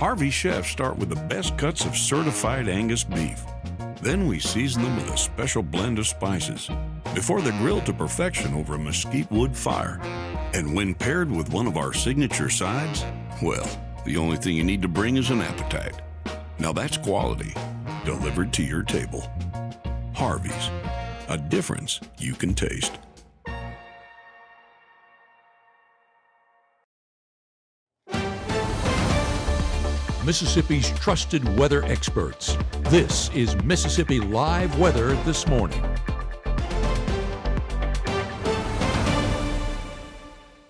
Harvey chefs start with the best cuts of certified Angus beef. Then we season them with a special blend of spices before they're grilled to perfection over a mesquite wood fire. And when paired with one of our signature sides, well, the only thing you need to bring is an appetite. Now that's quality, delivered to your table. Harvey's, a difference you can taste. Mississippi's trusted weather experts. This is Mississippi Live Weather This Morning.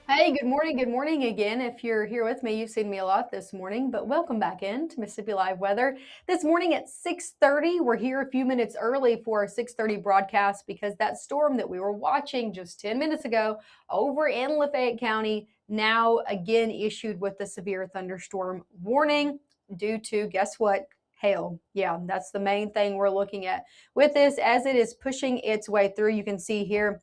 Hey, good morning. Good morning again. If you're here with me, you've seen me a lot this morning, but welcome back in to Mississippi Live Weather. This morning at 6:30, we're here a few minutes early for our 6:30 broadcast because that storm that we were watching just 10 minutes ago over in Lafayette County now again issued with the severe thunderstorm warning due to, guess what? Hail. Yeah, that's the main thing we're looking at with this as it is pushing its way through. You can see here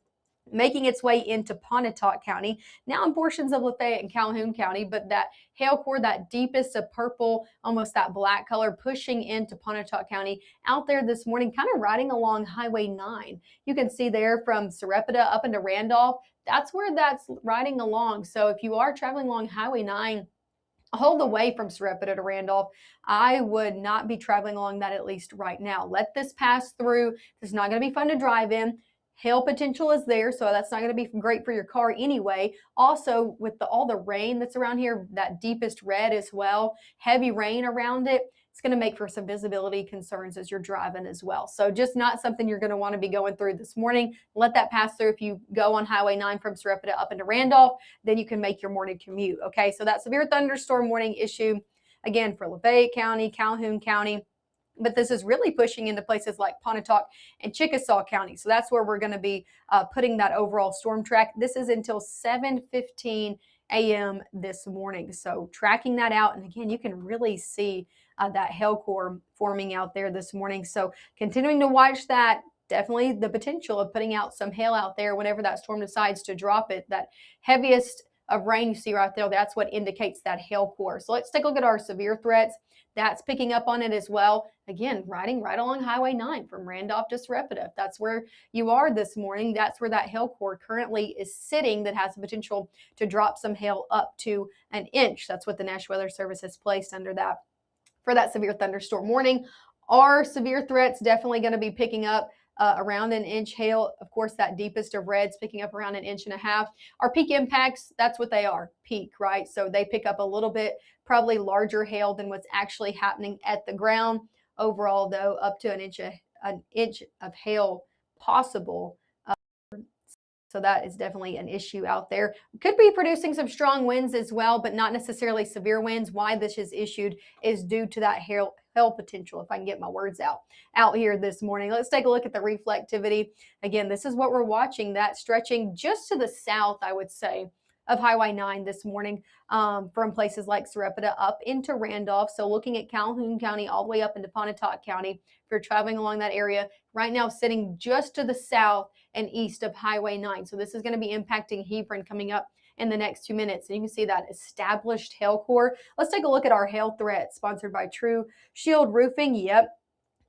making its way into Pontotoc County, now in portions of Lafayette and Calhoun County, but that hail core, that deepest of purple, almost that black color, pushing into Pontotoc County out there this morning, kind of riding along Highway 9. You can see there from Sarepta up into Randolph, that's where that's riding along. So if you are traveling along Highway 9, hold away from Sarepta to Randolph. I would not be traveling along that at least right now. Let this pass through. It's not going to be fun to drive in. Hail potential is there, so that's not going to be great for your car anyway. Also, with all the rain that's around here, that deepest red as well, heavy rain around it, it's going to make for some visibility concerns as you're driving as well. So just not something you're going to want to be going through this morning. Let that pass through. If you go on Highway 9 from Sarepta up into Randolph, then you can make your morning commute. Okay, so that severe thunderstorm warning issue, again, for Lafayette County, Calhoun County, but this is really pushing into places like Pontotoc and Chickasaw County. So that's where we're going to be putting that overall storm track. This is until 7:15 a.m. this morning. So tracking that out. And again, you can really see that hail core forming out there this morning. So continuing to watch that. Definitely the potential of putting out some hail out there whenever that storm decides to drop it. That heaviest of rain you see right there, that's what indicates that hail core. So let's take a look at our severe threats. That's picking up on it as well. Again, riding right along Highway 9 from Randolph to Sarepta. If that's where you are this morning, that's where that hail core currently is sitting that has the potential to drop some hail up to an inch. That's what the National Weather Service has placed under that for that severe thunderstorm warning. Our severe threats definitely going to be picking up around an inch hail. Of course, that deepest of reds picking up around 1.5 inches. Our peak impacts, that's what they are, peak, right? So they pick up a little bit, probably larger hail than what's actually happening at the ground. Overall, though, up to an inch of hail possible. So that is definitely an issue out there. Could be producing some strong winds as well, but not necessarily severe winds. Why this is issued is due to that hail potential, if I can get my words out here this morning. Let's take a look at the reflectivity. Again, this is what we're watching, that stretching just to the south, I would say, of Highway 9 this morning from places like Sarepta up into Randolph. So looking at Calhoun County all the way up into Pontotoc County, if you're traveling along that area, right now sitting just to the south and east of Highway 9. So this is going to be impacting Hebron coming up in the next 2 minutes. And you can see that established hail core. Let's take a look at our hail threat sponsored by True Shield Roofing. Yep,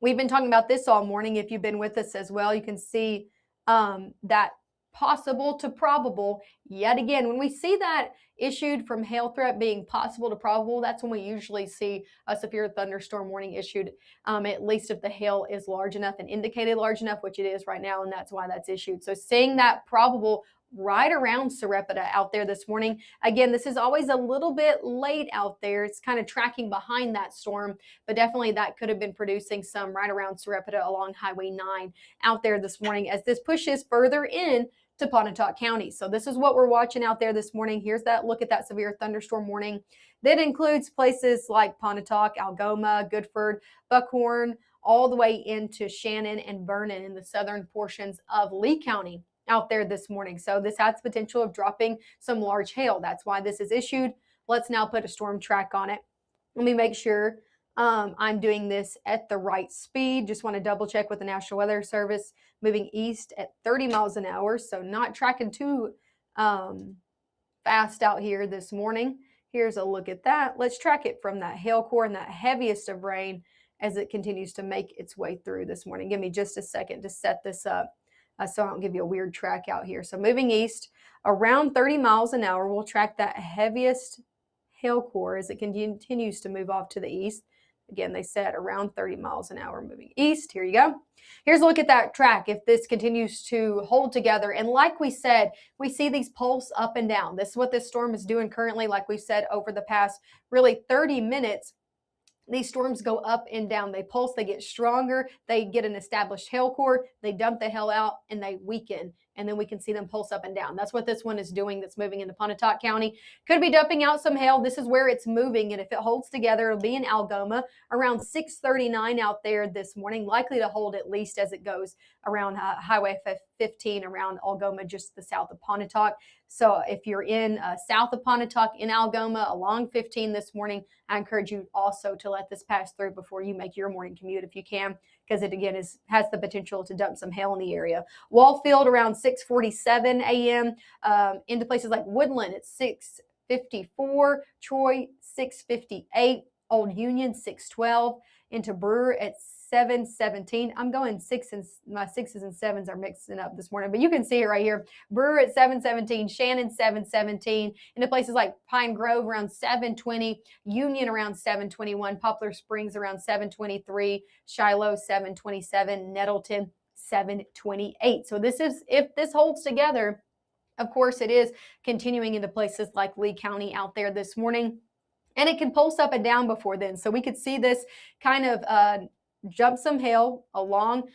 we've been talking about this all morning. If you've been with us as well, you can see that possible to probable. Yet again, when we see that issued from hail threat being possible to probable, that's when we usually see a severe thunderstorm warning issued, at least if the hail is large enough and indicated large enough, which it is right now, and that's why that's issued. So seeing that probable right around Sarepta out there this morning. Again, this is always a little bit late out there. It's kind of tracking behind that storm, but definitely that could have been producing some right around Sarepta along Highway 9 out there this morning as this pushes further in to Pontotoc County. So this is what we're watching out there this morning. Here's that look at that severe thunderstorm warning. That includes places like Pontotoc, Algoma, Goodford, Buckhorn, all the way into Shannon and Vernon in the southern portions of Lee County out there this morning. So this has potential of dropping some large hail. That's why this is issued. Let's now put a storm track on it. Let me make sure I'm doing this at the right speed. Just want to double check with the National Weather Service. Moving east at 30 miles an hour. So not tracking too fast out here this morning. Here's a look at that. Let's track it from that hail core and that heaviest of rain as it continues to make its way through this morning. Give me just a second to set this up so I don't give you a weird track out here. So moving east around 30 miles an hour, we'll track that heaviest hail core as it continues to move off to the east. Again, they said around 30 miles an hour moving east. Here you go. Here's a look at that track if this continues to hold together. And like we said, we see these pulse up and down. This is what this storm is doing currently, like we said, over the past really 30 minutes. These storms go up and down. They pulse, they get stronger, they get an established hail core, they dump the hail out, and they weaken. And then we can see them pulse up and down. That's what this one is doing that's moving into Pontotoc County. Could be dumping out some hail. This is where it's moving. And if it holds together, it'll be in Algoma around 6:39 out there this morning, likely to hold at least as it goes around Highway 15 around Algoma, just the south of Pontotoc. So if you're in south of Pontotoc in Algoma along 15 this morning, I encourage you also to let this pass through before you make your morning commute if you can, because it again has the potential to dump some hail in the area. Wallfield around 6:47 a.m. Into places like Woodland at 6:54, Troy 6:58, Old Union 6:12, into Brewer at 7:17. I'm going my sixes and sevens are mixing up this morning, but you can see it right here. Brewer at 7:17, Shannon 7:17, into places like Pine Grove around 7:20, Union around 7:21, Poplar Springs around 7:23, Shiloh 7:27, Nettleton 7:28. So this is, if this holds together, of course it is continuing into places like Lee County out there this morning. And it can pulse up and down before then. So we could see this kind of jump some hail along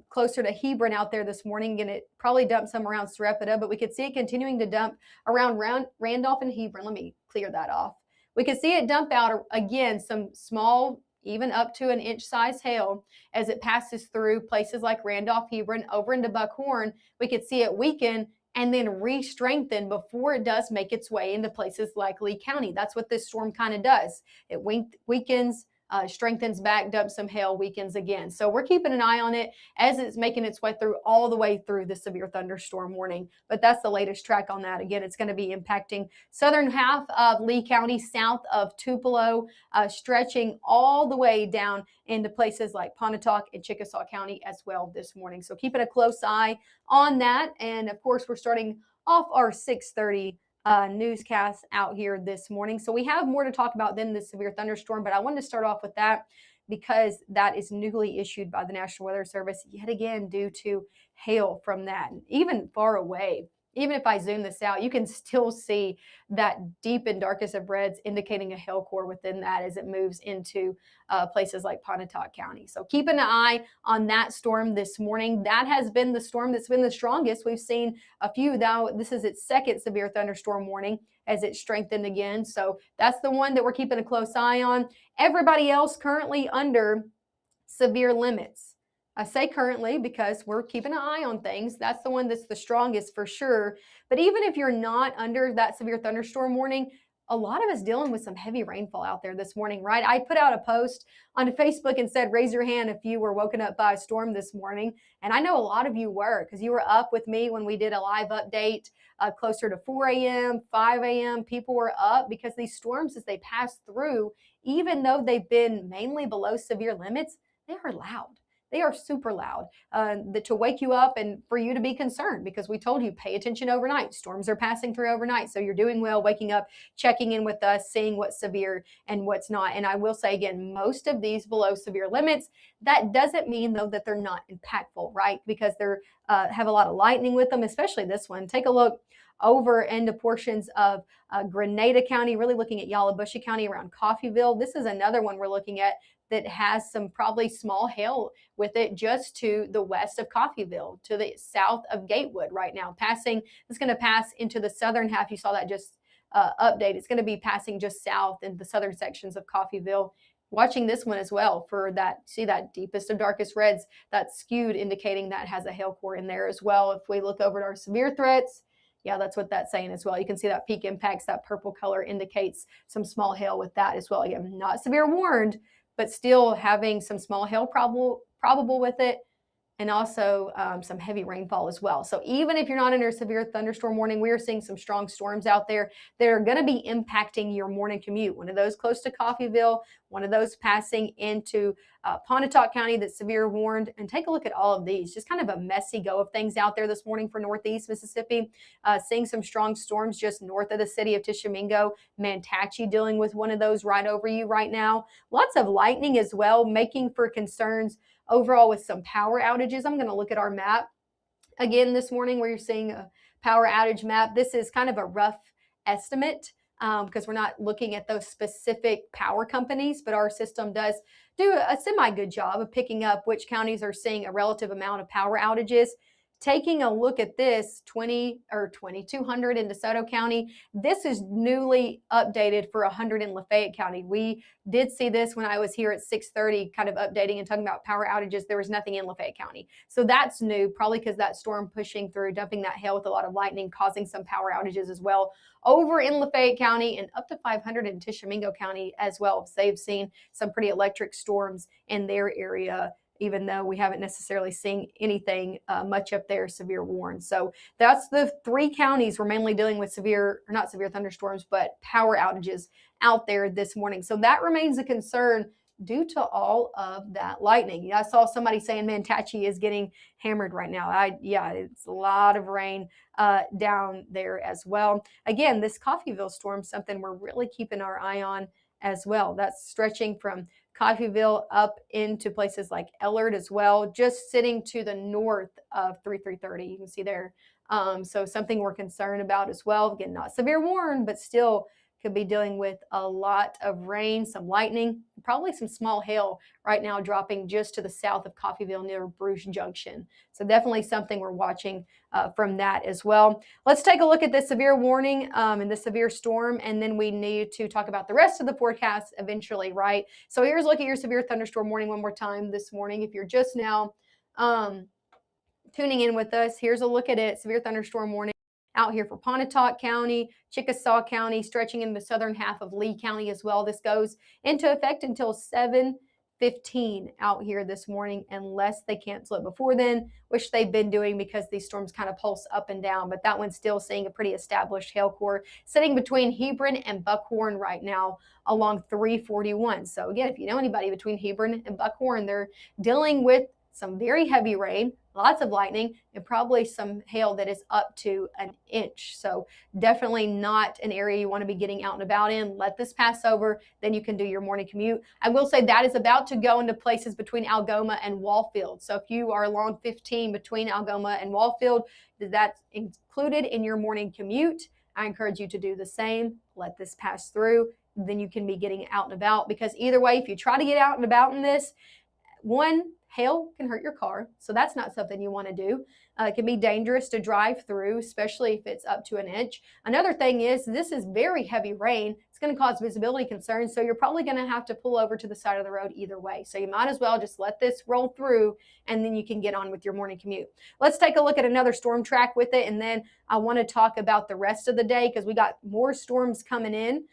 closer to Hebron out there this morning, and it probably dumped some around Sarepta, but we could see it continuing to dump around Randolph and Hebron. Let me clear that off. We could see it dump out again some small, even up to an inch size hail as it passes through places like Randolph, Hebron, over into Buckhorn. We could see it weaken and then re-strengthen before it does make its way into places like Lee County. That's what this storm kind of does. It weakens, strengthens back, dumps some hail, weakens again. So we're keeping an eye on it as it's making its way through all the way through the severe thunderstorm warning. But that's the latest track on that. Again, it's going to be impacting southern half of Lee County, south of Tupelo, stretching all the way down into places like Pontotoc and Chickasaw County as well this morning. So keeping a close eye on that. And of course, we're starting off our 6:30 newscast out here this morning. So we have more to talk about than the severe thunderstorm, but I wanted to start off with that because that is newly issued by the National Weather Service yet again due to hail from that, even far away. Even if I zoom this out, you can still see that deep and darkest of reds indicating a hail core within that as it moves into places like Pontotoc County. So keep an eye on that storm this morning. That has been the storm that's been the strongest. We've seen a few now. This is its second severe thunderstorm warning as it strengthened again. So that's the one that we're keeping a close eye on. Everybody else currently under severe limits. I say currently because we're keeping an eye on things. That's the one that's the strongest for sure. But even if you're not under that severe thunderstorm warning, a lot of us dealing with some heavy rainfall out there this morning, right? I put out a post on Facebook and said, raise your hand if you were woken up by a storm this morning. And I know a lot of you were, because you were up with me when we did a live update closer to 4 a.m., 5 a.m. People were up because these storms, as they pass through, even though they've been mainly below severe limits, they are loud. They are super loud to wake you up and for you to be concerned, because we told you pay attention overnight. Storms are passing through overnight. So you're doing well waking up, checking in with us, seeing what's severe and what's not. And I will say again, most of these below severe limits, that doesn't mean though that they're not impactful, right? Because they're have a lot of lightning with them, especially this one. Take a look over into portions of Grenada County, really looking at Yalobusha County around Coffeyville. This is another one we're looking at that has some probably small hail with it just to the west of Coffeyville, to the south of Gatewood right now. It's going to pass into the southern half. You saw that just update. It's going to be passing just south in the southern sections of Coffeyville. Watching this one as well for that, see that deepest of darkest reds, that's skewed, indicating that has a hail core in there as well. If we look over at our severe threats, yeah, that's what that's saying as well. You can see that peak impacts, that purple color indicates some small hail with that as well. Again, not severe warned, but still having some small hail probable with it. and also some heavy rainfall as well. So even if you're not under a severe thunderstorm warning, we are seeing some strong storms out there that are going to be impacting your morning commute. One of those close to Coffeyville, one of those passing into Pontotoc County that's severe warned. And take a look at all of these. Just kind of a messy go of things out there this morning for Northeast Mississippi. Seeing some strong storms just north of the city of Tishomingo. Manatee dealing with one of those right over you right now. Lots of lightning as well, making for concerns overall with some power outages. I'm going to look at our map again this morning where you're seeing a power outage map. This is kind of a rough estimate because we're not looking at those specific power companies, but our system does do a semi good job of picking up which counties are seeing a relative amount of power outages. Taking a look at this 2200 in DeSoto County, this is newly updated for 100 in Lafayette County. We did see this when I was here at 6:30, kind of updating and talking about power outages. There was nothing in Lafayette County. So that's new, probably because that storm pushing through, dumping that hail with a lot of lightning, causing some power outages as well over in Lafayette County and up to 500 in Tishomingo County as well. So they've seen some pretty electric storms in their area, even though we haven't necessarily seen anything much up there severe warned. So that's the three counties we're mainly dealing with severe, or not severe thunderstorms, but power outages out there this morning. So that remains a concern due to all of that lightning. I saw somebody saying Manatee is getting hammered right now. Yeah, it's a lot of rain down there as well. Again, this Coffeyville storm, something we're really keeping our eye on as well. That's stretching from Coffeyville up into places like Ellard as well, just sitting to the north of 3330. You can see there. So something we're concerned about as well. Again, not severe warned, but still could be dealing with a lot of rain, some lightning, probably some small hail right now dropping just to the south of Coffeyville near Bruce Junction. So definitely something we're watching from that as well. Let's take a look at the severe warning and the severe storm, and then we need to talk about the rest of the forecast eventually, right? So here's a look at your severe thunderstorm warning one more time this morning. If you're just now tuning in with us, here's a look at it. Severe thunderstorm warning out here for Pontotoc County, Chickasaw County, stretching in the southern half of Lee County as well. This goes into effect until 7:15 out here this morning, unless they cancel it before then, which they've been doing because these storms kind of pulse up and down. But that one's still seeing a pretty established hail core sitting between Hebron and Buckhorn right now along 341. So again, if you know anybody between Hebron and Buckhorn, they're dealing with some very heavy rain, lots of lightning, and probably some hail that is up to an inch. So definitely not an area you want to be getting out and about in. Let this pass over, then you can do your morning commute. I will say that is about to go into places between Algoma and Wallfield. So if you are along 15 between Algoma and Wallfield, that's included in your morning commute. I encourage you to do the same. Let this pass through, then you can be getting out and about, because either way, if you try to get out and about in this, one, hail can hurt your car, so that's not something you want to do. It can be dangerous to drive through, especially if it's up to an inch. Another thing is this is very heavy rain. It's going to cause visibility concerns, so you're probably going to have to pull over to the side of the road either way. So you might as well just let this roll through, and then you can get on with your morning commute. Let's take a look at another storm track with it, and then I want to talk about the rest of the day because we got more storms coming in,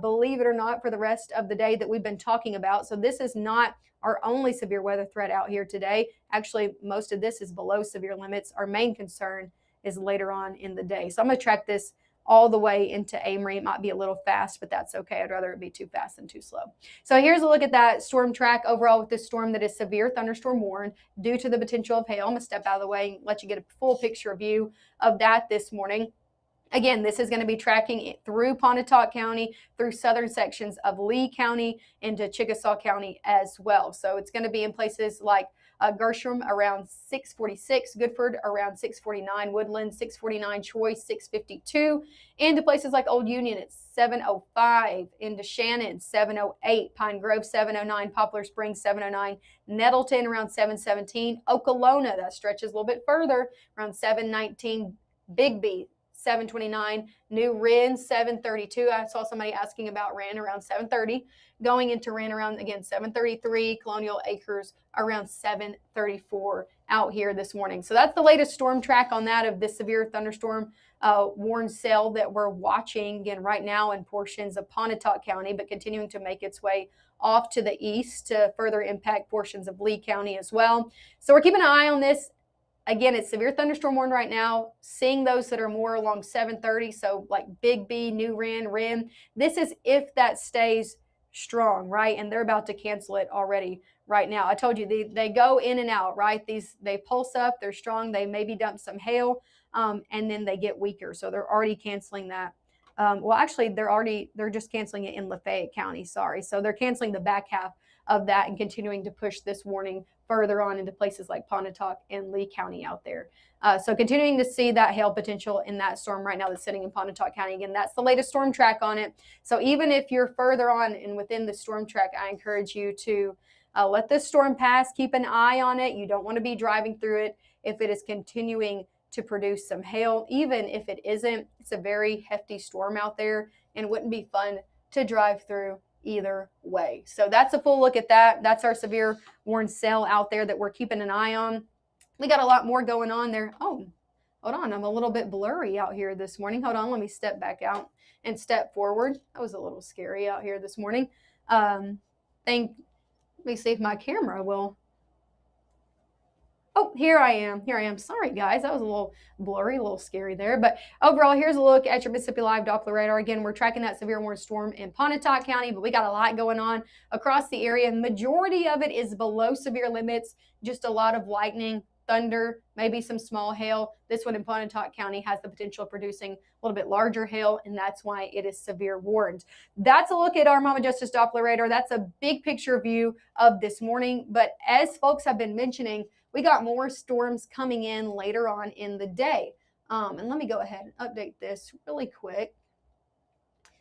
believe it or not, for the rest of the day that we've been talking about. So this is not our only severe weather threat out here today. Actually, most of this is below severe limits. Our main concern is later on in the day. So I'm going to track this all the way into Amory. It might be a little fast, but that's okay. I'd rather it be too fast than too slow. So here's a look at that storm track overall with this storm that is severe thunderstorm warned due to the potential of hail. I'm going to step out of the way and let you get a full picture view of that this morning. Again, this is going to be tracking through Pontotoc County, through southern sections of Lee County, into Chickasaw County as well. So it's going to be in places like Gershom around 646, Goodford around 649, Woodland 649, Troy 652, into places like Old Union at 705, into Shannon 708, Pine Grove 709, Poplar Springs 709, Nettleton around 717, Okolona, that stretches a little bit further, around 719, Bigby 729, New Wren 732. I saw somebody asking about Wren around 730, going into Wren around, again, 733, Colonial Acres around 734 out here this morning. So that's the latest storm track on that of this severe thunderstorm warm cell that we're watching again right now in portions of Pontotoc County, but continuing to make its way off to the east to further impact portions of Lee County as well. So we're keeping an eye on this. Again, it's severe thunderstorm warning right now. Seeing those that are more along 730, so like Big B, New Rim. This is if that stays strong, right? And they're about to cancel it already right now. I told you they go in and out, right? They pulse up, they're strong, they maybe dump some hail, and then they get weaker. So they're already canceling that. Well, actually, they're just canceling it in Lafayette County. Sorry. So they're canceling the back half of that and continuing to push this warning further on into places like Pontotoc and Lee County out there. So continuing to see that hail potential in that storm right now that's sitting in Pontotoc County. Again, that's the latest storm track on it. So even if you're further on and within the storm track, I encourage you to let this storm pass. Keep an eye on it. You don't want to be driving through it if it is continuing to produce some hail. Even if it isn't, it's a very hefty storm out there and wouldn't be fun to drive through either way. So that's a full look at that. That's our severe warning cell out there that we're keeping an eye on. We got a lot more going on there. Oh, hold on. I'm a little bit blurry out here this morning. Hold on. Let me step back out and step forward. That was a little scary out here this morning. Let me see if my camera will. Oh, here I am. Sorry, guys. That was a little blurry, a little scary there. But overall, here's a look at your Mississippi Live Doppler radar. Again, we're tracking that severe warning storm in Pontotoc County, but we got a lot going on across the area. Majority of it is below severe limits, just a lot of lightning, thunder, maybe some small hail. This one in Pontotoc County has the potential of producing a little bit larger hail, and that's why it is severe warned. That's a look at our Mama Justice Doppler radar. That's a big picture view of this morning. But as folks have been mentioning, we got more storms coming in later on in the day. And let me go ahead and update this really quick.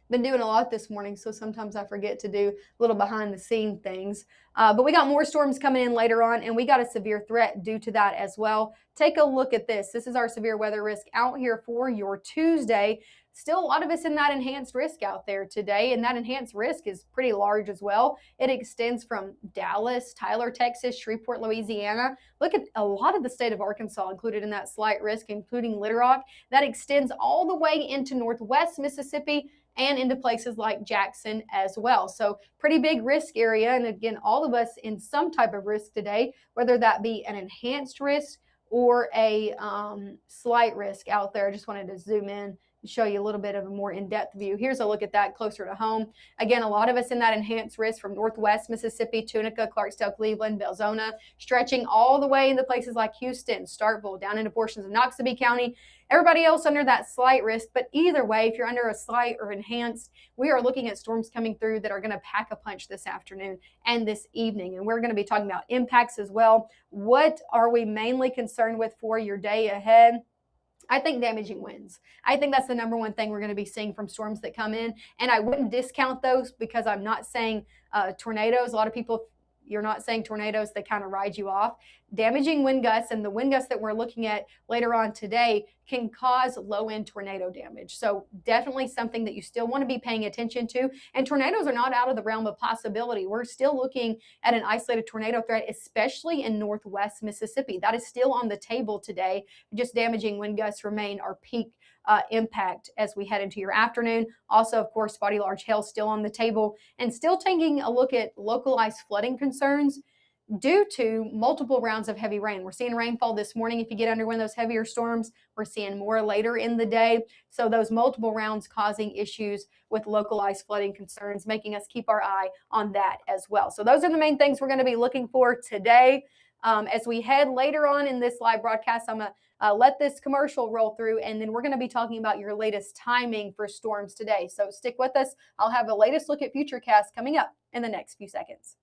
Been doing a lot this morning, so sometimes I forget to do little behind the scene things. But we got more storms coming in later on, and we got a severe threat due to that as well. Take a look at this. This is our severe weather risk out here for your Tuesday. Still a lot of us in that enhanced risk out there today, and that enhanced risk is pretty large as well. It extends from Dallas, Tyler, Texas, Shreveport, Louisiana. Look at a lot of the state of Arkansas included in that slight risk, including Little Rock. That extends all the way into northwest Mississippi and into places like Jackson as well. So pretty big risk area. And again, all of us in some type of risk today, whether that be an enhanced risk or a slight risk out there. I just wanted to zoom in and show you a little bit of a more in-depth view. Here's a look at that closer to home. Again, a lot of us in that enhanced risk from northwest Mississippi, Tunica, Clarksdale, Cleveland, Belzona, stretching all the way into places like Houston, Starkville, down into portions of Noxubee County. Everybody else under that slight risk, but either way, if you're under a slight or enhanced, we are looking at storms coming through that are going to pack a punch this afternoon and this evening. And we're going to be talking about impacts as well. What are we mainly concerned with for your day ahead? I think damaging winds. I think that's the number one thing we're going to be seeing from storms that come in. And I wouldn't discount those because I'm not saying tornadoes. A lot of people, you're not saying tornadoes, they kind of ride you off. Damaging wind gusts and the wind gusts that we're looking at later on today can cause low-end tornado damage. So definitely something that you still want to be paying attention to. And tornadoes are not out of the realm of possibility. We're still looking at an isolated tornado threat, especially in northwest Mississippi. That is still on the table today. Just damaging wind gusts remain our peak impact as we head into your afternoon. Also, of course, spotty large hail still on the table, and still taking a look at localized flooding concerns due to multiple rounds of heavy rain. We're seeing rainfall this morning. If you get under one of those heavier storms, we're seeing more later in the day. So those multiple rounds causing issues with localized flooding concerns, making us keep our eye on that as well. So those are the main things we're going to be looking for today. As we head later on in this live broadcast, I'm going to let this commercial roll through, and then we're going to be talking about your latest timing for storms today. So stick with us. I'll have the latest look at Futurecast coming up in the next few seconds.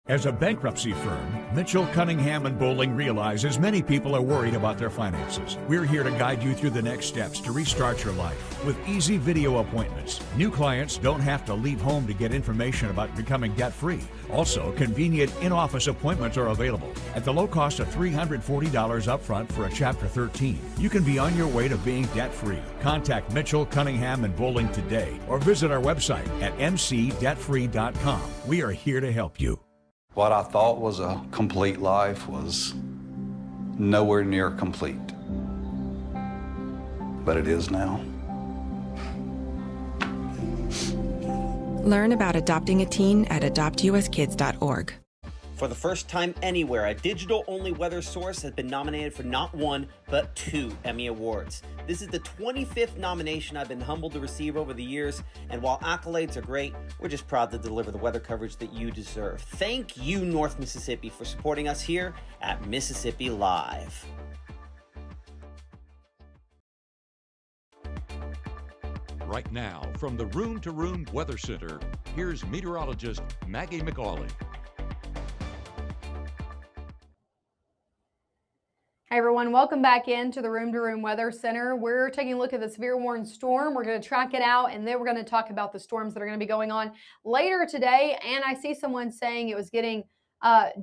As a bankruptcy firm, Mitchell, Cunningham, and Bowling realizes many people are worried about their finances. We're here to guide you through the next steps to restart your life with easy video appointments. New clients don't have to leave home to get information about becoming debt-free. Also, convenient in-office appointments are available at the low cost of $340 upfront for a Chapter 13. You can be on your way to being debt-free. Contact Mitchell, Cunningham, and Bowling today or visit our website at mcdebtfree.com. We are here to help you. What I thought was a complete life was nowhere near complete. but it is now. Learn about adopting a teen at adoptuskids.org. For the first time anywhere, a digital-only weather source has been nominated for not one, but 2 Emmy Awards. This is the 25th nomination I've been humbled to receive over the years, and while accolades are great, we're just proud to deliver the weather coverage that you deserve. Thank you, North Mississippi, for supporting us here at Mississippi Live. Right now, from the Room to Room Weather Center, here's meteorologist Maggie McAuley. Hey everyone, welcome back into the Room to Room Weather Center. We're taking a look at the severe warning storm. We're going to track it out, and then we're going to talk about the storms that are going to be going on later today. And I see someone saying it was getting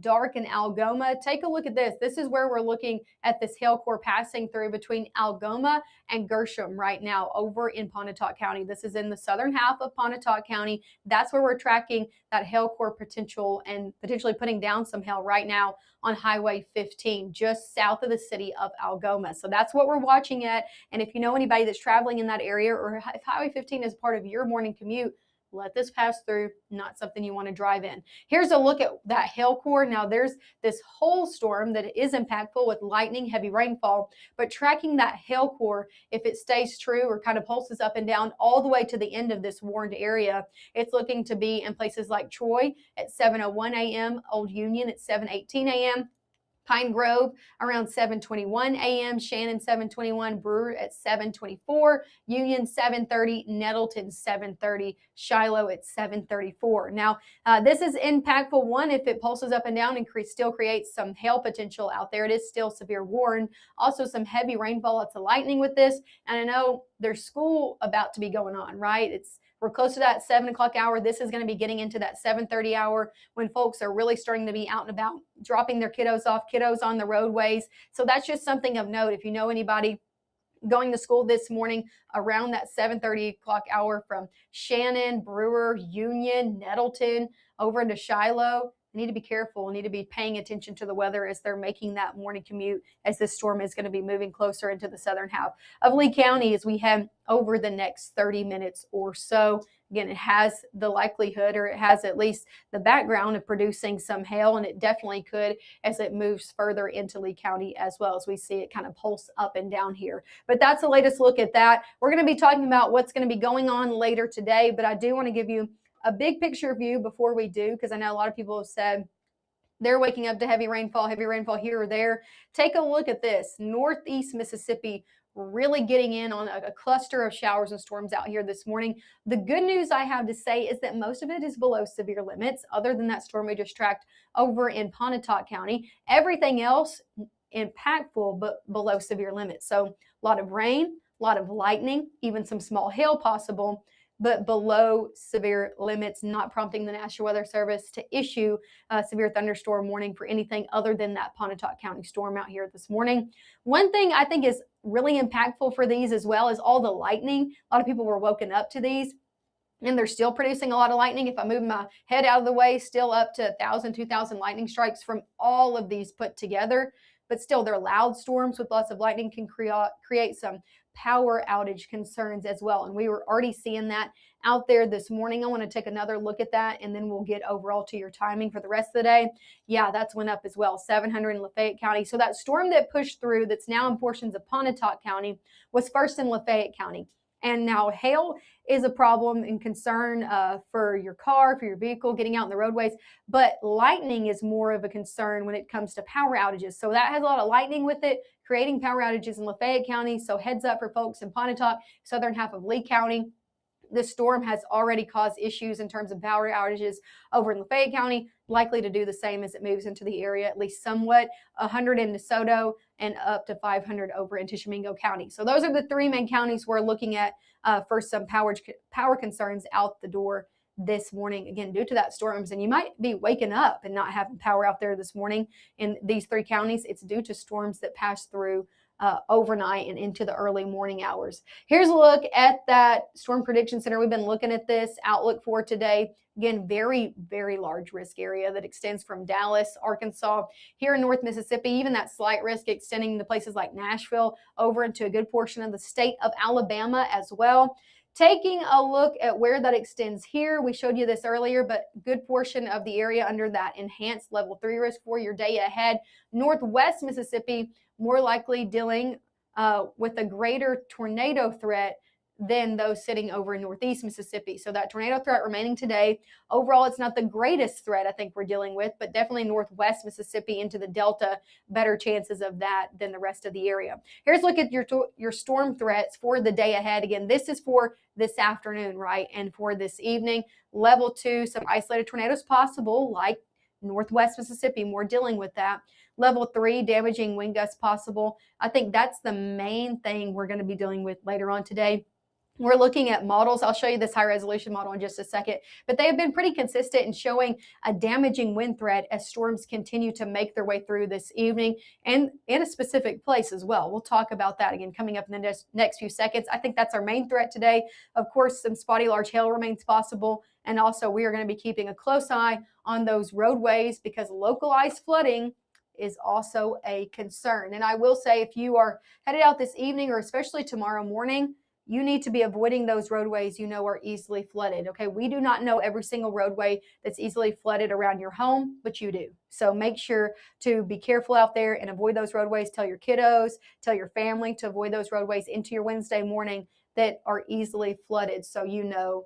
dark in Algoma. Take a look at this. This is where we're looking at this hail core passing through between Algoma and Gershom right now over in Pontotoc County. This is in the southern half of Pontotoc County. That's where we're tracking that hail core potential and potentially putting down some hail right now on Highway 15, just south of the city of Algoma. So that's what we're watching at. And if you know anybody that's traveling in that area, or if Highway 15 is part of your morning commute, let this pass through, not something you want to drive in. Here's a look at that hail core. Now there's this whole storm that is impactful with lightning, heavy rainfall, but tracking that hail core, if it stays true or kind of pulses up and down all the way to the end of this warned area, it's looking to be in places like Troy at 7:01 a.m., Old Union at 7:18 a.m., Pine Grove around 7:21 a.m., Shannon 7:21, Brewer at 7:24, Union 7:30, Nettleton 7:30, Shiloh at 7:34. Now, this is impactful. One, if it pulses up and down and still creates some hail potential out there, it is still severe warned. Also, some heavy rainfall, lots of lightning with this. And I know there's school about to be going on, right? We're close to that 7 o'clock hour. This is going to be getting into that 7:30 hour when folks are really starting to be out and about, dropping their kiddos off, kiddos on the roadways. So that's just something of note. If you know anybody going to school this morning around that 7:30 o'clock hour from Shannon, Brewer, Union, Nettleton, over into Shiloh, need to be careful, need to be paying attention to the weather as they're making that morning commute, as this storm is going to be moving closer into the southern half of Lee County as we head over the next 30 minutes or so. Again, it has the likelihood, or it has at least the background of producing some hail, and it definitely could as it moves further into Lee County as well, as we see it kind of pulse up and down here. But that's the latest look at that. We're going to be talking about what's going to be going on later today, but I do want to give you a big picture view before we do, because I know a lot of people have said they're waking up to heavy rainfall here or there. Take a look at this. Northeast Mississippi really getting in on a cluster of showers and storms out here this morning. The good news I have to say is that most of it is below severe limits, other than that storm we just tracked over in Pontotoc County. Everything else impactful, but below severe limits. So a lot of rain, a lot of lightning, even some small hail possible, but below severe limits, not prompting the National Weather Service to issue a severe thunderstorm warning for anything other than that Pontotoc County storm out here this morning. One thing I think is really impactful for these as well is all the lightning. A lot of people were woken up to these, and they're still producing a lot of lightning. If I move my head out of the way, still up to 1,000, 2,000 lightning strikes from all of these put together. But still, they're loud storms with lots of lightning can create some power outage concerns as well. And we were already seeing that out there this morning. I want to take another look at that, and then we'll get overall to your timing for the rest of the day. Yeah, that's went up as well, 700 in Lafayette County. So that storm that pushed through, that's now in portions of Pontotoc County, was first in Lafayette County. And now hail is a problem and concern for your car, for your vehicle, getting out in the roadways. But lightning is more of a concern when it comes to power outages. So that has a lot of lightning with it, creating power outages in Lafayette County. So heads up for folks in Pontotoc, southern half of Lee County. This storm has already caused issues in terms of power outages over in Lafayette County, likely to do the same as it moves into the area, at least somewhat, 100 in DeSoto and up to 500 over in Tishomingo County. So those are the three main counties we're looking at for some power concerns out the door this morning, again, due to that storms. And you might be waking up and not having power out there this morning in these three counties. It's due to storms that pass through overnight and into the early morning hours. Here's a look at that Storm Prediction Center. We've been looking at this outlook for today. Again, very, very large risk area that extends from Dallas, Arkansas, here in North Mississippi, even that slight risk extending to places like Nashville over into a good portion of the state of Alabama as well. Taking a look at where that extends here, we showed you this earlier, but good portion of the area under that enhanced level 3 risk for your day ahead. Northwest Mississippi, more likely dealing with a greater tornado threat than those sitting over in Northeast Mississippi. So that tornado threat remaining today. Overall, it's not the greatest threat I think we're dealing with, but definitely Northwest Mississippi into the Delta, better chances of that than the rest of the area. Here's a look at your storm threats for the day ahead. Again, this is for this afternoon, right? And for this evening, level 2, some isolated tornadoes possible, like Northwest Mississippi, more dealing with that. Level 3, damaging wind gusts possible. I think that's the main thing we're going to be dealing with later on today. We're looking at models. I'll show you this high resolution model in just a second, but they have been pretty consistent in showing a damaging wind threat as storms continue to make their way through this evening and in a specific place as well. We'll talk about that again coming up in the next few seconds. I think that's our main threat today. Of course, some spotty large hail remains possible. And also we are going to be keeping a close eye on those roadways because localized flooding is also a concern. And I will say if you are headed out this evening or especially tomorrow morning, you need to be avoiding those roadways you know are easily flooded. Okay, we do not know every single roadway that's easily flooded around your home, but you do. So make sure to be careful out there and avoid those roadways. Tell your kiddos, tell your family to avoid those roadways into your Wednesday morning that are easily flooded so you know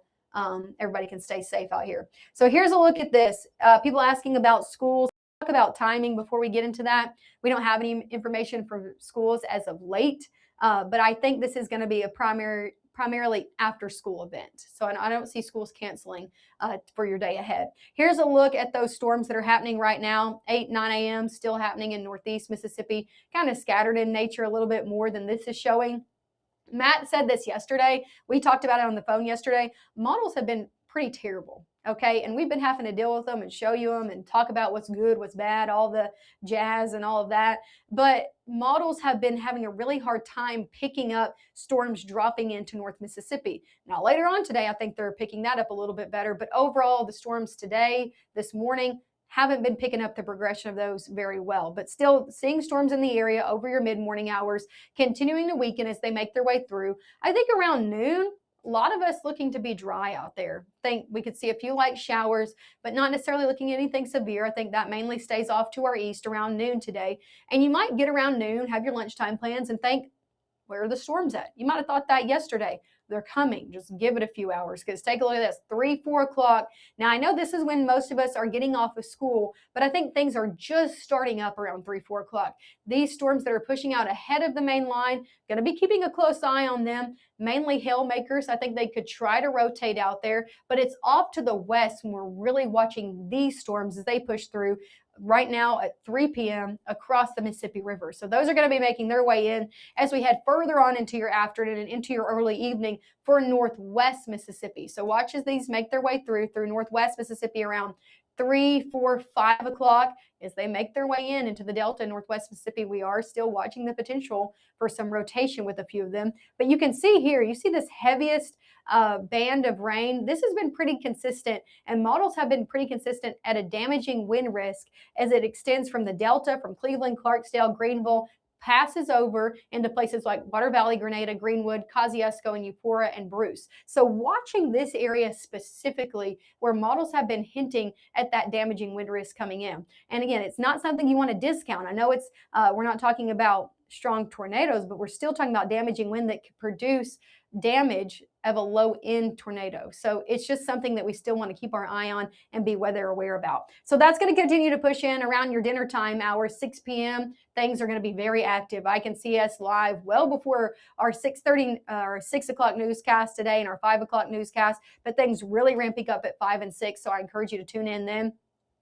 everybody can stay safe out here. So here's a look at this. People asking about schools. Talk about timing before we get into that. We don't have any information from schools as of late. But I think this is going to be a primarily after school event. So I don't see schools canceling for your day ahead. Here's a look at those storms that are happening right now. 8, 9 a.m. still happening in Northeast Mississippi, kind of scattered in nature a little bit more than this is showing. Matt said this yesterday. We talked about it on the phone yesterday. Models have been pretty terrible. Okay. And we've been having to deal with them and show you them and talk about what's good, what's bad, all the jazz and all of that. But models have been having a really hard time picking up storms dropping into North Mississippi. Now, later on today, I think they're picking that up a little bit better. But overall, the storms today, this morning, haven't been picking up the progression of those very well, but still seeing storms in the area over your mid-morning hours, continuing to weaken as they make their way through. I think around noon, a lot of us looking to be dry out there. I think we could see a few light showers, but not necessarily looking at anything severe. I think that mainly stays off to our east around noon today. And you might get around noon, have your lunchtime plans and think, where are the storms at? You might have thought that yesterday. They're coming. Just give it a few hours because take a look at this, 3, 4 o'clock. Now, I know this is when most of us are getting off of school, but I think things are just starting up around 3, 4 o'clock. These storms that are pushing out ahead of the main line, going to be keeping a close eye on them, mainly hail makers. I think they could try to rotate out there, but it's off to the west when we're really watching these storms as they push through right now at 3 p.m. across the Mississippi River. So those are going to be making their way in as we head further on into your afternoon and into your early evening for Northwest Mississippi. So watch as these make their way through Northwest Mississippi around 3, 4, 5 o'clock as they make their way into the Delta, Northwest Mississippi. We are still watching the potential for some rotation with a few of them. But you can see here, you see this heaviest band of rain. This has been pretty consistent, and models have been pretty consistent at a damaging wind risk as it extends from the Delta, from Cleveland, Clarksdale, Greenville, passes over into places like Water Valley, Grenada, Greenwood, Kosciuszko, and Eupora, and Bruce. So watching this area specifically where models have been hinting at that damaging wind risk coming in. And again, it's not something you want to discount. I know it's we're not talking about strong tornadoes, but we're still talking about damaging wind that could produce damage of a low end tornado. So it's just something that we still want to keep our eye on and be weather aware about. So that's going to continue to push in around your dinner time hours, 6 p.m. Things are going to be very active. I can see us live well before our 6:30 or 6 o'clock newscast today and our 5 o'clock newscast, but things really ramping up at 5 and 6. So I encourage you to tune in then.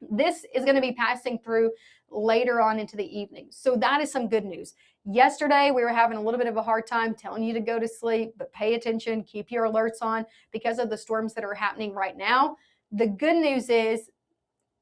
This is going to be passing through later on into the evening. So that is some good news. Yesterday, we were having a little bit of a hard time telling you to go to sleep, but pay attention, keep your alerts on because of the storms that are happening right now. The good news is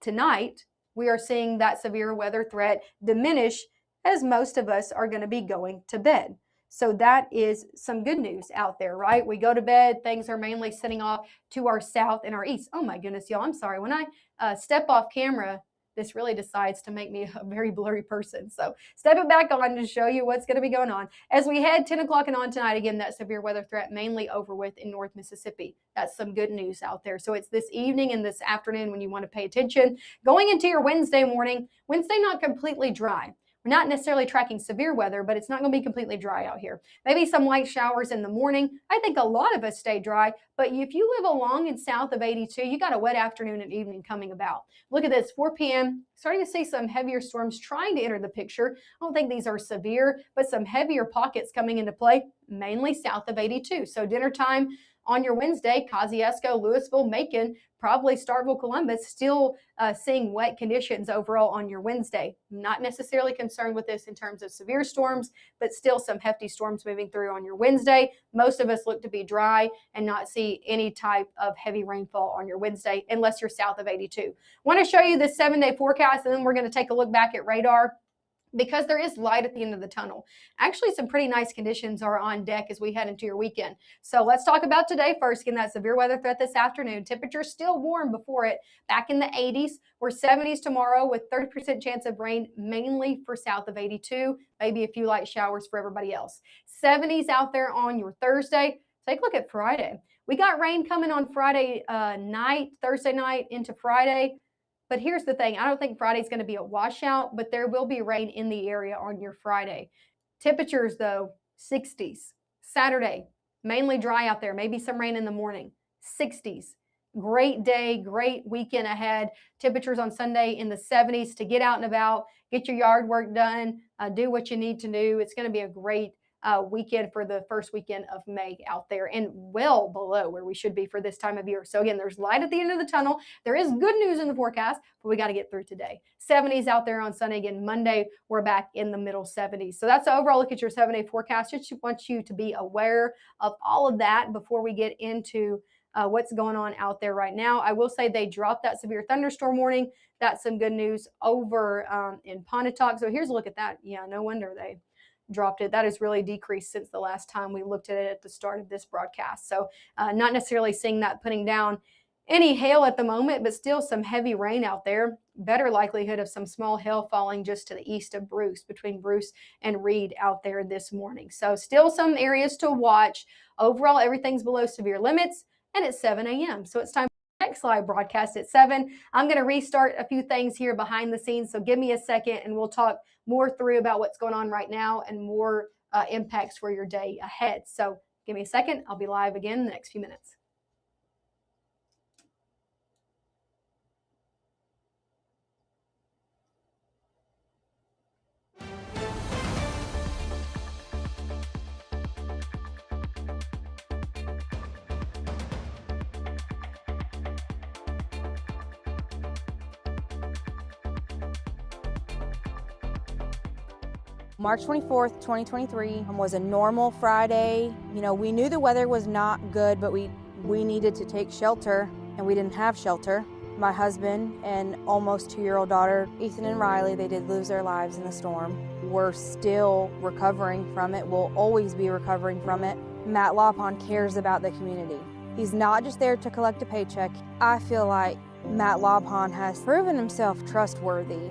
tonight, we are seeing that severe weather threat diminish as most of us are going to be going to bed. So that is some good news out there, right? We go to bed, things are mainly sitting off to our south and our east. Oh my goodness, y'all, I'm sorry. When I step off camera, this really decides to make me a very blurry person. So step it back on to show you what's going to be going on. As we head 10 o'clock and on tonight, again, that severe weather threat mainly over with in North Mississippi. That's some good news out there. So it's this evening and this afternoon when you want to pay attention. Going into your Wednesday morning, Wednesday not completely dry. We're not necessarily tracking severe weather, but it's not going to be completely dry out here. Maybe some light showers in the morning. I think a lot of us stay dry, but if you live along and south of 82, you got a wet afternoon and evening coming about. Look at this, 4 p.m., starting to see some heavier storms trying to enter the picture. I don't think these are severe, but some heavier pockets coming into play, mainly south of 82. So dinner time on your Wednesday, Kosciuszko, Louisville, Macon, probably Starkville, Columbus, still seeing wet conditions overall on your Wednesday. Not necessarily concerned with this in terms of severe storms, but still some hefty storms moving through on your Wednesday. Most of us look to be dry and not see any type of heavy rainfall on your Wednesday unless you're south of 82. Want to show you this 7-day forecast, and then we're going to take a look back at radar, because there is light at the end of the tunnel. Actually, some pretty nice conditions are on deck as we head into your weekend. So let's talk about today first. Again, that severe weather threat this afternoon. Temperatures still warm before it, back in the 80s. We're 70s tomorrow with 30% chance of rain, mainly for south of 82. Maybe a few light showers for everybody else. 70s out there on your Thursday. Take a look at Friday. We got rain coming on Friday night, Thursday night into Friday. But here's the thing, I don't think Friday's going to be a washout, but there will be rain in the area on your Friday. Temperatures, though, 60s. Saturday, mainly dry out there, maybe some rain in the morning, 60s. Great day, great weekend ahead. Temperatures on Sunday in the 70s to get out and about, get your yard work done, do what you need to do. It's going to be a great weekend for the first weekend of May out there, and well below where we should be for this time of year. So again, there's light at the end of the tunnel. There is good news in the forecast, but we got to get through today. 70s out there on Sunday. Again, Monday, we're back in the middle 70s. So that's the overall look at your 7-day forecast. Just want you to be aware of all of that before we get into what's going on out there right now. I will say they dropped that severe thunderstorm warning. That's some good news over in Pontotoc. So here's a look at that. Yeah, no wonder they dropped it. That has really decreased since the last time we looked at it at the start of this broadcast. So not necessarily seeing that putting down any hail at the moment, but still some heavy rain out there. Better likelihood of some small hail falling just to the east of Bruce, between Bruce and Reed out there this morning. So still some areas to watch. Overall, everything's below severe limits, and it's 7 a.m. So it's time for the next live broadcast at 7. I'm going to restart a few things here behind the scenes. So give me a second and we'll talk more through about what's going on right now and more impacts for your day ahead. So give me a second. I'll be live again in the next few minutes. March 24th, 2023 was a normal Friday. You know, we knew the weather was not good, but we needed to take shelter, and we didn't have shelter. My husband and almost 2-year-old daughter, Ethan and Riley, they did lose their lives in the storm. We're still recovering from it. We'll always be recovering from it. Matt Lawpon cares about the community. He's not just there to collect a paycheck. I feel like Matt Lawpon has proven himself trustworthy.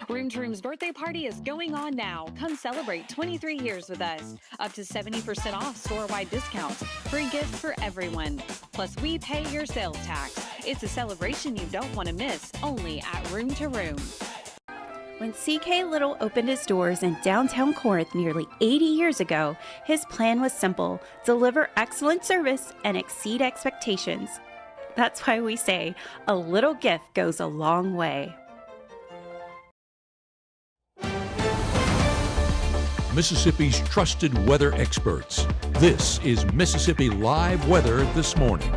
Room to Room's birthday party is going on now. Come celebrate 23 years with us. Up to 70% off store-wide discounts. Free gifts for everyone. Plus, we pay your sales tax. It's a celebration you don't want to miss, only at Room to Room. When CK Little opened his doors in downtown Corinth nearly 80 years ago, his plan was simple: deliver excellent service and exceed expectations. That's why we say a little gift goes a long way. Mississippi's trusted weather experts. This is Mississippi Live Weather This Morning.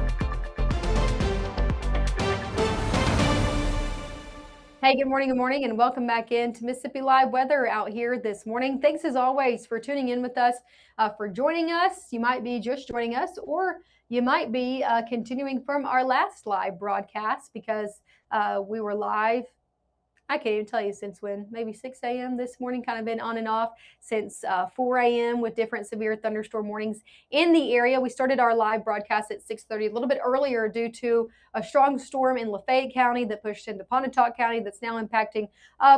Hey, good morning, and welcome back into Mississippi Live Weather out here this morning. Thanks as always for tuning in with us, for joining us. You might be just joining us, or you might be continuing from our last live broadcast, because we were live. I can't even tell you since when, maybe 6 a.m. this morning, kind of been on and off since 4 a.m. with different severe thunderstorm warnings in the area. We started our live broadcast at 6:30, a little bit earlier due to a strong storm in Lafayette County that pushed into Pontotoc County that's now impacting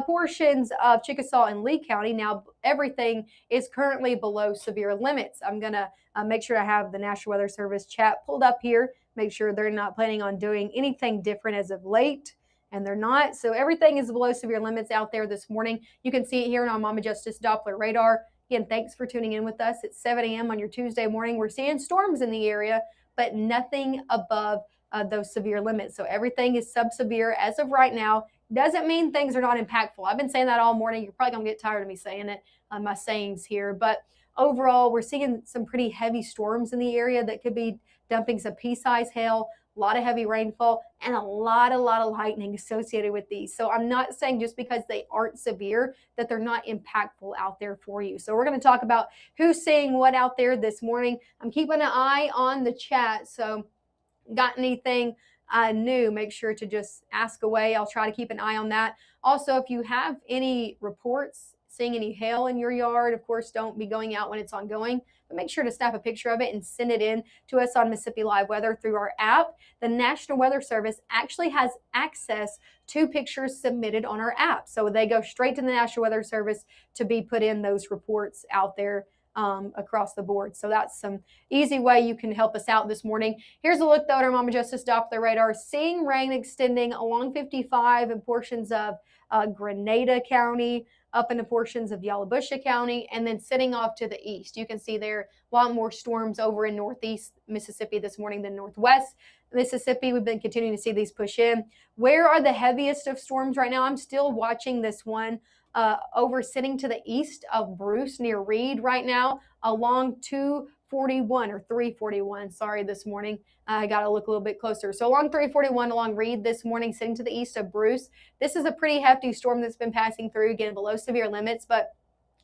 portions of Chickasaw and Lee County. Now, everything is currently below severe limits. I'm going to make sure I have the National Weather Service chat pulled up here, make sure they're not planning on doing anything different as of late. And they're not. So everything is below severe limits out there this morning. You can see it here on Mama Justice Doppler radar. Again, thanks for tuning in with us. It's 7 a.m. on your Tuesday morning. We're seeing storms in the area, but nothing above those severe limits. So everything is sub-severe as of right now. Doesn't mean things are not impactful. I've been saying that all morning. You're probably going to get tired of me saying it, my sayings here. But overall, we're seeing some pretty heavy storms in the area that could be dumping some pea-size hail, a lot of heavy rainfall, and a lot of lightning associated with these. So I'm not saying just because they aren't severe that they're not impactful out there for you. So we're going to talk about who's seeing what out there this morning. I'm keeping an eye on the chat. So got anything new, make sure to just ask away. I'll try to keep an eye on that. Also, if you have any reports seeing any hail in your yard, of course, don't be going out when it's ongoing, but make sure to snap a picture of it and send it in to us on Mississippi Live Weather through our app. The National Weather Service actually has access to pictures submitted on our app. So they go straight to the National Weather Service to be put in those reports out there across the board. So that's some easy way you can help us out this morning. Here's a look though at our Mama Justice Doppler radar. Seeing rain extending along 55 in portions of Grenada County, up into portions of Yalobusha County, and then sitting off to the east. You can see there a lot more storms over in northeast Mississippi this morning than northwest Mississippi. We've been continuing to see these push in. Where are the heaviest of storms right now? I'm still watching this one over sitting to the east of Bruce near Reed right now along 241 or 341. Sorry, this morning. I got to look a little bit closer. So along 341 along Reed this morning, sitting to the east of Bruce. This is a pretty hefty storm that's been passing through, again, below severe limits, but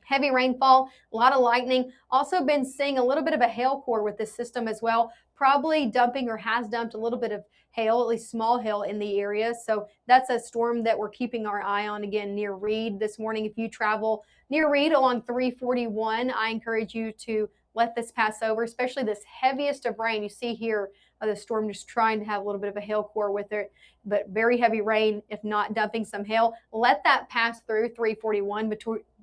heavy rainfall, a lot of lightning. Also been seeing a little bit of a hail core with this system as well, probably dumping or has dumped a little bit of hail, at least small hail in the area. So that's a storm that we're keeping our eye on, again, near Reed this morning. If you travel near Reed along 341, I encourage you to let this pass over, especially this heaviest of rain. You see here the storm just trying to have a little bit of a hail core with it, but very heavy rain, if not dumping some hail. Let that pass through 341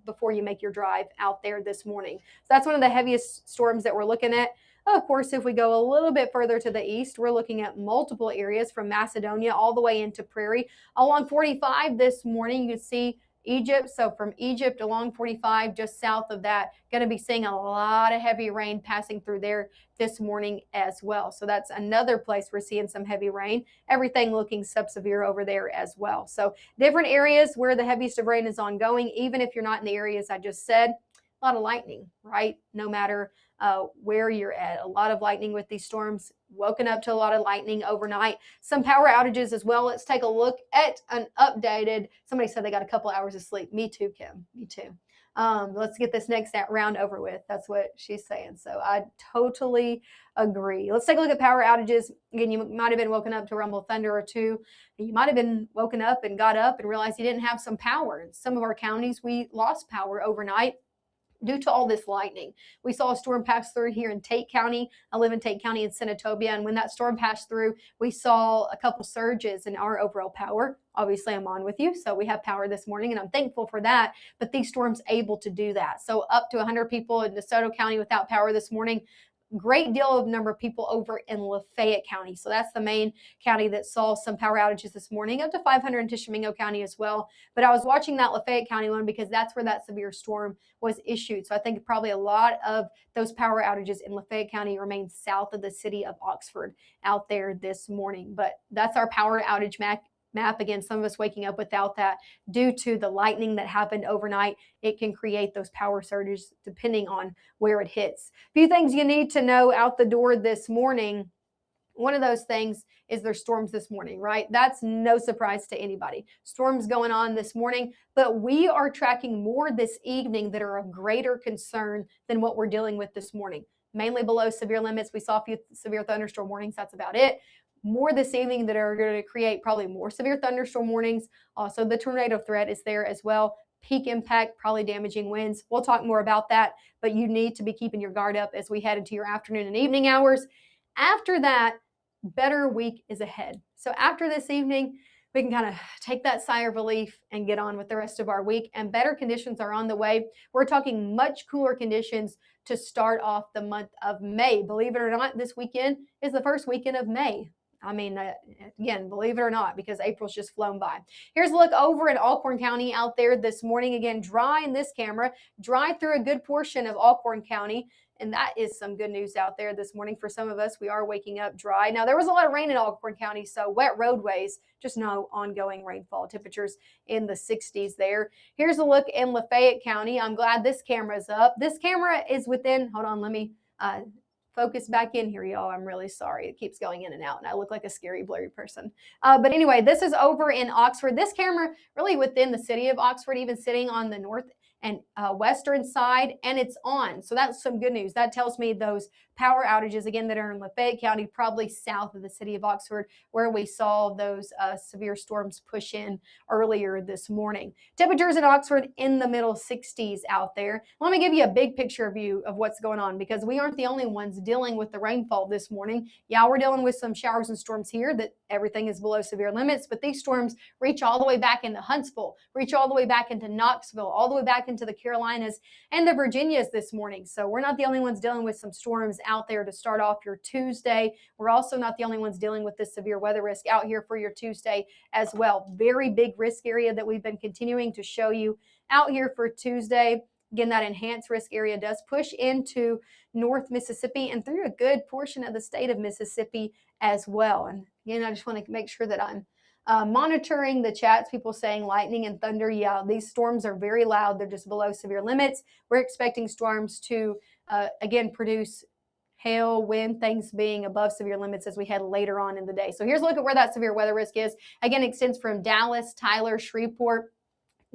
before you make your drive out there this morning. So that's one of the heaviest storms that we're looking at. Of course, if we go a little bit further to the east, we're looking at multiple areas from Macedonia all the way into Prairie. Along 45 this morning, you can see Egypt. So from Egypt along 45, just south of that, going to be seeing a lot of heavy rain passing through there this morning as well. So that's another place we're seeing some heavy rain. Everything looking sub-severe over there as well. So different areas where the heaviest of rain is ongoing, even if you're not in the areas I just said. A lot of lightning, right? No matter where you're at. A lot of lightning with these storms. Woken up to a lot of lightning overnight. Some power outages as well. Let's take a look at an updated. Somebody said they got a couple hours of sleep. Me too, Kim. Me too. Let's get this next round over with. That's what she's saying. So I totally agree. Let's take a look at power outages. Again, you might have been woken up to a rumble thunder or two. You might have been woken up and got up and realized you didn't have some power. In some of our counties, we lost power overnight. due to all this lightning. We saw a storm pass through here in Tate County. I live in Tate County in Senatobia, and when that storm passed through, we saw a couple surges in our overall power. Obviously, I'm on with you, so we have power this morning, and I'm thankful for that, but these storms able to do that. So up to 100 people in DeSoto County without power this morning. Great deal of number of people over in Lafayette County. So that's the main county that saw some power outages this morning, up to 500 in Tishomingo County as well. But I was watching that Lafayette County one because that's where that severe storm was issued. So I think probably a lot of those power outages in Lafayette County remain south of the city of Oxford out there this morning. But that's our power outage map. Again, some of us waking up without that due to the lightning that happened overnight. It can create those power surges depending on where it hits. A few things you need to know out the door this morning. One of those things is there's storms this morning, right? That's no surprise to anybody. Storms going on this morning, but we are tracking more this evening that are of greater concern than what we're dealing with this morning. Mainly below severe limits. We saw a few severe thunderstorm warnings. That's about it. More this evening that are going to create probably more severe thunderstorm warnings. Also, the tornado threat is there as well. Peak impact, probably damaging winds. We'll talk more about that, but you need to be keeping your guard up as we head into your afternoon and evening hours. After that, better week is ahead. So after this evening, we can kind of take that sigh of relief and get on with the rest of our week, and better conditions are on the way. We're talking much cooler conditions to start off the month of May. Believe it or not, this weekend is the first weekend of May. I mean, again, believe it or not, because April's just flown by. Here's a look over in Alcorn County out there this morning. Again, dry in this camera, dry through a good portion of Alcorn County. And that is some good news out there this morning for some of us. We are waking up dry. Now, there was a lot of rain in Alcorn County, so wet roadways, just no ongoing rainfall. Temperatures in the 60s there. Here's a look in Lafayette County. I'm glad this camera's up. This camera is within, hold on, let me focus back in here, y'all. I'm really sorry. It keeps going in and out, and I look like a scary, blurry person. But anyway, this is over in Oxford. This camera really within the city of Oxford, even sitting on the north and western side, and it's on. So that's some good news. That tells me those power outages, again, that are in Lafayette County, probably south of the city of Oxford, where we saw those severe storms push in earlier this morning. Temperatures in Oxford in the middle 60s out there. Let me give you a big picture view of what's going on, because we aren't the only ones dealing with the rainfall this morning. Yeah, we're dealing with some showers and storms here that everything is below severe limits, but these storms reach all the way back into Huntsville, reach all the way back into Knoxville, all the way back into the Carolinas and the Virginias this morning. So we're not the only ones dealing with some storms out there to start off your Tuesday. We're also not the only ones dealing with this severe weather risk out here for your Tuesday as well. Very big risk area that we've been continuing to show you out here for Tuesday. Again, that enhanced risk area does push into North Mississippi and through a good portion of the state of Mississippi as well. And again, I just want to make sure that I'm monitoring the chats, people saying lightning and thunder. Yeah, these storms are very loud. They're just below severe limits. We're expecting storms to, again, produce hail, wind, things being above severe limits as we head later on in the day. So here's a look at where that severe weather risk is. Again, it extends from Dallas, Tyler, Shreveport.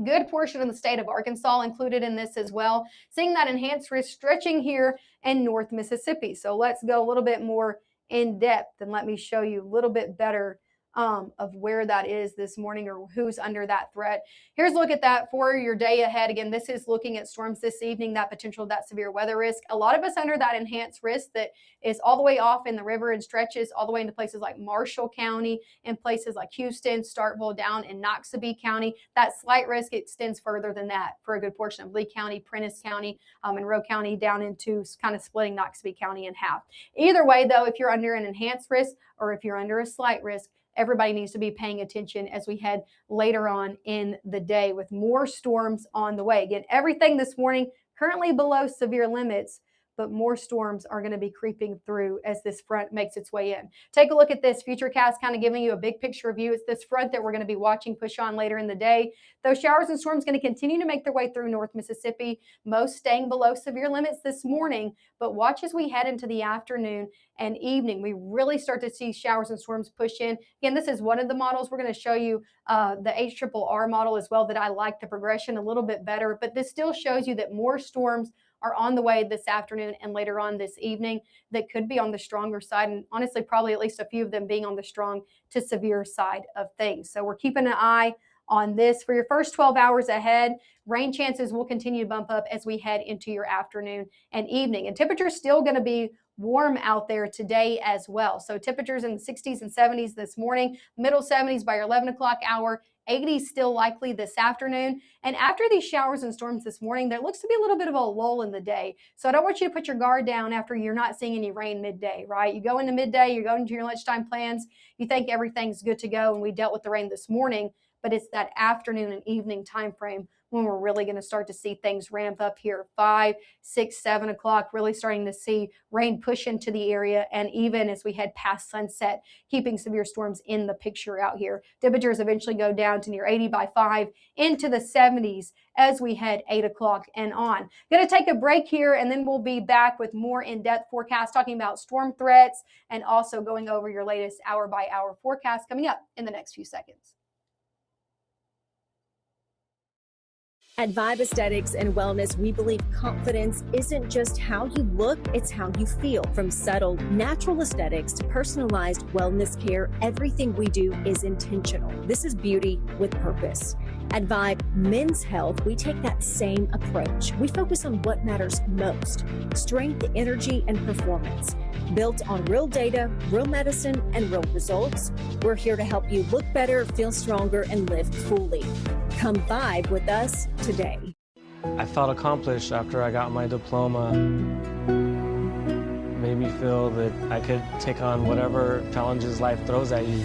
Good portion of the state of Arkansas included in this as well. Seeing that enhanced risk stretching here in North Mississippi. So let's go a little bit more in depth and let me show you a little bit better of where that is this morning or who's under that threat. Here's a look at that for your day ahead. Again, this is looking at storms this evening, that potential, that severe weather risk. A lot of us under that enhanced risk that is all the way off in the river and stretches all the way into places like Marshall County and places like Houston, Starkville, down in Noxubee County. That slight risk extends further than that for a good portion of Lee County, Prentiss County, Monroe County, down into kind of splitting Noxubee County in half. Either way, though, if you're under an enhanced risk or if you're under a slight risk, everybody needs to be paying attention as we head later on in the day with more storms on the way. Again, everything this morning currently below severe limits, but more storms are going to be creeping through as this front makes its way in. Take a look at this Futurecast, kind of giving you a big picture view. It's this front that we're going to be watching push on later in the day. Those showers and storms going to continue to make their way through North Mississippi, most staying below severe limits this morning, but watch as we head into the afternoon and evening. We really start to see showers and storms push in. Again, this is one of the models. We're going to show you the HRRR model as well that I like the progression a little bit better, but this still shows you that more storms are on the way this afternoon and later on this evening that could be on the stronger side, and honestly probably at least a few of them being on the strong to severe side of things. So we're keeping an eye on this. For your first 12 hours ahead, rain chances will continue to bump up as we head into your afternoon and evening. And temperatures still going to be warm out there today as well. So temperatures in the 60s and 70s this morning, middle 70s by your 11 o'clock hour, 80s still likely this afternoon. And after these showers and storms this morning, there looks to be a little bit of a lull in the day. So I don't want you to put your guard down after you're not seeing any rain midday, right? You go into midday, you're going into your lunchtime plans, you think everything's good to go, and we dealt with the rain this morning, but it's that afternoon and evening time frame when we're really going to start to see things ramp up here. 5, 6, 7 o'clock, really starting to see rain push into the area. And even as we head past sunset, keeping severe storms in the picture out here. Temperatures eventually go down to near 80 by 5 into the 70s as we head 8 o'clock and on. Going to take a break here, and then we'll be back with more in-depth forecasts talking about storm threats and also going over your latest hour-by-hour forecast coming up in the next few seconds. At Vibe Aesthetics and Wellness, we believe confidence isn't just how you look, it's how you feel. From subtle, natural aesthetics to personalized wellness care, everything we do is intentional. This is beauty with purpose. At Vibe Men's Health, we take that same approach. We focus on what matters most: strength, energy, and performance. Built on real data, real medicine, and real results, we're here to help you look better, feel stronger, and live fully. Come vibe with us today. I felt accomplished after I got my diploma. Made me feel that I could take on whatever challenges life throws at you.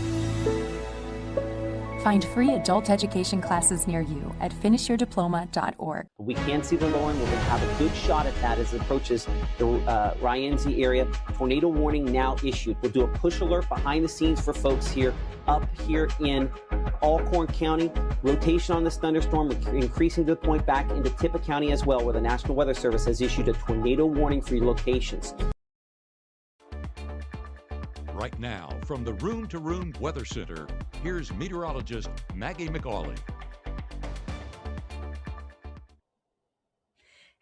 Find free adult education classes near you at finishyourdiploma.org. We can see the low end. We're going to have a good shot at that as it approaches the Ryanzi area. Tornado warning now issued. We'll do a push alert behind the scenes for folks here up here in Alcorn County. Rotation on this thunderstorm increasing to the point back into Tippah County as well, where the National Weather Service has issued a tornado warning for your locations. Right now, from the Room to Room Weather Center, here's meteorologist Maggie McAuley.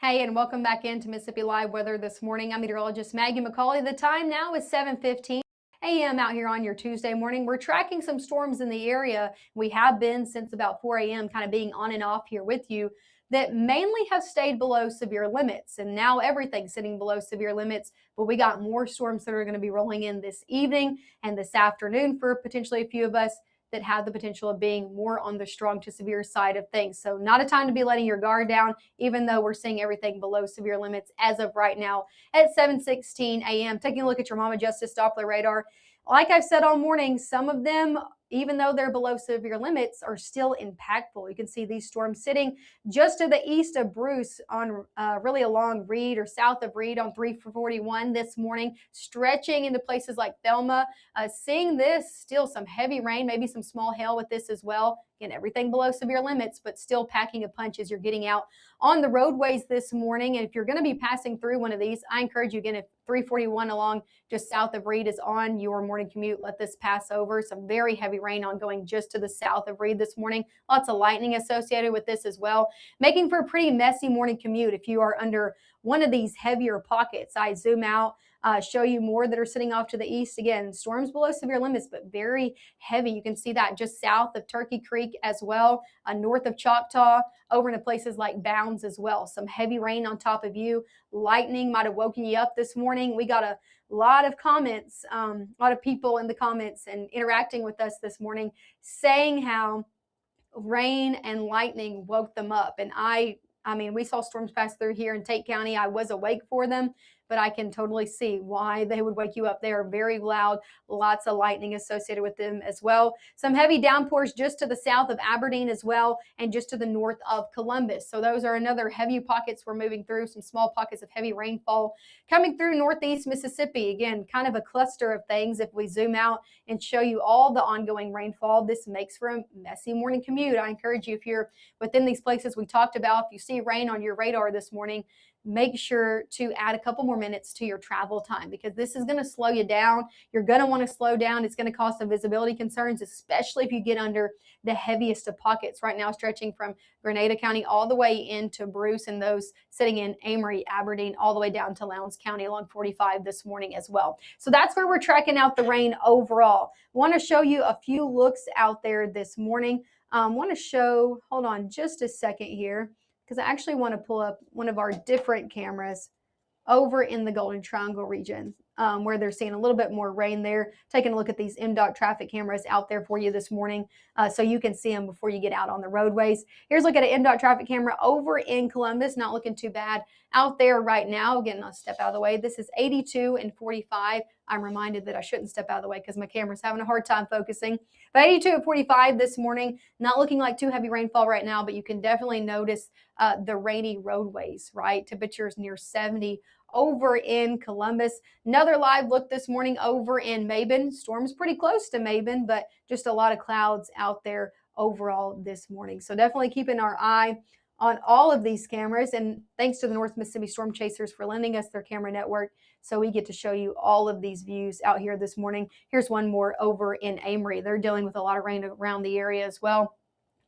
Hey, and welcome back into Mississippi Live Weather this morning. I'm meteorologist Maggie McAuley. The time now is 7:15 a.m. out here on your Tuesday morning. We're tracking some storms in the area. We have been since about 4 a.m., kind of being on and off here with you, that mainly have stayed below severe limits. And now everything's sitting below severe limits, but we got more storms that are going to be rolling in this evening and this afternoon for potentially a few of us that have the potential of being more on the strong to severe side of things. So not a time to be letting your guard down, even though we're seeing everything below severe limits as of right now at 7:16 a.m. Taking a look at your Mama Justice Doppler radar. Like I've said all morning, some of them, even though they're below severe limits, are still impactful. You can see these storms sitting just to the east of Bruce on really along Reed or south of Reed on 341 this morning, stretching into places like Thelma. Seeing this, still some heavy rain, maybe some small hail with this as well. Again, everything below severe limits, but still packing a punch as you're getting out on the roadways this morning. And if you're going to be passing through one of these, I encourage you, again, if 341 along just south of Reed is on your morning commute, let this pass over. Some very heavy rain ongoing just to the south of Reed this morning. Lots of lightning associated with this as well, making for a pretty messy morning commute if you are under one of these heavier pockets. I zoom out, show you more that are sitting off to the east. Again, storms below severe limits, but very heavy. You can see that just south of Turkey Creek as well, north of Choctaw, over into places like Bounds as well. Some heavy rain on top of you. Lightning might have woken you up this morning. We got a lot of comments, a lot of people in the comments and interacting with us this morning saying how rain and lightning woke them up. And I mean, we saw storms pass through here in Tate County. I was awake for them, but I can totally see why they would wake you up. They are very loud, lots of lightning associated with them as well. Some heavy downpours just to the south of Aberdeen as well, and just to the north of Columbus. So those are another heavy pockets we're moving through, some small pockets of heavy rainfall coming through northeast Mississippi. Again, kind of a cluster of things. If we zoom out and show you all the ongoing rainfall, this makes for a messy morning commute. I encourage you, if you're within these places we talked about, if you see rain on your radar this morning, make sure to add a couple more minutes to your travel time, because this is going to slow you down. You're going to want to slow down. It's going to cause some visibility concerns, especially if you get under the heaviest of pockets right now, stretching from Grenada County all the way into Bruce, and those sitting in Amory, Aberdeen, all the way down to Lowndes County along 45 this morning as well. So that's where we're tracking out the rain overall. Want to show you a few looks out there this morning. Want to show, hold on just a second here, because I actually want to pull up one of our different cameras over in the Golden Triangle region, where they're seeing a little bit more rain there. Taking a look at these MDOT traffic cameras out there for you this morning, so you can see them before you get out on the roadways. Here's a look at an MDOT traffic camera over in Columbus. Not looking too bad out there right now. Again, I'll step out of the way. This is 82 and 45. I'm reminded that I shouldn't step out of the way because my camera's having a hard time focusing. But 82 and 45 this morning, not looking like too heavy rainfall right now, but you can definitely notice the rainy roadways, right? Temperatures near 70 over in Columbus. Another live look this morning over in Mabin. Storm's pretty close to Mabin, but just a lot of clouds out there overall this morning. So definitely keeping our eye on all of these cameras. And thanks to the North Mississippi Storm Chasers for lending us their camera network, so we get to show you all of these views out here this morning. Here's one more over in Amory. They're dealing with a lot of rain around the area as well.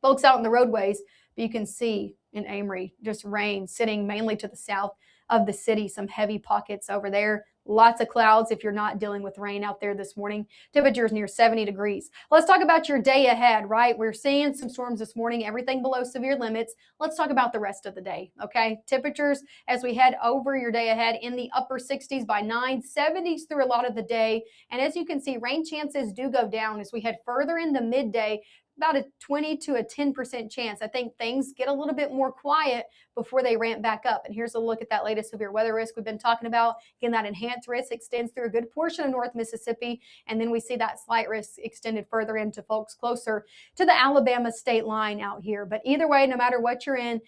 Folks out in the roadways, but you can see in Amory just rain sitting mainly to the south of the city. Some heavy pockets over there. Lots of clouds if you're not dealing with rain out there this morning. Temperatures near 70 degrees. Let's talk about your day ahead, right? We're seeing some storms this morning, everything below severe limits. Let's talk about the rest of the day, okay? Temperatures as we head over your day ahead in the upper 60s by 9, 70s through a lot of the day. And as you can see, rain chances do go down as we head further into midday. About a 20 to a 10% chance. I think things get a little bit more quiet before they ramp back up. And here's a look at that latest severe weather risk we've been talking about. Again, that enhanced risk extends through a good portion of North Mississippi. And then we see that slight risk extended further into folks closer to the Alabama state line out here. But either way, no matter what you're in,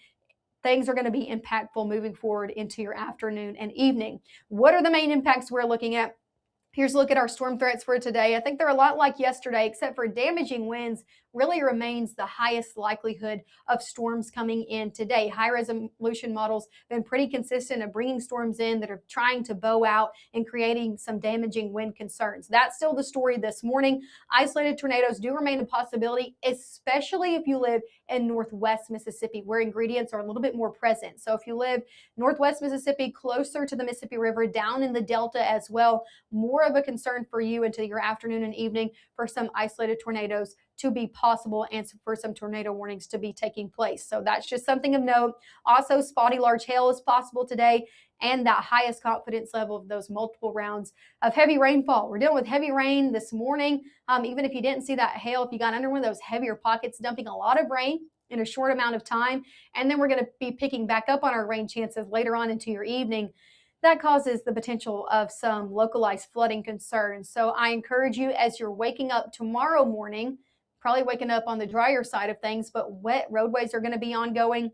things are going to be impactful moving forward into your afternoon and evening. What are the main impacts we're looking at? Here's a look at our storm threats for today. I think they're a lot like yesterday, except for damaging winds really remains the highest likelihood of storms coming in today. High resolution models have been pretty consistent of bringing storms in that are trying to bow out and creating some damaging wind concerns. That's still the story this morning. Isolated tornadoes do remain a possibility, especially if you live in Northwest Mississippi, where ingredients are a little bit more present. So if you live Northwest Mississippi, closer to the Mississippi River, down in the Delta as well, more of a concern for you into your afternoon and evening for some isolated tornadoes to be possible and for some tornado warnings to be taking place. So that's just something of note. Also, spotty large hail is possible today, and that highest confidence level of those multiple rounds of heavy rainfall. We're dealing with heavy rain this morning. Even if you didn't see that hail, if you got under one of those heavier pockets, dumping a lot of rain in a short amount of time, and then we're going to be picking back up on our rain chances later on into your evening. That causes the potential of some localized flooding concerns. So I encourage you, as you're waking up tomorrow morning, probably waking up on the drier side of things, but wet roadways are going to be ongoing.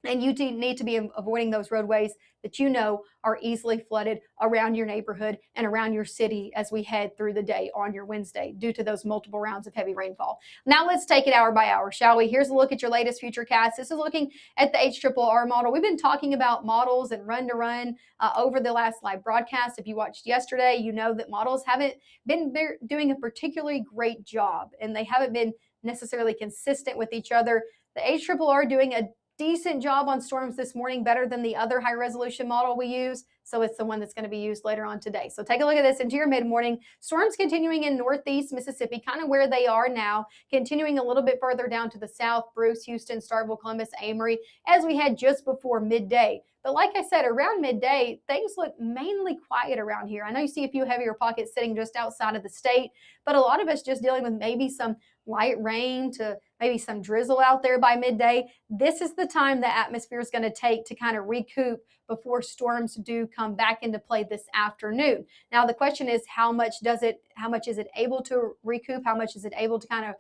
And you need to be avoiding those roadways that you know are easily flooded around your neighborhood and around your city as we head through the day on your Wednesday due to those multiple rounds of heavy rainfall. Now let's take it hour by hour, shall we? Here's a look at your latest futurecast. This is looking at the HRRR model. We've been talking about models and run-to-run over the last live broadcast. If you watched yesterday, you know that models haven't been doing a particularly great job, and they haven't been necessarily consistent with each other. The HRRR doing a decent job on storms this morning, better than the other high resolution model we use. So it's the one that's going to be used later on today. So take a look at this into your mid-morning. Storms continuing in northeast Mississippi, kind of where they are now, continuing a little bit further down to the south, Bruce, Houston, Starkville, Columbus, Amory, as we had just before midday. But like I said, around midday, things look mainly quiet around here. I know you see a few heavier pockets sitting just outside of the state, but a lot of us just dealing with maybe some light rain to maybe some drizzle out there by midday. This is the time the atmosphere is going to take to kind of recoup before storms do come back into play this afternoon. Now the question is, how much is it able to recoup? How much is it able to kind of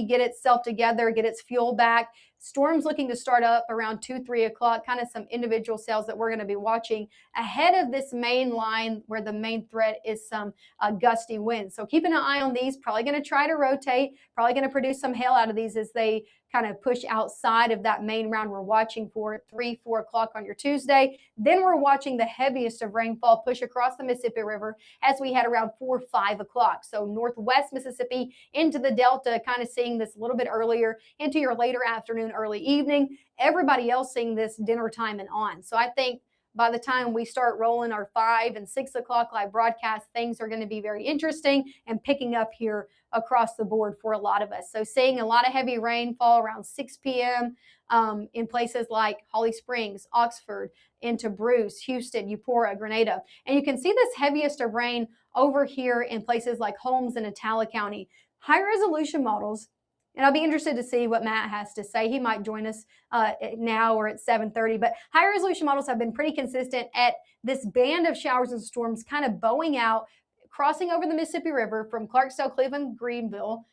get itself together, get its fuel back? Storms looking to start up around 2-3 o'clock, kind of some individual cells that we're going to be watching ahead of this main line where the main threat is some gusty winds. So keeping an eye on these, probably going to try to rotate, probably going to produce some hail out of these as they kind of push outside of that main round we're watching for 3-4 o'clock on your Tuesday. Then we're watching the heaviest of rainfall push across the Mississippi River as we head around 4-5 o'clock. So northwest Mississippi into the Delta, kind of seeing this a little bit earlier into your later afternoon, early evening. Everybody else seeing this dinner time and on. So I think by the time we start rolling our 5 and 6 o'clock live broadcast, things are going to be very interesting and picking up here across the board for a lot of us. So seeing a lot of heavy rainfall around 6 p.m. In places like Holly Springs, Oxford, into Bruce, Houston, Eupora, Grenada. And you can see this heaviest of rain over here in places like Holmes and Atala County. High resolution models, and I'll be interested to see what Matt has to say. He might join us now or at 7:30. But high resolution models have been pretty consistent at this band of showers and storms kind of bowing out, crossing over the Mississippi River from Clarksdale, Cleveland, Greenville,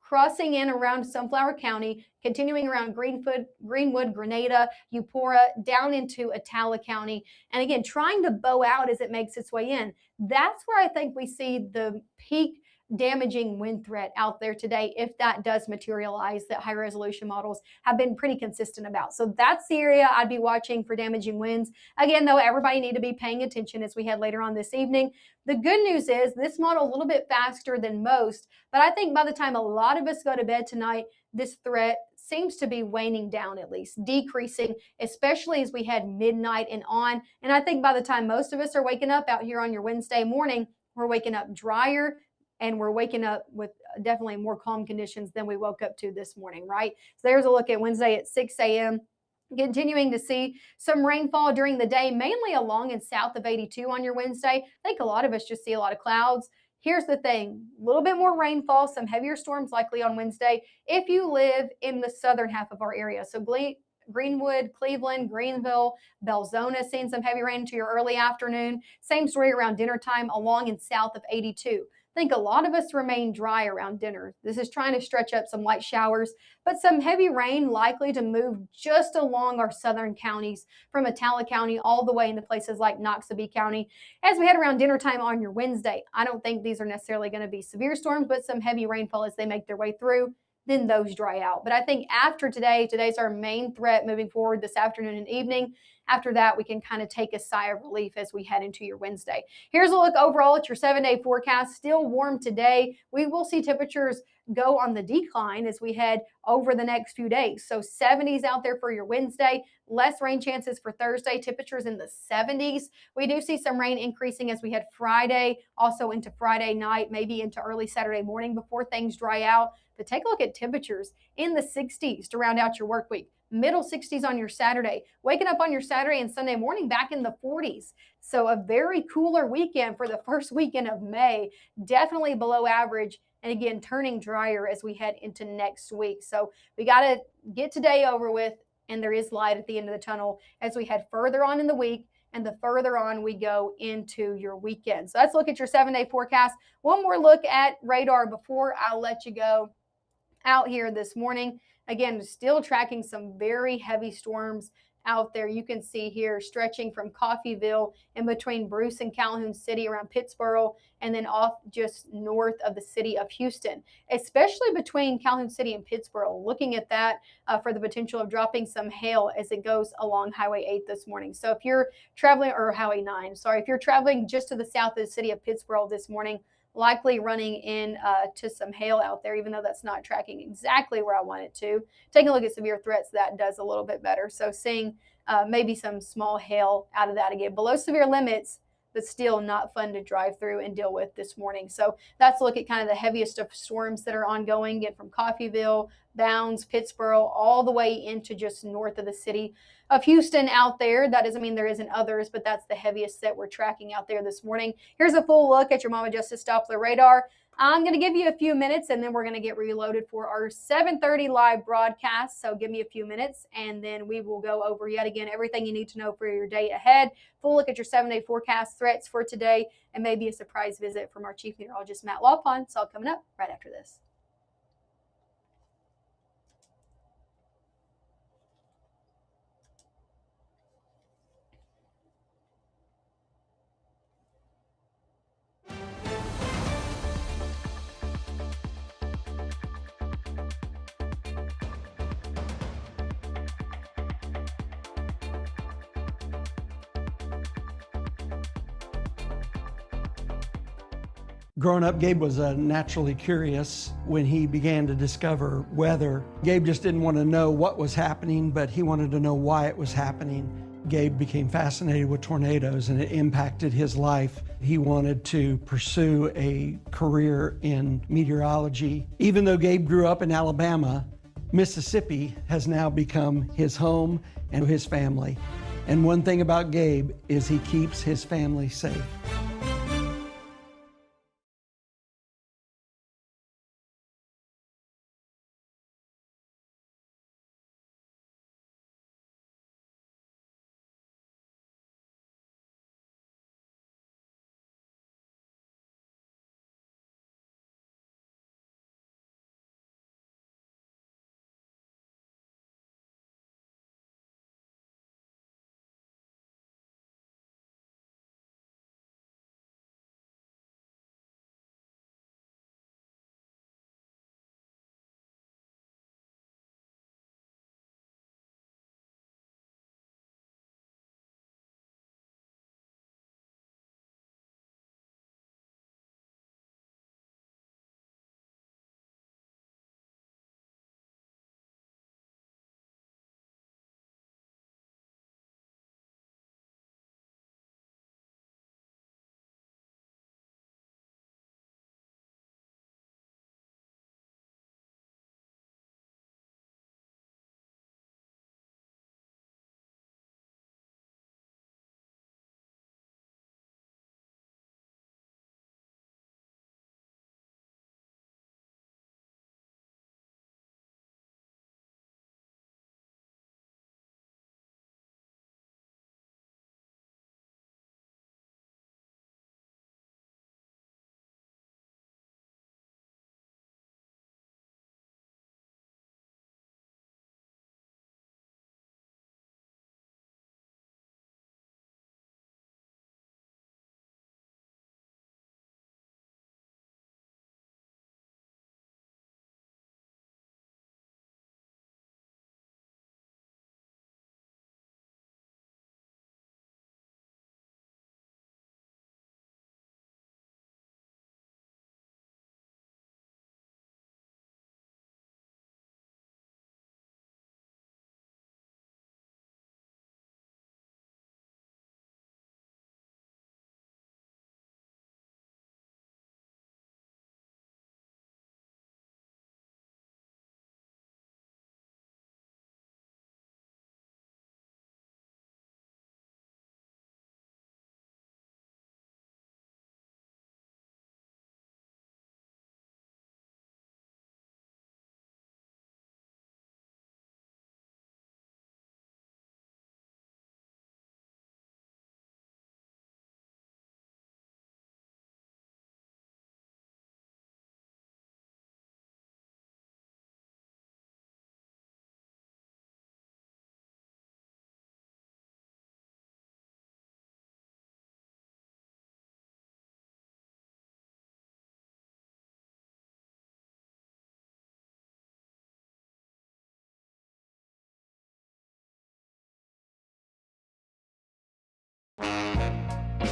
crossing in around Sunflower County, continuing around Greenwood, Grenada, Eupora, down into Atala County. And again, trying to bow out as it makes its way in. That's where I think we see the peak damaging wind threat out there today, if that does materialize, that high resolution models have been pretty consistent about. So that's the area I'd be watching for damaging winds. Again, though, everybody need to be paying attention as we head later on this evening. The good news is this model a little bit faster than most, but I think by the time a lot of us go to bed tonight, this threat seems to be waning down, at least decreasing, especially as we head midnight and on. And I think by the time most of us are waking up out here on your Wednesday morning, we're waking up drier, and we're waking up with definitely more calm conditions than we woke up to this morning, right? So there's a look at Wednesday at 6 a.m. Continuing to see some rainfall during the day, mainly along and south of 82 on your Wednesday. I think a lot of us just see a lot of clouds. Here's the thing, a little bit more rainfall, some heavier storms likely on Wednesday if you live in the southern half of our area. So Greenwood, Cleveland, Greenville, Belzona, seeing some heavy rain to your early afternoon. Same story around dinner time along and south of 82. I think a lot of us remain dry around dinner. This is trying to stretch up some light showers, but some heavy rain likely to move just along our southern counties from Atala County all the way into places like Noxubee County. As we head around dinner time on your Wednesday, I don't think these are necessarily going to be severe storms, but some heavy rainfall as they make their way through. Then those dry out. But I think after today's our main threat moving forward this afternoon and evening. After that, we can kind of take a sigh of relief as we head into your Wednesday. Here's a look overall at your 7-day forecast. Still warm today. We will see temperatures go on the decline as we head over the next few days. So 70s out there for your Wednesday, less rain chances for Thursday, temperatures in the 70s. We do see some rain increasing as we head Friday, also into Friday night, maybe into early Saturday morning before things dry out. But take a look at temperatures in the 60s to round out your work week. Middle 60s on your Saturday, waking up on your Saturday and Sunday morning back in the 40s. So a very cooler weekend for the first weekend of May, definitely below average. And again, turning drier as we head into next week. So we got to get today over with, and there is light at the end of the tunnel as we head further on in the week and the further on we go into your weekend. So let's look at your 7-day forecast. One more look at radar before I'll let you go out here this morning. Again, still tracking some very heavy storms out there. You can see here stretching from Coffeyville in between Bruce and Calhoun City around Pittsboro, and then off just north of the city of Houston, especially between Calhoun City and Pittsboro. Looking at that for the potential of dropping some hail as it goes along Highway 8 this morning. So if you're traveling, or Highway 9, sorry, if you're traveling just to the south of the city of Pittsboro this morning, likely running in to some hail out there, even though that's not tracking exactly where I want it to. Taking a look at severe threats, that does a little bit better. So seeing maybe some small hail out of that again. Below severe limits, but still not fun to drive through and deal with this morning. So that's a look at kind of the heaviest of storms that are ongoing, get from Coffeyville, Bounds, Pittsboro, all the way into just north of the city of Houston out there. That doesn't mean there isn't others, but that's the heaviest that we're tracking out there this morning. Here's a full look at your Mama Justice Doppler radar. I'm going to give you a few minutes, and then we're going to get reloaded for our 7:30 live broadcast. So give me a few minutes, and then we will go over yet again everything you need to know for your day ahead. Full look at your 7-day forecast, threats for today, and maybe a surprise visit from our Chief Meteorologist, Matt Lawpon. It's all coming up right after this. Growing up, Gabe was naturally curious. When he began to discover weather, Gabe just didn't want to know what was happening, but he wanted to know why it was happening. Gabe became fascinated with tornadoes and it impacted his life. He wanted to pursue a career in meteorology. Even though Gabe grew up in Alabama, Mississippi has now become his home and his family. And one thing about Gabe is he keeps his family safe.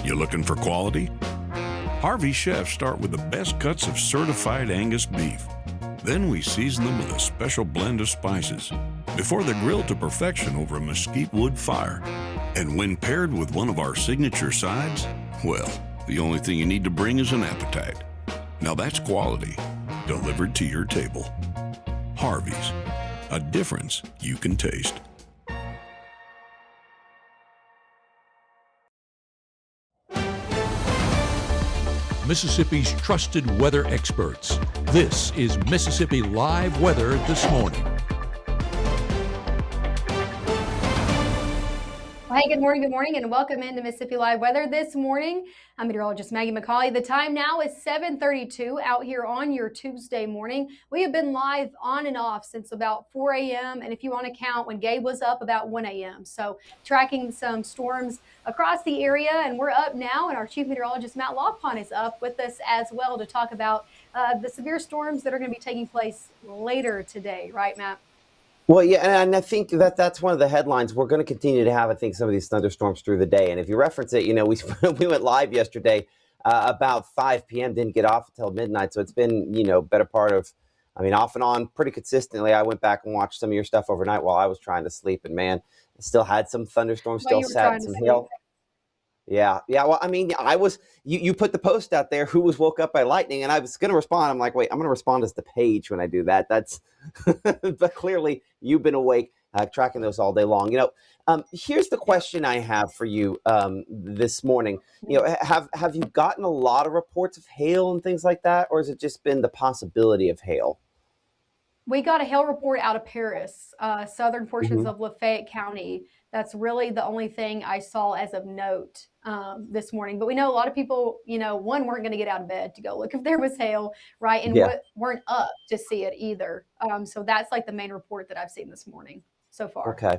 You looking for quality? Harvey's chefs start with the best cuts of certified Angus beef. Then we season them with a special blend of spices before they're grilled to perfection over a mesquite wood fire. And when paired with one of our signature sides, well, the only thing you need to bring is an appetite. Now that's quality delivered to your table. Harvey's, a difference you can taste. Mississippi's trusted weather experts. This is Mississippi Live Weather This Morning. Well, hey, good morning, and welcome into Mississippi Live Weather this morning. I'm meteorologist Maggie McCauley. The time now is 7:32 out here on your Tuesday morning. We have been live on and off since about 4 a.m. and if you want to count when Gabe was up, about 1 a.m. So tracking some storms across the area, and we're up now, and our chief meteorologist Matt Lofpon is up with us as well to talk about the severe storms that are going to be taking place later today, right, Matt? Well, yeah, and I think that's one of the headlines. We're going to continue to have, I think, some of these thunderstorms through the day. And if you reference it, you know, we went live yesterday about 5 p.m., didn't get off until midnight. So it's been, you know, better part of I mean, off and on pretty consistently. I went back and watched some of your stuff overnight while I was trying to sleep, and man, still had some thunderstorms, While still you were had trying to some sleep. hail. Yeah. Well, I mean, you put the post out there, who was woke up by lightning, and I was going to respond. I'm like, wait, I'm going to respond as the page when I do that. That's, but clearly you've been awake, tracking those all day long. Here's the question I have for you this morning. Have you gotten a lot of reports of hail and things like that, or has it just been the possibility of hail? We got a hail report out of Paris, southern portions Mm-hmm. of Lafayette County. That's really the only thing I saw as of note this morning. But we know a lot of people, one, weren't going to get out of bed to go look if there was hail, right? And Yeah. weren't up to see it either. So that's like the main report that I've seen this morning so far. Okay.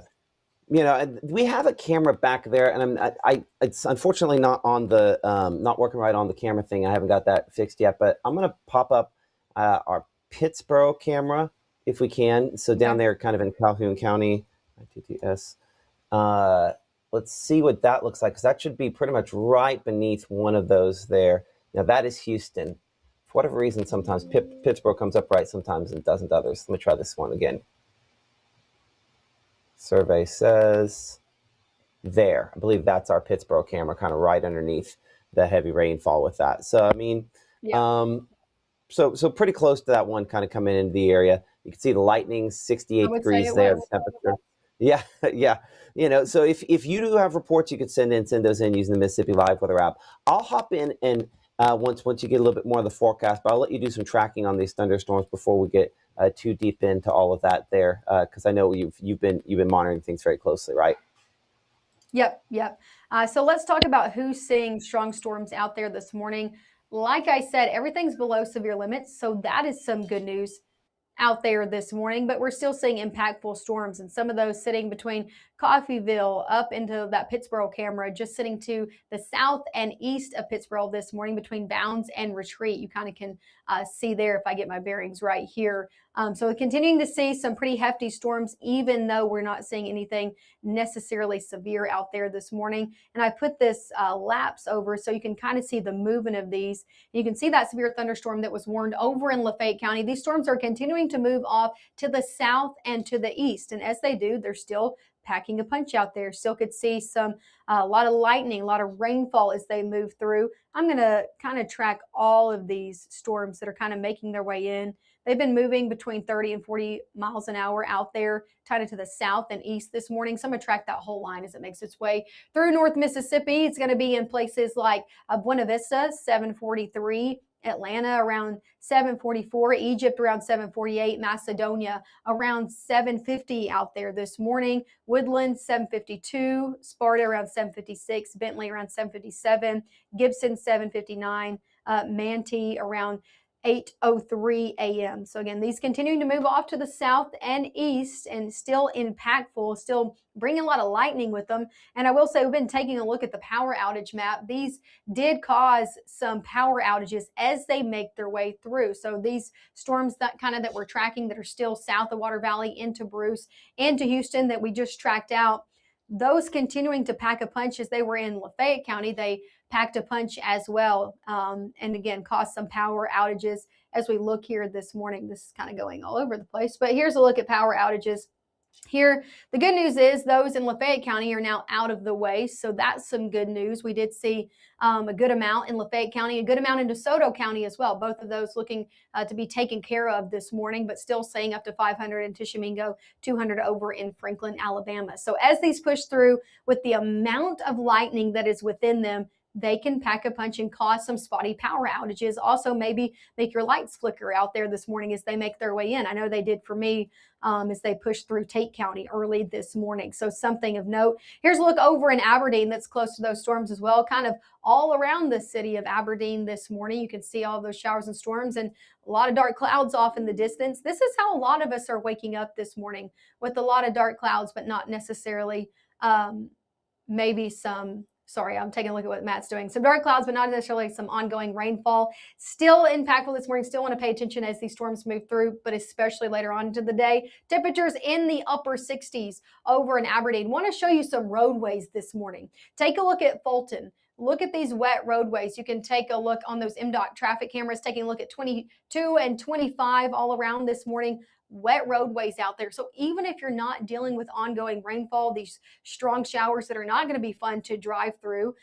And we have a camera back there, and it's unfortunately not on the not working right on the camera thing. I haven't got that fixed yet, but I'm gonna pop up our Pittsboro camera if we can. So down there, kind of in Calhoun County, ITTS. Let's see what that looks like, because that should be pretty much right beneath one of those there. Now that is Houston. For whatever reason, sometimes Pittsboro comes up right, sometimes it doesn't others. Let me try this one again. Survey says there. I believe that's our Pittsboro camera, kind of right underneath the heavy rainfall with that. So, I mean, so pretty close to that one kind of coming into the area. You can see the lightning, 68 degrees there, the temperature. Yeah, yeah. So if you do have reports, you could send those in using the Mississippi Live Weather app. I'll hop in and once you get a little bit more of the forecast, but I'll let you do some tracking on these thunderstorms before we get too deep into all of that there, because I know you've been monitoring things very closely, right? Yep. So let's talk about who's seeing strong storms out there this morning. Like I said, everything's below severe limits, so that is some good news out there this morning, but we're still seeing impactful storms, and some of those sitting between Coffeyville up into that Pittsboro camera, just sitting to the south and east of Pittsboro this morning between Bounds and Retreat. You kind of can see there if I get my bearings right here. So continuing to see some pretty hefty storms, even though we're not seeing anything necessarily severe out there this morning. And I put this lapse over so you can kind of see the movement of these. You can see that severe thunderstorm that was warned over in Lafayette County. These storms are continuing to move off to the south and to the east. And as they do, they're still packing a punch out there. Still could see a lot of lightning, a lot of rainfall as they move through. I'm going to kind of track all of these storms that are kind of making their way in. They've been moving between 30 and 40 miles an hour out there, kind to the south and east this morning. So I'm going to track that whole line as it makes its way through North Mississippi. It's going to be in places like Buena Vista, 743, Atlanta around 744, Egypt around 748, Macedonia around 750 out there this morning, Woodland 752, Sparta around 756, Bentley around 757, Gibson 759, Manti around 8:03 a.m. So again, these continuing to move off to the south and east and still impactful, still bringing a lot of lightning with them. And I will say we've been taking a look at the power outage map. These did cause some power outages as they make their way through. So these storms that we're tracking that are still south of Water Valley into Bruce, into Houston that we just tracked out, those continuing to pack a punch as they were in Lafayette County, they packed a punch as well, and again caused some power outages as we look here this morning. This is kind of going all over the place, but here's a look at power outages. Here, the good news is those in Lafayette County are now out of the way, so that's some good news. We did see a good amount in Lafayette County, a good amount in DeSoto County as well. Both of those looking to be taken care of this morning, but still saying up to 500 in Tishomingo, 200 over in Franklin, Alabama. So as these push through with the amount of lightning that is within them, they can pack a punch and cause some spotty power outages. Also, maybe make your lights flicker out there this morning as they make their way in. I know they did for me as they pushed through Tate County early this morning. So something of note. Here's a look over in Aberdeen that's close to those storms as well, kind of all around the city of Aberdeen this morning. You can see all those showers and storms and a lot of dark clouds off in the distance. This is how a lot of us are waking up this morning, with a lot of dark clouds, but not necessarily maybe some. Sorry, I'm taking a look at what Matt's doing. Some dark clouds, but not necessarily some ongoing rainfall. Still impactful this morning. Still want to pay attention as these storms move through, but especially later on into the day. Temperatures in the upper 60s over in Aberdeen. Want to show you some roadways this morning. Take a look at Fulton. look at these wet roadways. You can take a look on those MDOT traffic cameras, taking a look at 22 and 25 all around this morning. Wet roadways out there. So even if you're not dealing with ongoing rainfall, these strong showers that are not going to be fun to drive through,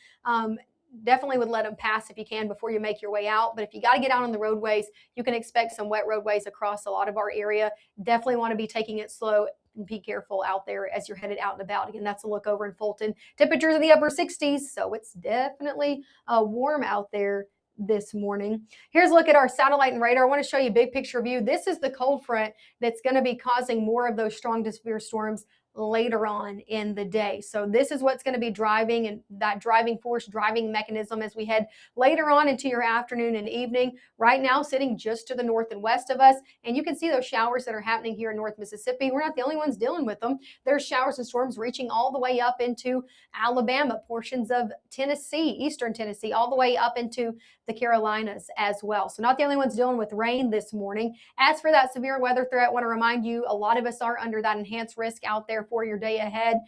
definitely would let them pass if you can before you make your way out. But if you got to get out on the roadways, you can expect some wet roadways across a lot of our area. Definitely want to be taking it slow and be careful out there as you're headed out and about. Again, that's a look over in Fulton. Temperatures in the upper 60s, so it's definitely warm out there this morning. Here's a look at our satellite and radar. I want to show you a big picture view. This is the cold front that's going to be causing more of those strong to severe storms later on in the day. So this is what's going to be driving, and that driving force, driving mechanism as we head later on into your afternoon and evening. Right now, sitting just to the north and west of us, and you can see those showers that are happening here in North Mississippi. We're not the only ones dealing with them. There's showers and storms reaching all the way up into Alabama, portions of Tennessee, eastern Tennessee, all the way up into the Carolinas as well. So not the only ones dealing with rain this morning. As for that severe weather threat, I want to remind you, a lot of us are under that enhanced risk out there for your day ahead,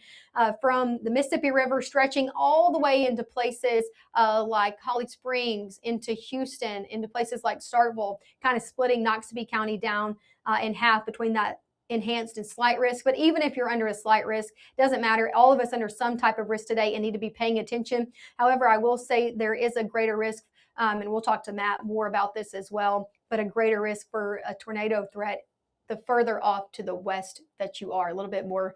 from the Mississippi River stretching all the way into places like Holly Springs, into Houston, into places like Starkville, kind of splitting Noxubee County down in half between that enhanced and slight risk. But even if you're under a slight risk, doesn't matter. All of us under some type of risk today and need to be paying attention. However, I will say there is a greater risk, and we'll talk to Matt more about this as well, but a greater risk for a tornado threat the further off to the west that you are. A little bit more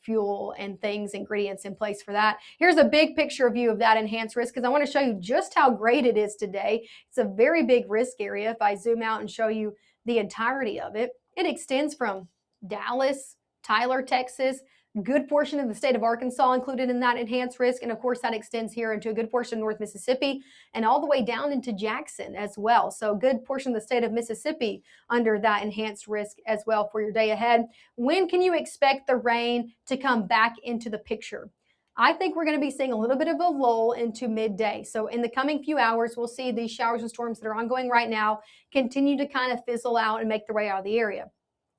fuel and things, ingredients in place for that. Here's a big picture view of that enhanced risk, because I want to show you just how great it is today. It's a very big risk area. If I zoom out and show you the entirety of it, it extends from Dallas, Tyler, Texas, good portion of the state of Arkansas included in that enhanced risk. And of course, that extends here into a good portion of North Mississippi and all the way down into Jackson as well. So a good portion of the state of Mississippi under that enhanced risk as well for your day ahead. When can you expect the rain to come back into the picture? I think we're going to be seeing a little bit of a lull into midday. So in the coming few hours, we'll see these showers and storms that are ongoing right now continue to kind of fizzle out and make their way out of the area.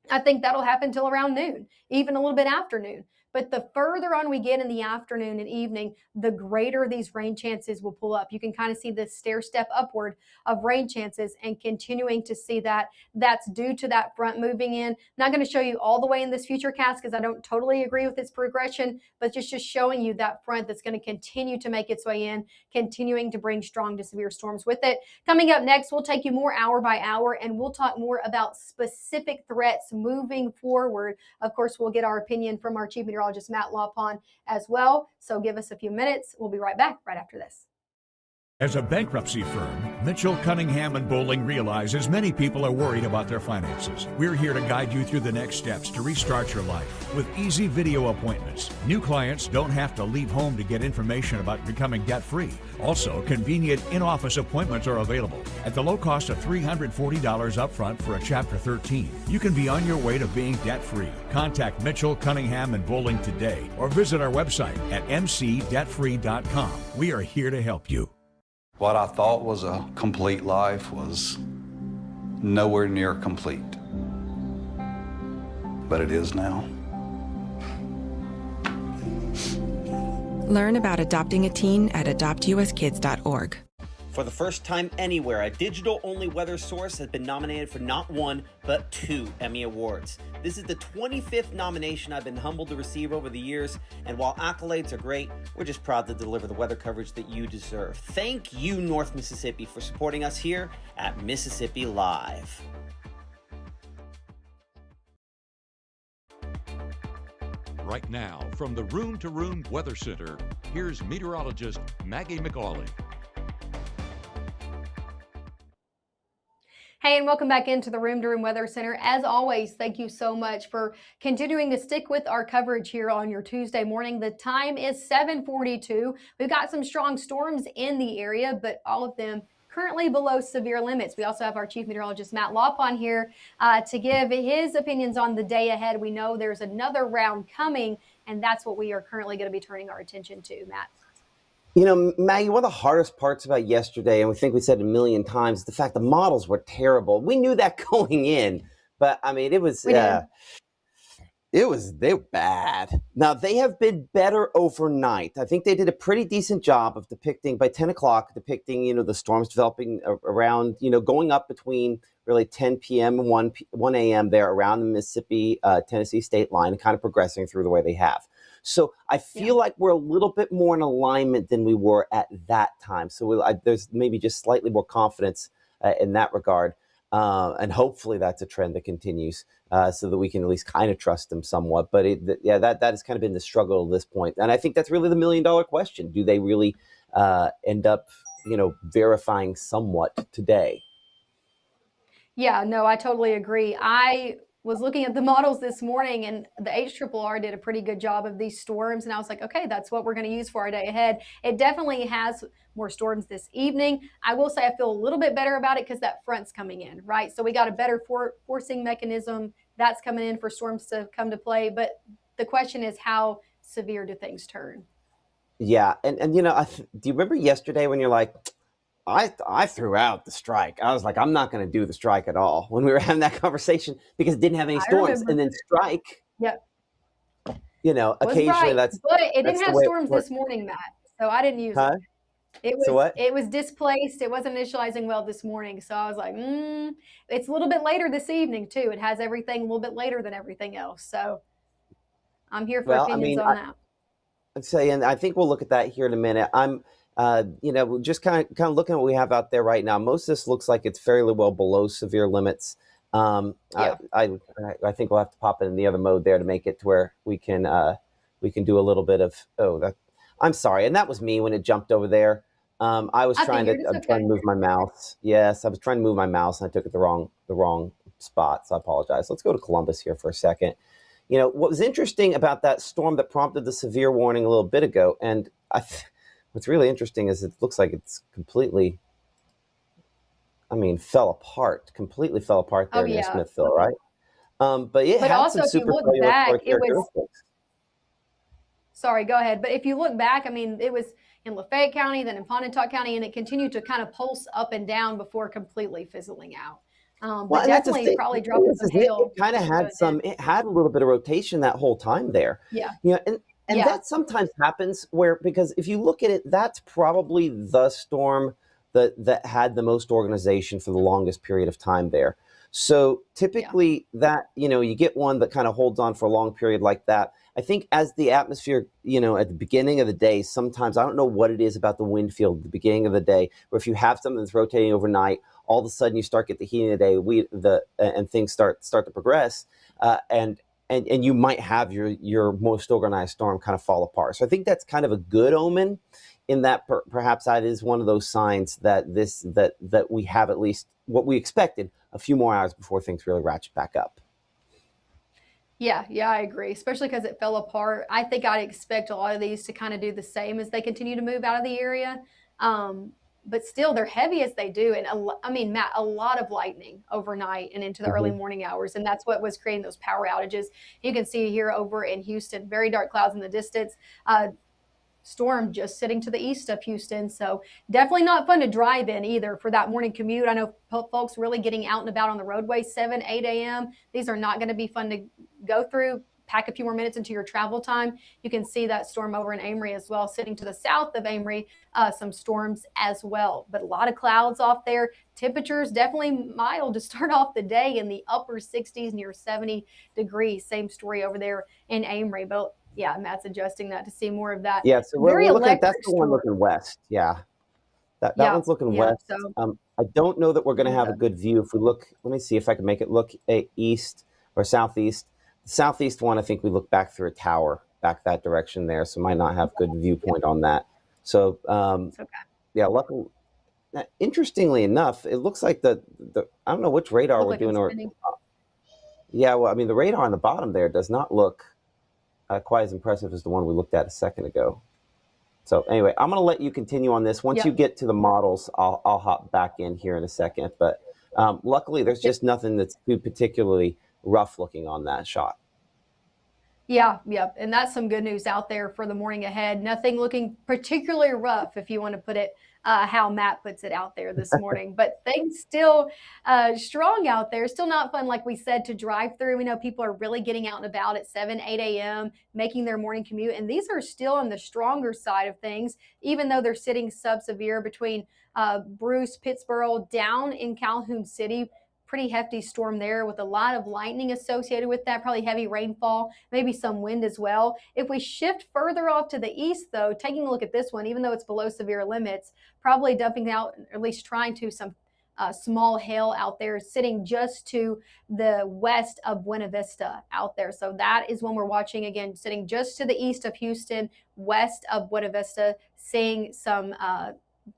I think that'll happen till around noon, even a little bit after noon. But the further on we get in the afternoon and evening, the greater these rain chances will pull up. You can kind of see this stair step upward of rain chances and continuing to see that. That's due to that front moving in. Not going to show you all the way in this future cast because I don't totally agree with its progression, but just showing you that front that's going to continue to make its way in, continuing to bring strong to severe storms with it. Coming up next, we'll take you more hour by hour, and we'll talk more about specific threats moving forward. Of course, we'll get our opinion from our Chief Meteorologist Matt Lawpon as well. So give us a few minutes. We'll be right back right after this. As a bankruptcy firm, Mitchell, Cunningham, and Bowling realizes many people are worried about their finances. We're here to guide you through the next steps to restart your life with easy video appointments. New clients don't have to leave home to get information about becoming debt-free. Also, convenient in-office appointments are available at the low cost of $340 upfront for a Chapter 13. You can be on your way to being debt-free. Contact Mitchell, Cunningham, and Bowling today or visit our website at mcdebtfree.com. We are here to help you. What I thought was a complete life was nowhere near complete. But it is now. Learn about adopting a teen at adoptuskids.org. For the first time anywhere, a digital-only weather source has been nominated for not one, but 2 Emmy Awards. This is the 25th nomination I've been humbled to receive over the years, and while accolades are great, we're just proud to deliver the weather coverage that you deserve. Thank you, North Mississippi, for supporting us here at Mississippi Live. Right now, from the Room to Room Weather Center, here's meteorologist Maggie McAuley. Hey, and welcome back into the Room to Room Weather Center. As always, thank you so much for continuing to stick with our coverage here on your Tuesday morning. The time is 7:42. We've got some strong storms in the area, but all of them currently below severe limits. We also have our Chief Meteorologist Matt Lawpon here to give his opinions on the day ahead. We know there's another round coming, and that's what we are currently going to be turning our attention to, Matt. You know, Maggie, one of the hardest parts about yesterday, and we think we said it a million times, is the fact the models were terrible. We knew that going in, but I mean, it was They were bad. Now, they have been better overnight. I think they did a pretty decent job of depicting, by 10 o'clock, the storms developing around, going up between really 10 p.m. and 1 a.m. there around the Mississippi, Tennessee state line, and kind of progressing through the way they have. So I feel like we're a little bit more in alignment than we were at that time. So there's maybe just slightly more confidence in that regard. And hopefully that's a trend that continues so that we can at least kind of trust them somewhat. But that has kind of been the struggle at this point. And I think that's really the $1 million question. Do they really end up, verifying somewhat today? Yeah, no, I totally agree. I was looking at the models this morning, and the HRRR did a pretty good job of these storms. And I was like, okay, that's what we're going to use for our day ahead. It definitely has more storms this evening. I will say I feel a little bit better about it because that front's coming in, right? So we got a better forcing mechanism that's coming in for storms to come to play. But the question is, how severe do things turn? Yeah. And do you remember yesterday when you're like, I threw out the strike. I was like, I'm not going to do the strike at all when we were having that conversation because it didn't have any storms. And then strike, yep, occasionally right. But it that's didn't have storms this morning, Matt. So I didn't use it. It was displaced. It wasn't initializing well this morning. So I was like, it's a little bit later this evening too. It has everything a little bit later than everything else. So I'm here for opinions on that. I'd say, and I think we'll look at that here in a minute. I'm just kind of looking at what we have out there right now. Most of this looks like it's fairly well below severe limits. I think we'll have to pop it in the other mode there to make it to where we can do a little bit of I'm sorry, and that was me when it jumped over there. I was trying to move my mouse. Yes, I was trying to move my mouse and I took it the wrong spot. So I apologize. Let's go to Columbus here for a second. What was interesting about that storm that prompted the severe warning a little bit ago, and what's really interesting is it looks like it's completely, completely fell apart there near Smithville, right? But it had some super cellular characteristics. Sorry, go ahead. But if you look back, it was in Lafayette County, then in Pontotoc County, and it continued to kind of pulse up and down before completely fizzling out. But definitely probably dropping some hail. It kind of had it had a little bit of rotation that whole time there. Yeah. And that sometimes happens because if you look at it, that's probably the storm that had the most organization for the longest period of time there. So typically that, you get one that kind of holds on for a long period like that. I think as the atmosphere, at the beginning of the day, sometimes I don't know what it is about the wind field at the beginning of the day, where if you have something that's rotating overnight, all of a sudden you start get the heat of the day, and things start to progress, and you might have your most organized storm kind of fall apart. So I think that's kind of a good omen, in that perhaps that is one of those signs that that we have at least what we expected, a few more hours before things really ratchet back up. Yeah, I agree, especially because it fell apart. I think I'd expect a lot of these to kind of do the same as they continue to move out of the area. But still, they're heavy as they do. And Matt, a lot of lightning overnight and into the early morning hours. And that's what was creating those power outages. You can see here over in Houston, very dark clouds in the distance. Storm just sitting to the east of Houston. So definitely not fun to drive in either for that morning commute. I know folks really getting out and about on the roadway 7, 8 a.m. These are not going to be fun to go through. Pack a few more minutes into your travel time. You can see that storm over in Amory as well, sitting to the south of Amory, some storms as well. But a lot of clouds off there. Temperatures definitely mild to start off the day in the upper 60s, near 70 degrees. Same story over there in Amory. But yeah, Matt's adjusting that to see more of that. Yeah, so we're looking at that's the one looking west. Yeah, that one's looking west. So, I don't know that we're going to have a good view if we look. Let me see if I can make it look east or southeast. The southeast one, I think we look back through a tower, back that direction there, so might not have good viewpoint on that. So, luckily, interestingly enough, it looks like the I don't know which radar we're doing. The radar on the bottom there does not look quite as impressive as the one we looked at a second ago. So anyway, I'm going to let you continue on this. Once you get to the models, I'll hop back in here in a second. But luckily, there's just nothing that's too particularly rough looking on that shot. Yeah, yep. And that's some good news out there for the morning ahead. Nothing looking particularly rough, if you want to put it how Matt puts it out there this morning. But things still strong out there. Still not fun, like we said, to drive through. We know people are really getting out and about at 7, 8 a.m., making their morning commute. And these are still on the stronger side of things, even though they're sitting sub-severe between Bruce, Pittsburgh, down in Calhoun City. Pretty hefty storm there with a lot of lightning associated with that, probably heavy rainfall, maybe some wind as well. If we shift further off to the east, though, taking a look at this one, even though it's below severe limits, probably dumping out, or at least trying to, some small hail out there sitting just to the west of Buena Vista out there. So that is when we're watching again, sitting just to the east of Houston, west of Buena Vista, seeing some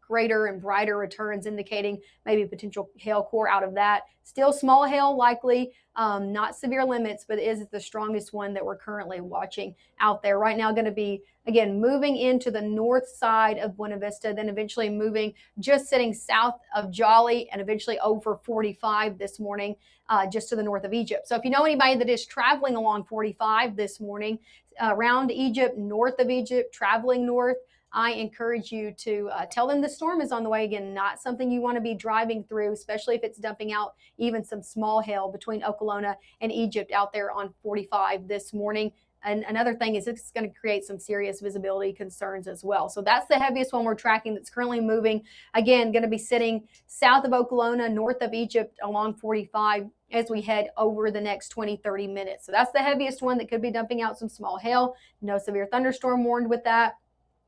greater and brighter returns, indicating maybe potential hail core out of that. Still small hail likely, not severe limits, but it is the strongest one that we're currently watching out there right now. Going to be, again, moving into the north side of Buena Vista, then eventually moving just sitting south of Jolly and eventually over 45 this morning, just to the north of Egypt. So if you know anybody that is traveling along 45 this morning, around Egypt, north of Egypt, traveling north, I encourage you to tell them the storm is on the way. Again, not something you want to be driving through, especially if it's dumping out even some small hail between Okolona and Egypt out there on 45 this morning. And another thing is it's going to create some serious visibility concerns as well. So that's the heaviest one we're tracking that's currently moving. Again, going to be sitting south of Okolona, north of Egypt along 45 as we head over the next 20, 30 minutes. So that's the heaviest one that could be dumping out some small hail. No severe thunderstorm warned with that.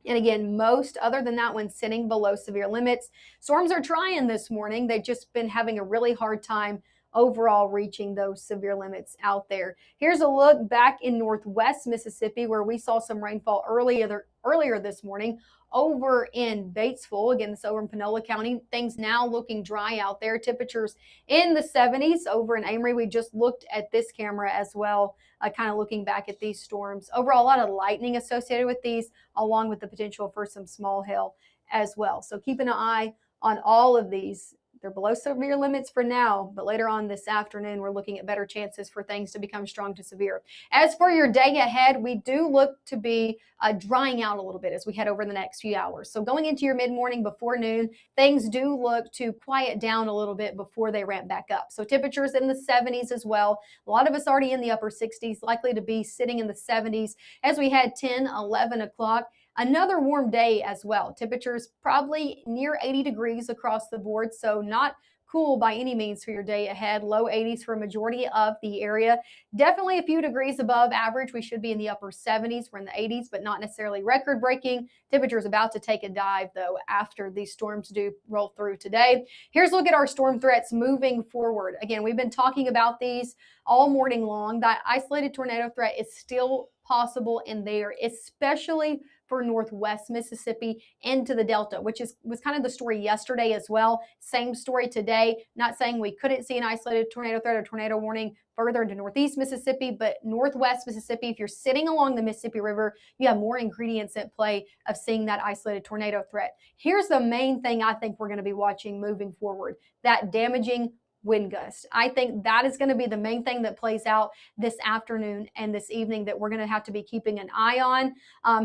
And again, most other than that one sitting below severe limits. Storms are trying this morning. They've just been having a really hard time overall reaching those severe limits out there. Here's a look back in northwest Mississippi where we saw some rainfall earlier this morning. Over in Batesville, again, this over in Panola County, things now looking dry out there. Temperatures in the 70s. Over in Amory, we just looked at this camera as well, kind of looking back at these storms. Overall, a lot of lightning associated with these, along with the potential for some small hail as well. So keep an eye on all of these. They're below severe limits for now, but later on this afternoon, we're looking at better chances for things to become strong to severe. As for your day ahead, we do look to be drying out a little bit as we head over the next few hours. So going into your mid-morning before noon, things do look to quiet down a little bit before they ramp back up. So temperatures in the 70s as well. A lot of us already in the upper 60s, likely to be sitting in the 70s as we head 10, 11 o'clock. Another warm day as well. Temperatures probably near 80 degrees across the board, so not cool by any means for your day ahead. Low 80s for a majority of the area. Definitely a few degrees above average. We should be in the upper 70s. We're in the 80s, but not necessarily record breaking. Temperatures about to take a dive, though, after these storms do roll through today. Here's a look at our storm threats moving forward. Again, we've been talking about these all morning long. That isolated tornado threat is still possible in there, especially for northwest Mississippi into the Delta, which was kind of the story yesterday as well. Same story today. Not saying we couldn't see an isolated tornado threat or tornado warning further into northeast Mississippi, but northwest Mississippi, if you're sitting along the Mississippi River, you have more ingredients at play of seeing that isolated tornado threat. Here's the main thing I think we're going to be watching moving forward: that damaging wind gust. I think that is going to be the main thing that plays out this afternoon and this evening that we're going to have to be keeping an eye on.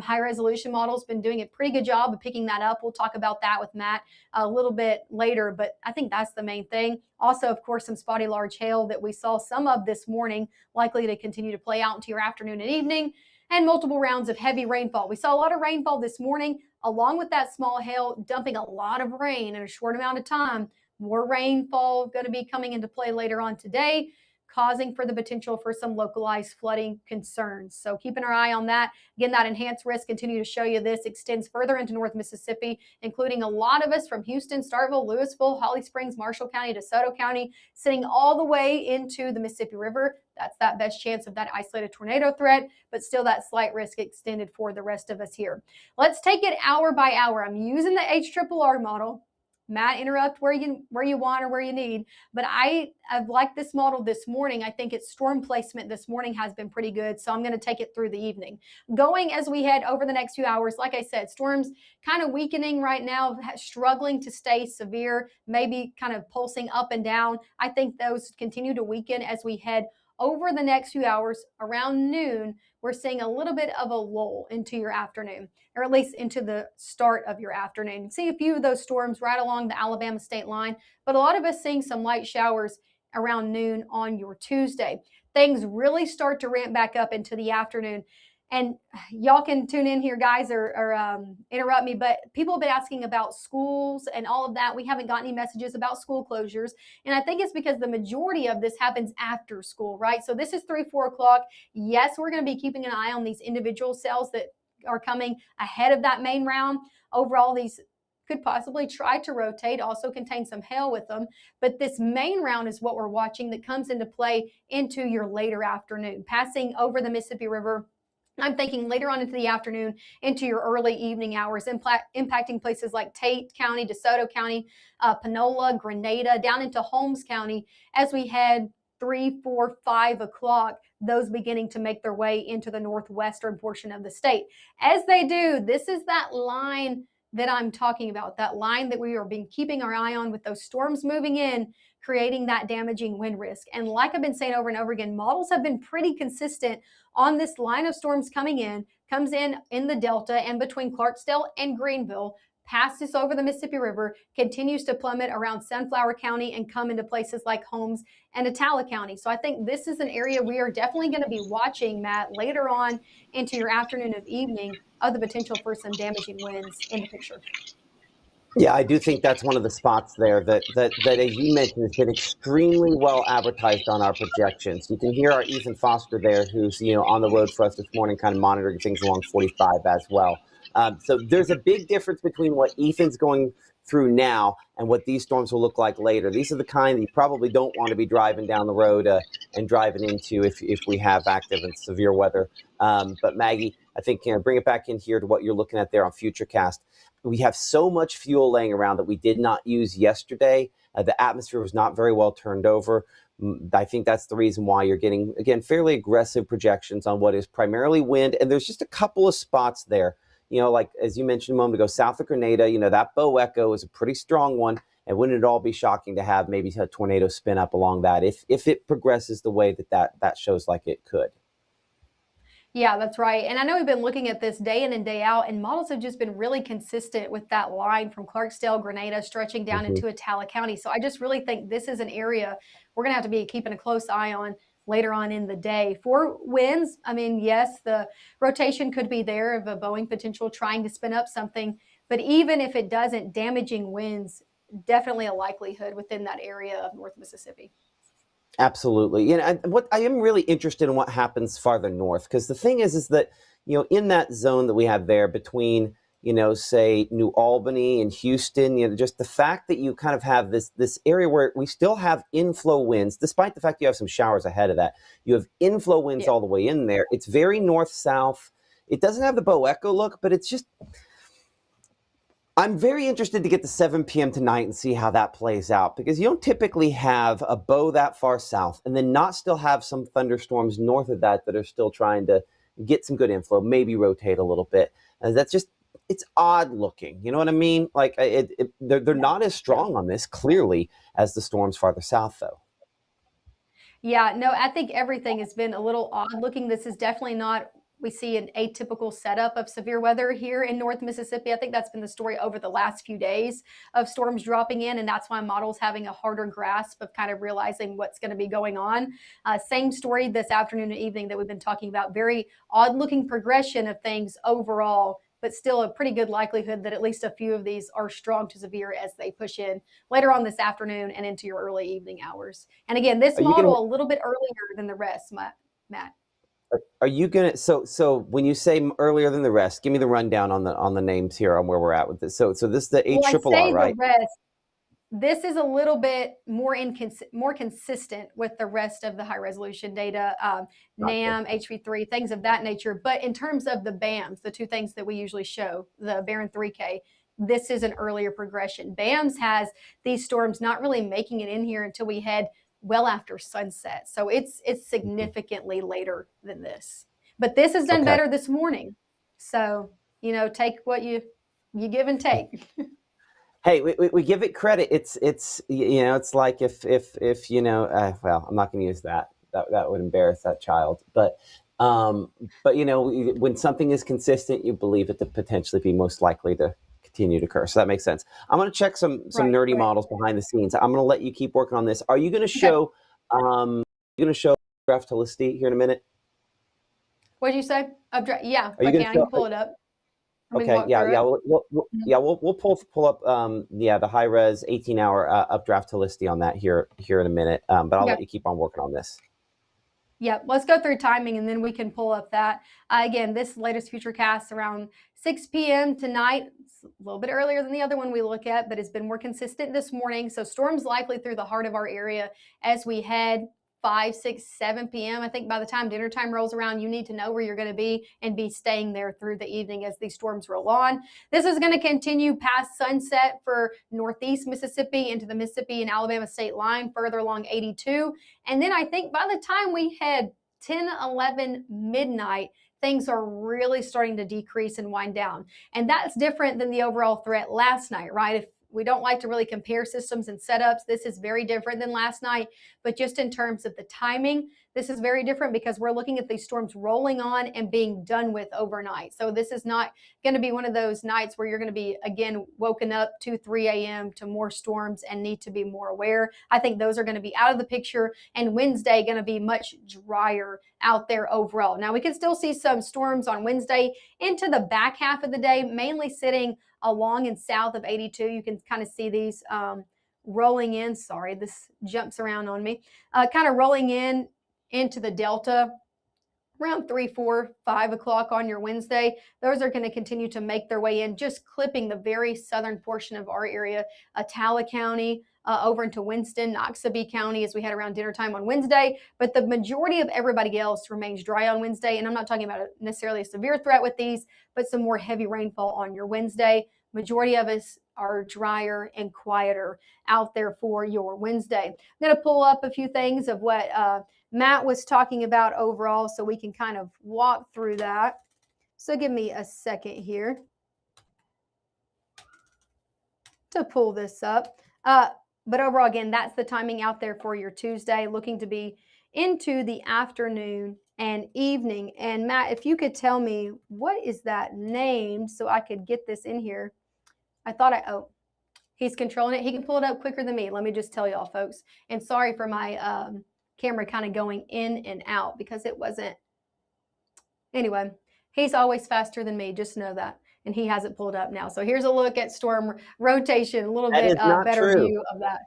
High resolution models been doing a pretty good job of picking that up. We'll talk about that with Matt a little bit later, but I think that's the main thing. Also, of course, some spotty large hail that we saw some of this morning, likely to continue to play out into your afternoon and evening, and multiple rounds of heavy rainfall. We saw a lot of rainfall this morning, along with that small hail dumping a lot of rain in a short amount of time. More rainfall going to be coming into play later on today, causing for the potential for some localized flooding concerns. So keeping our eye on that. Again, that enhanced risk, continue to show you this, extends further into North Mississippi, including a lot of us from Houston, Starkville, Louisville, Holly Springs, Marshall County, DeSoto County, sitting all the way into the Mississippi River. That's that best chance of that isolated tornado threat, but still that slight risk extended for the rest of us here. Let's take it hour by hour. I'm using the HRRR model. Matt, interrupt where you want or where you need. But I've liked this model this morning. I think its storm placement this morning has been pretty good. So I'm going to take it through the evening. Going as we head over the next few hours, like I said, storms kind of weakening right now, struggling to stay severe, maybe kind of pulsing up and down. I think those continue to weaken as we head over the next few hours. Around noon, we're seeing a little bit of a lull into your afternoon, or at least into the start of your afternoon. See a few of those storms right along the Alabama state line, but a lot of us seeing some light showers around noon on your Tuesday. Things really start to ramp back up into the afternoon. And y'all can tune in here, guys, or interrupt me. But people have been asking about schools and all of that. We haven't got any messages about school closures. And I think it's because the majority of this happens after school, right? So this is 3, 4 o'clock. Yes, we're going to be keeping an eye on these individual cells that are coming ahead of that main round. Overall, these could possibly try to rotate, also contain some hail with them. But this main round is what we're watching that comes into play into your later afternoon, passing over the Mississippi River. I'm thinking later on into the afternoon, into your early evening hours, impacting places like Tate County, DeSoto County, Panola, Grenada, down into Holmes County as we head 3, 4, 5 o'clock, those beginning to make their way into the northwestern portion of the state. As they do, this is that line that I'm talking about, that line that we are keeping our eye on with those storms moving in, creating that damaging wind risk. And like I've been saying over and over again, models have been pretty consistent on this line of storms coming in, comes in the Delta and between Clarksdale and Greenville, passes over the Mississippi River, continues to plummet around Sunflower County and come into places like Holmes and Attala County. So I think this is an area we are definitely going to be watching, Matt, later on into your afternoon of evening, of the potential for some damaging winds in the picture. Yeah, I do think that's one of the spots there that as you mentioned, has been extremely well advertised on our projections. You can hear our Ethan Foster there, who's on the road for us this morning, kind of monitoring things along 45 as well. So there's a big difference between what Ethan's going through now and what these storms will look like later. These are the kind that you probably don't want to be driving down the road and driving into if we have active and severe weather. But Maggie, I think bring it back in here to what you're looking at there on Futurecast. We have so much fuel laying around that we did not use yesterday. The atmosphere was not very well turned over. I think that's the reason why you're getting, again, fairly aggressive projections on what is primarily wind. And there's just a couple of spots there, like as you mentioned a moment ago, south of Grenada, that bow echo is a pretty strong one. And wouldn't it all be shocking to have maybe a tornado spin up along that if it progresses the way that shows like it could? Yeah, that's right. And I know we've been looking at this day in and day out, and models have just been really consistent with that line from Clarksdale, Grenada, stretching down into Attala County. So I just really think this is an area we're going to have to be keeping a close eye on later on in the day. For winds, I mean, yes, the rotation could be there of a Boeing potential trying to spin up something, but even if it doesn't, damaging winds, definitely a likelihood within that area of North Mississippi. Absolutely. What I am really interested in what happens farther north, because the thing is that, in that zone that we have there between, say New Albany and Houston, just the fact that you kind of have this area where we still have inflow winds, despite the fact you have some showers ahead of that, you have inflow winds all the way in there. It's very north-south. It doesn't have the bow echo look, but it's just, I'm very interested to get to 7 p.m. tonight and see how that plays out, because you don't typically have a bow that far south and then not still have some thunderstorms north of that are still trying to get some good inflow, maybe rotate a little bit. And that's just, it's odd looking. You know what I mean? Like they're not as strong on this clearly as the storms farther south, though. Yeah, no, I think everything has been a little odd looking. This is definitely not, we see an atypical setup of severe weather here in North Mississippi. I think that's been the story over the last few days of storms dropping in, and that's why models having a harder grasp of kind of realizing what's going to be going on. Same story this afternoon and evening that we've been talking about. Very odd looking progression of things overall, but still a pretty good likelihood that at least a few of these are strong to severe as they push in later on this afternoon and into your early evening hours. And again, this model a little bit earlier than the rest, Matt. Are you gonna so when you say earlier than the rest, give me the rundown on the names here on where we're at with this. So this is the HRRR, right? The rest, this is a little bit more consistent with the rest of the high resolution data, NAM, HV3, things of that nature. But in terms of the BAMs, the two things that we usually show, the Barron 3K, this is an earlier progression. BAMs has these storms not really making it in here until we head well after sunset. So it's significantly later than this. But this has done better this morning. So, take what you give and take. Hey, we give it credit. It's like if well, I'm not going to use that. That would embarrass that child. But But, when something is consistent, you believe it to potentially be most likely to continue to occur. So that makes sense. I'm going to check some nerdy models behind the scenes. I'm going to let you keep working on this. Are you going to show graph helicity here in a minute? What did you say? Yeah, Are you I can pull it up. Okay, we'll pull up the high res 18-hour updraft helicity on that here in a minute. But I'll let you keep on working on this. Yeah, let's go through timing and then we can pull up that. Again, this latest futurecast around 6 p.m. tonight. It's a little bit earlier than the other one we look at, but it's been more consistent this morning. So storms likely through the heart of our area as we head 5, 6, 7 p.m. I think by the time dinner time rolls around, you need to know where you're going to be and be staying there through the evening as these storms roll on. This is going to continue past sunset for northeast Mississippi into the Mississippi and Alabama state line, further along 82. And then I think by the time we head 10, 11 midnight, things are really starting to decrease and wind down. And that's different than the overall threat last night, right? If we don't like to really compare systems and setups, this is very different than last night. But just in terms of the timing, this is very different because we're looking at these storms rolling on and being done with overnight. So this is not going to be one of those nights where you're going to be, again, woken up 2, 3 a.m. to more storms and need to be more aware. I think those are going to be out of the picture, and Wednesday going to be much drier out there overall. Now, we can still see some storms on Wednesday into the back half of the day, mainly sitting along and south of 82. You can kind of see these rolling in. Sorry, this jumps around on me. Kind of rolling in into the Delta around 3, 4, 5 o'clock on your Wednesday. Those are going to continue to make their way in, just clipping the very southern portion of our area, Attala County, over into Winston, Noxubee County as we head around dinner time on Wednesday. But the majority of everybody else remains dry on Wednesday. And I'm not talking about necessarily a severe threat with these, but some more heavy rainfall on your Wednesday. Majority of us are drier and quieter out there for your Wednesday. I'm going to pull up a few things of what Matt was talking about overall so we can kind of walk through that. So give me a second here to pull this up. But overall, again, that's the timing out there for your Tuesday, looking to be into the afternoon and evening. And Matt, if you could tell me what is that named so I could get this in here. I thought he's controlling it. He can pull it up quicker than me. Let me just tell y'all, folks. And sorry for my camera kind of going in and out because it wasn't. Anyway, he's always faster than me. Just know that. And he has it pulled up now. So here's a look at storm rotation, a little bit better view of that.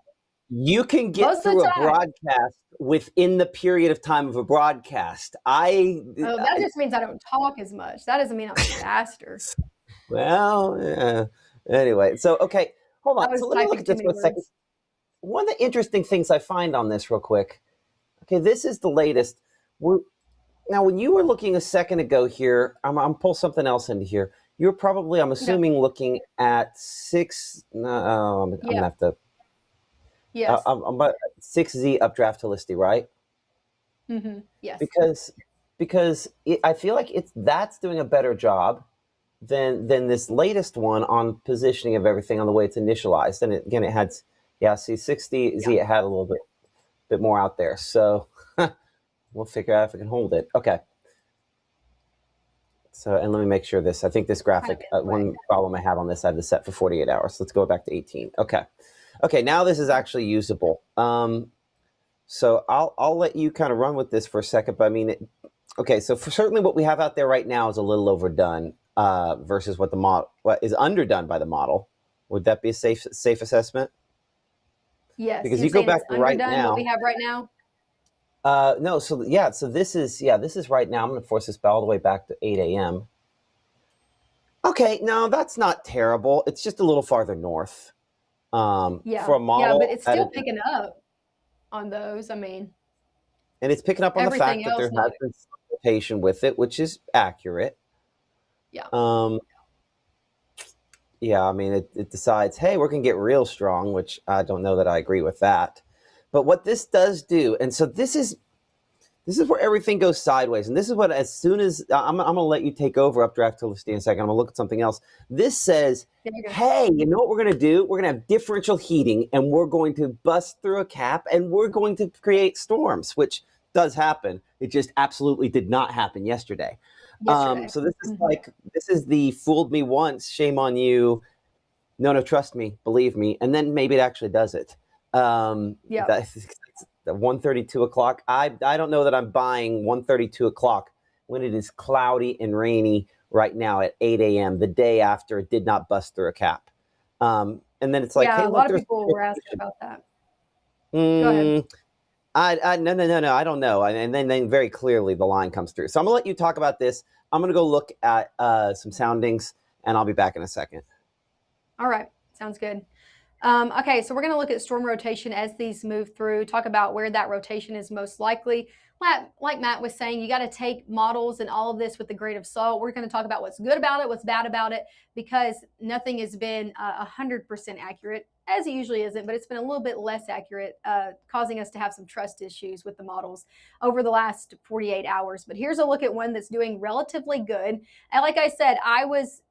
You can get through a broadcast within the period of time of a broadcast. That just means I don't talk as much. That doesn't mean I'm faster. Well, yeah. Anyway, so, okay, hold on. So let me look at this for a second. One of the interesting things I find on this real quick. Okay, this is the latest. Now, when you were looking a second ago here, I'm pull something else into here. You're probably, I'm assuming, looking at 6. I'm gonna have to. Yes. I'm about 6Z updraft helicity, right? Mm-hmm. Yes. Because I feel like that's doing a better job than this latest one on positioning of everything on the way it's initialized. And again, it had, see 60Z, it had a little bit more out there. So we'll figure out if we can hold it. Okay. So, and let me make sure I think this graphic, one problem I have on this, I have this set for 48 hours. Let's go back to 18. Okay. Okay, now this is actually usable. So I'll let you kind of run with this for a second. But I mean, okay, so certainly what we have out there right now is a little overdone versus what is underdone by the model. Would that be a safe assessment? Yes. Because you go back to right now. What we have right now. No, so this is right now. I'm going to force this all the way back to 8 a.m. Okay, no, that's not terrible. It's just a little farther north. For a model. Yeah, but it's still picking up on those. I mean, and it's picking up on the fact that there has been rotation with it, which is accurate. Yeah. Yeah, I mean, it decides, hey, we're going to get real strong, which I don't know that I agree with that. But what this does do, and so this is where everything goes sideways. And this is what, as soon as, I'm going to let you take over updraft helicity in a second. I'm going to look at something else. This says, hey, you know what we're going to do? We're going to have differential heating, and we're going to bust through a cap, and we're going to create storms, which does happen. It just absolutely did not happen yesterday. So this is this is the fooled me once, shame on you. No, trust me, believe me. And then maybe it actually does it. That's the 1:32 o'clock. I don't know that I'm buying 1:32 o'clock when it is cloudy and rainy right now at 8 a.m., the day after it did not bust through a cap. And then it's like, Yeah, hey, a look, lot of there's people were asking about that. Go ahead. no, I don't know. And then very clearly the line comes through. So I'm gonna let you talk about this. I'm gonna go look at some soundings, and I'll be back in a second. All right, sounds good. Okay, so we're going to look at storm rotation as these move through, talk about where that rotation is most likely. Like Matt was saying, you got to take models and all of this with a grain of salt. We're going to talk about what's good about it, what's bad about it, because nothing has been 100% accurate, as it usually isn't, but it's been a little bit less accurate, causing us to have some trust issues with the models over the last 48 hours. But here's a look at one that's doing relatively good. And like I said, I was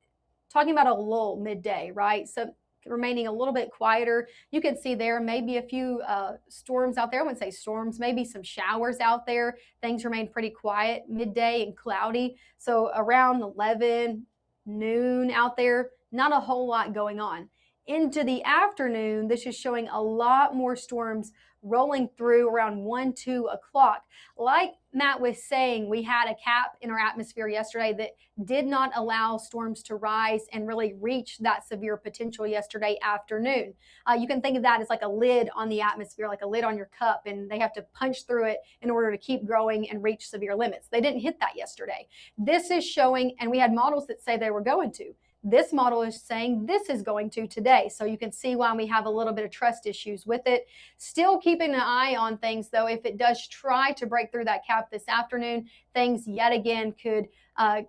talking about a lull midday, right? So remaining a little bit quieter. You can see there maybe a few storms out there. I wouldn't say storms, maybe some showers out there. Things remain pretty quiet midday and cloudy. So around 11 noon out there, not a whole lot going on. Into the afternoon, this is showing a lot more storms rolling through around 1, 2 o'clock. Like Matt was saying, we had a cap in our atmosphere yesterday that did not allow storms to rise and really reach that severe potential yesterday afternoon. You can think of that as like a lid on the atmosphere, like a lid on your cup, and they have to punch through it in order to keep growing and reach severe limits. They didn't hit that yesterday. This is showing, and we had models that say they were going to. This model is saying this is going to today. So you can see why we have a little bit of trust issues with it. Still keeping an eye on things, though. If it does try to break through that cap this afternoon, things yet again could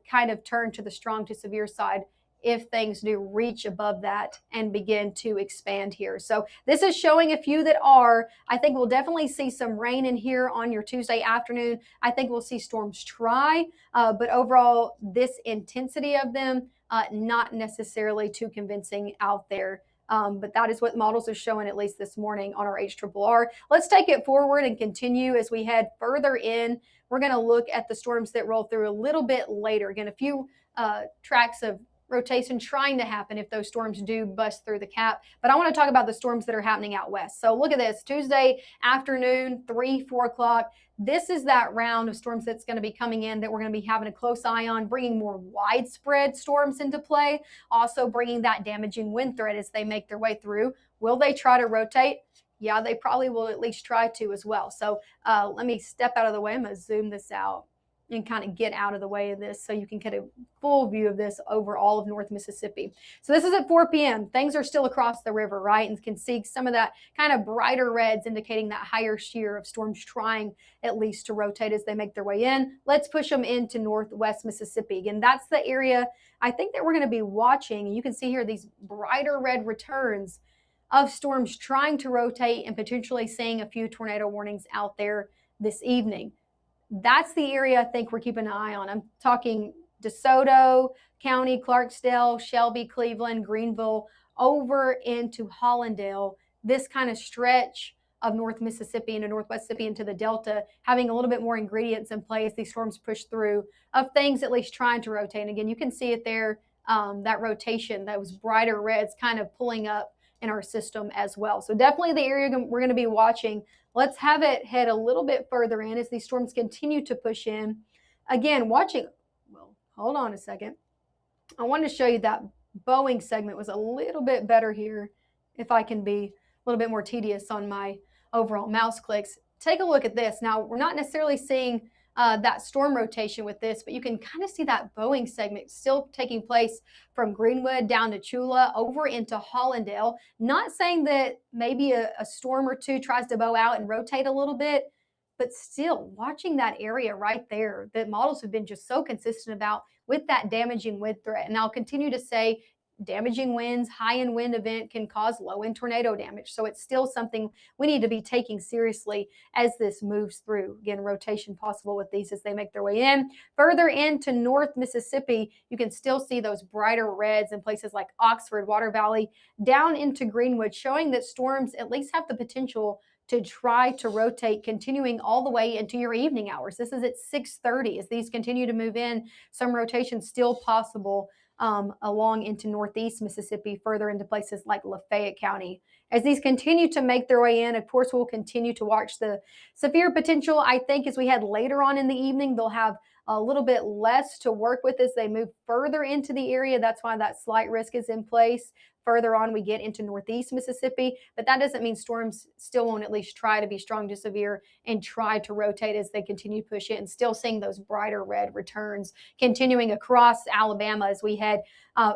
kind of turn to the strong to severe side if things do reach above that and begin to expand here. So this is showing a few that are. I think we'll definitely see some rain in here on your Tuesday afternoon. I think we'll see storms try, but overall, this intensity of them, not necessarily too convincing out there. But that is what models are showing, at least this morning on our HRRR. Let's take it forward and continue as we head further in. We're going to look at the storms that roll through a little bit later. Again, a few tracks of rotation trying to happen if those storms do bust through the cap. But I want to talk about the storms that are happening out west. So look at this, Tuesday afternoon, 3, 4 o'clock. This is that round of storms that's going to be coming in that we're going to be having a close eye on, bringing more widespread storms into play, also bringing that damaging wind threat as they make their way through. Will they try to rotate? Yeah, they probably will at least try to as well. So let me step out of the way. I'm going to zoom this out and kind of get out of the way of this so you can get a full view of this over all of North Mississippi. So this is at 4 p.m. Things are still across the river, right? And can see some of that kind of brighter reds indicating that higher shear of storms trying at least to rotate as they make their way in. Let's push them into Northwest Mississippi. Again, that's the area I think that we're going to be watching. You can see here these brighter red returns of storms trying to rotate and potentially seeing a few tornado warnings out there this evening. That's the area I think we're keeping an eye on. I'm talking DeSoto County, Clarksdale, Shelby, Cleveland, Greenville, over into Hollandale, this kind of stretch of North Mississippi into Northwest Mississippi into the Delta, having a little bit more ingredients in play as these storms push through of things at least trying to rotate. And again, you can see it there, that rotation, those brighter reds kind of pulling up in our system as well. So definitely the area we're going to be watching. Let's have it head a little bit further in as these storms continue to push in. Again, watching, well, hold on a second. I wanted to show you that Boeing segment was a little bit better here, if I can be a little bit more tedious on my overall mouse clicks. Take a look at this. Now, we're not necessarily seeing that storm rotation with this, but you can kind of see that Boeing segment still taking place from Greenwood down to Chula over into Hollandale. Not saying that maybe a storm or two tries to bow out and rotate a little bit, but still watching that area right there that models have been just so consistent about with that damaging wind threat. And I'll continue to say damaging winds, high end wind event can cause low end tornado damage. So it's still something we need to be taking seriously as this moves through. Again, rotation possible with these as they make their way in. Further into North Mississippi, you can still see those brighter reds in places like Oxford, Water Valley, down into Greenwood, showing that storms at least have the potential to try to rotate, continuing all the way into your evening hours. This is at 6:30 as these continue to move in. Some rotation still possible along into northeast Mississippi, further into places like Lafayette County. As these continue to make their way in, of course, we'll continue to watch the severe potential. I think as we head later on in the evening, they'll have a little bit less to work with as they move further into the area. That's why that slight risk is in place. Further on, we get into northeast Mississippi, but that doesn't mean storms still won't at least try to be strong to severe and try to rotate as they continue to push it, and still seeing those brighter red returns continuing across Alabama as we head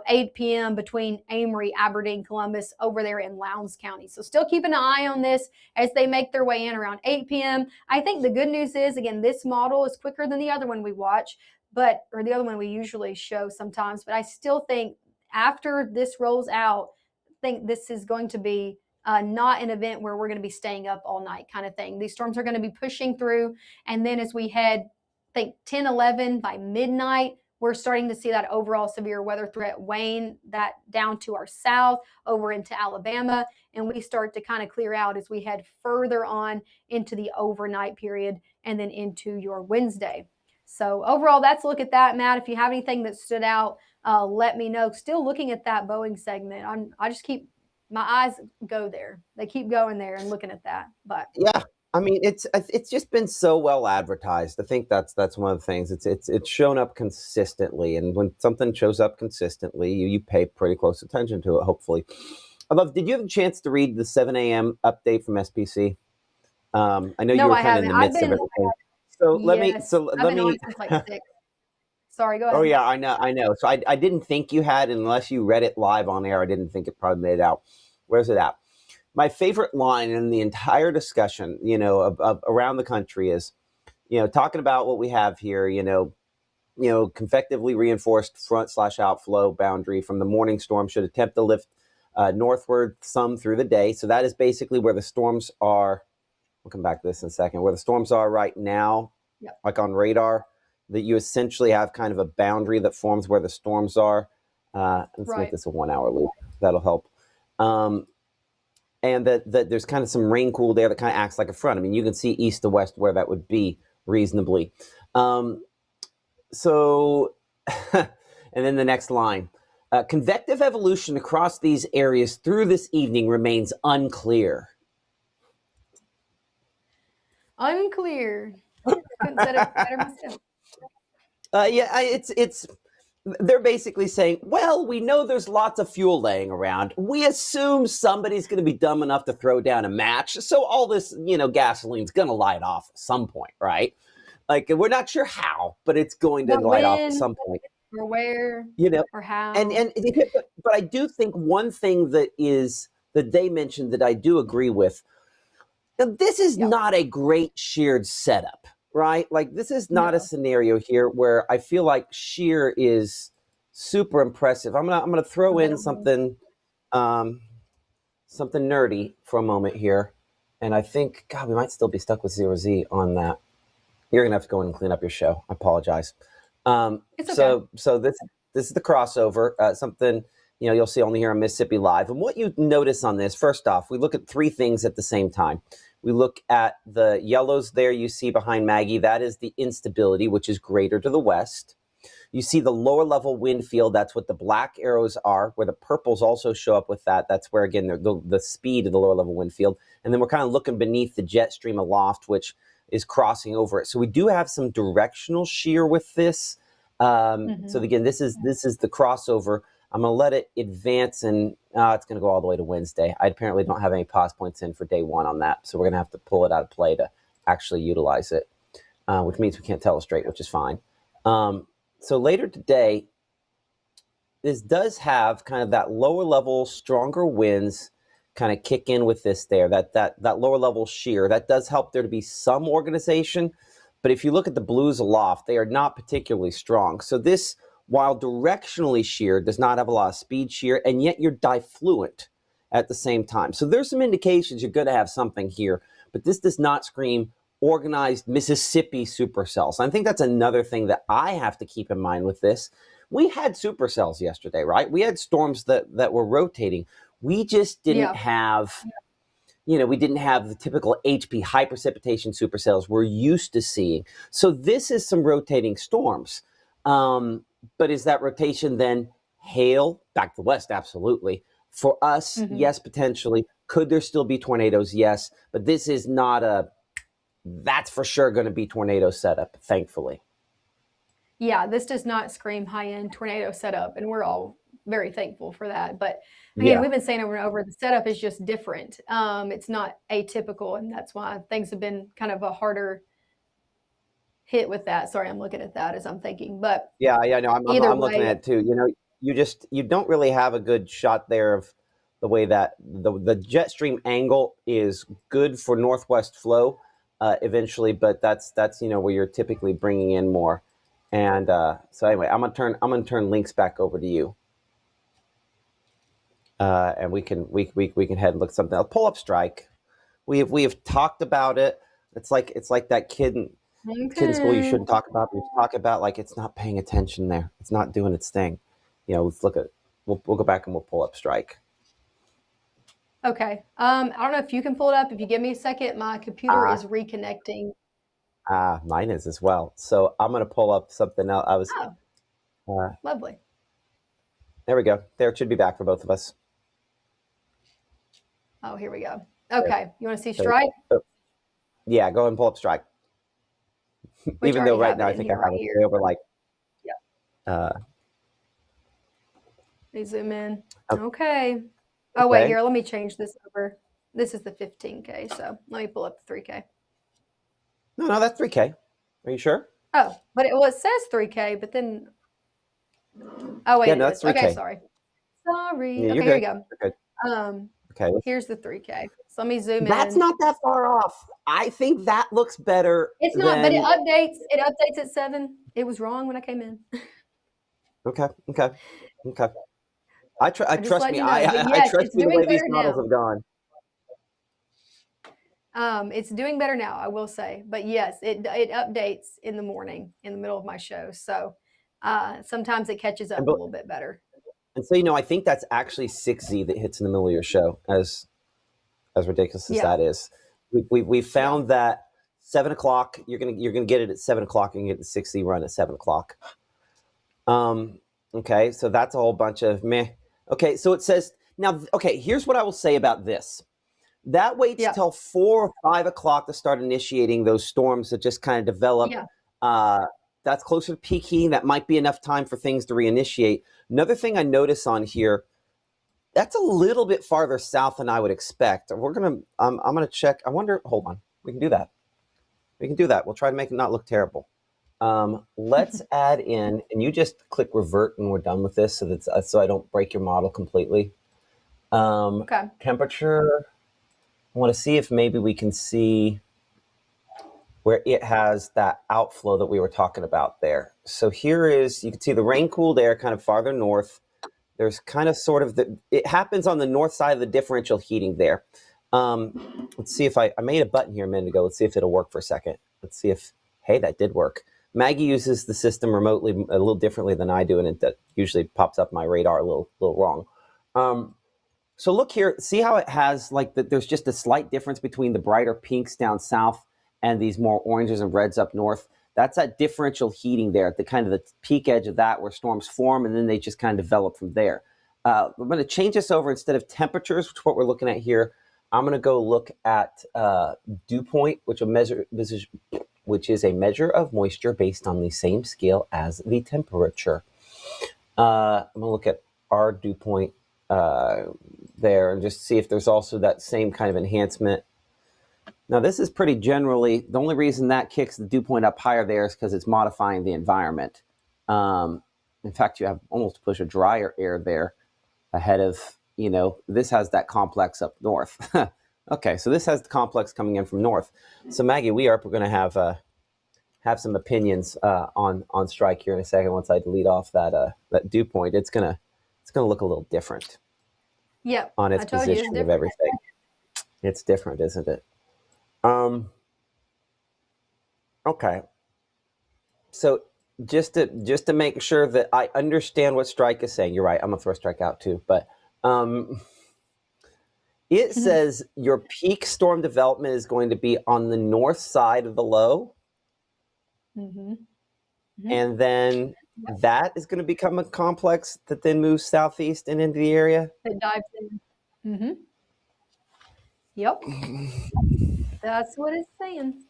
8 p.m. between Amory, Aberdeen, Columbus, over there in Lowndes County. So still keep an eye on this as they make their way in around 8 p.m. I think the good news is, again, this model is quicker than the other one we watch, or the other one we usually show sometimes, but I still think after this rolls out, I think this is going to be not an event where we're going to be staying up all night kind of thing. These storms are going to be pushing through. And then as we head, I think 10, 11 by midnight, we're starting to see that overall severe weather threat wane that down to our south over into Alabama. And we start to kind of clear out as we head further on into the overnight period and then into your Wednesday. So overall, that's a look at that, Matt. If you have anything that stood out, let me know. Still looking at that Boeing segment. I just keep my eyes go there. They keep going there and looking at that. But yeah, I mean, it's just been so well advertised. I think that's one of the things. It's shown up consistently, and when something shows up consistently, you pay pretty close attention to it. Hopefully, did you have a chance to read the 7 a.m. update from SPC? I know you were kind of in the midst of everything. So let me. On since like 6. Sorry, go ahead. Oh yeah, I know. So I didn't think you had, unless you read it live on air. I didn't think it probably made it out. Where's it at? My favorite line in the entire discussion, of around the country is, talking about what we have here, convectively reinforced front/outflow boundary from the morning storm should attempt to lift northward some through the day. So that is basically where the storms are. We'll come back to this in a second. Where the storms are right now, like on radar, that you essentially have kind of a boundary that forms where the storms are. Let's make this a 1 hour loop. That'll help. And that there's kind of some rain cooled air that kind of acts like a front. I mean, you can see east to west where that would be reasonably. So, and then the next line. Convective evolution across these areas through this evening remains unclear. Unclear. Couldn't set it better myself. It's they're basically saying, well, we know there's lots of fuel laying around. We assume somebody's going to be dumb enough to throw down a match. So all this, gasoline's going to light off at some point, right? Like, we're not sure how, but it's going to light off at some point. Or where, or how. But I do think one thing that they mentioned that I do agree with, this is not a great sheared setup. Right? Like, this is not a scenario here where I feel like shear is super impressive. I'm gonna throw in something nerdy for a moment here. And I think, God, we might still be stuck with 0Z on that. You're gonna have to go in and clean up your show. I apologize. It's okay. So this is the crossover, something you'll see only here on Mississippi Live. And what you notice on this, first off, we look at three things at the same time. We look at the yellows there you see behind Maggie. That is the instability, which is greater to the west. You see the lower level wind field. That's what the black arrows are, where the purples also show up with that. That's where, again, the speed of the lower level wind field. And then we're kind of looking beneath the jet stream aloft, which is crossing over it. So we do have some directional shear with this. So again, this is the crossover. I'm going to let it advance, and it's going to go all the way to Wednesday. I apparently don't have any pause points in for day one on that, so we're going to have to pull it out of play to actually utilize it, which means we can't tellustrate, which is fine. So later today, this does have kind of that lower level, stronger winds kind of kick in with this there, that lower level shear. That does help there to be some organization, but if you look at the blues aloft, they are not particularly strong. So this, while directionally sheared, does not have a lot of speed shear, and yet you're difluent at the same time. So there's some indications you're going to have something here, but this does not scream organized Mississippi supercells. I think that's another thing that I have to keep in mind with this. We had supercells yesterday, right? We had storms that were rotating. We just didn't have we didn't have the typical HP high precipitation supercells we're used to seeing. So this is some rotating storms. But is that rotation then hail back to the west? Absolutely. For us, yes, potentially. Could there still be tornadoes? Yes. But this is not that's for sure going to be tornado setup, thankfully. Yeah, this does not scream high-end tornado setup, and we're all very thankful for that. But again, we've been saying over and over, the setup is just different. It's not atypical, and that's why things have been kind of a harder hit with that. Sorry, I'm looking at that as I'm thinking. But yeah, no, I'm looking at it too. You don't really have a good shot there of the way that the jet stream angle is good for northwest flow eventually, but that's where you're typically bringing in more. And so anyway, I'm gonna turn links back over to you, and we can head and look at something else. Pull up strike. We have talked about it. It's like that kid in school you shouldn't talk about. You talk about like it's not paying attention there. It's not doing its thing. Let's look at. We'll go back and we'll pull up strike. Okay. I don't know if you can pull it up. If you give me a second, my computer is reconnecting. Mine is as well. So I'm going to pull up something else. Lovely. There we go. There, it should be back for both of us. Oh, here we go. Okay. You want to see strike? Yeah, go and pull up strike. Even though right now I think I have it way over like. Yeah. Let me zoom in. Okay. Oh, wait, here. Let me change this over. This is the 15K. So let me pull up the 3K. No, that's 3K. Are you sure? Oh, but it says 3K, but then. Oh, wait. Yeah, no, that's 3K. Okay, sorry. Sorry. Yeah, okay, here we go. Okay. Here's the 3K. So let me zoom in. That's not that far off. I think that looks better. It's not, but it updates. It updates at 7. It was wrong when I came in. Okay. I trust me. Yes, I trust you the way these models have gone. It's doing better now, I will say. But yes, it updates in the morning, in the middle of my show. So sometimes it catches up a little bit better. And so, I think that's actually 6Z that hits in the middle of your show, as ridiculous as that is. We found that 7 o'clock, you're gonna get it at 7 o'clock, and you get the 6Z run at 7 o'clock. Okay, so that's a whole bunch of meh. Okay, so it says now. Okay, here's what I will say about this. That waits till 4 or 5 o'clock to start initiating those storms that just kind of develop. That's closer to peak heating. That might be enough time for things to reinitiate. Another thing I notice on here, that's a little bit farther south than I would expect. I'm gonna check. I wonder. Hold on. We can do that. We'll try to make it not look terrible. Let's add in, and you just click revert when we're done with this, so I don't break your model completely. Okay. Temperature. I want to see if maybe we can see where it has that outflow that we were talking about there. So here is, you can see the rain-cooled air kind of farther north. There's kind of sort of it happens on the north side of the differential heating there. Let's see if I made a button here a minute ago. Let's see if it'll work for a second. Let's see if, hey, that did work. Maggie uses the system remotely a little differently than I do, and it usually pops up my radar a little wrong. So look here, see how it has there's just a slight difference between the brighter pinks down south and these more oranges and reds up north. That's that differential heating there at the kind of the peak edge of that where storms form, and then they just kind of develop from there. I'm going to change this over. Instead of temperatures, which is what we're looking at here, I'm going to go look at dew point, which is a measure of moisture based on the same scale as the temperature. I'm going to look at our dew point there and just see if there's also that same kind of enhancement. Now, this is pretty generally, the only reason that kicks the dew point up higher there is because it's modifying the environment. In fact, you have almost to push a drier air there ahead of, this has that complex up north. Okay, so this has the complex coming in from north. So Maggie, we're going to have some opinions on strike here in a second. Once I delete off that dew point, it's gonna look a little different. Yep. On its position of everything. It's different, isn't it? Okay. So just to make sure that I understand what strike is saying, you're right. I'm gonna throw strike out too, but It says your peak storm development is going to be on the north side of the low. And then that is going to become a complex that then moves southeast and into the area. It dives in. Yep. That's what it's saying.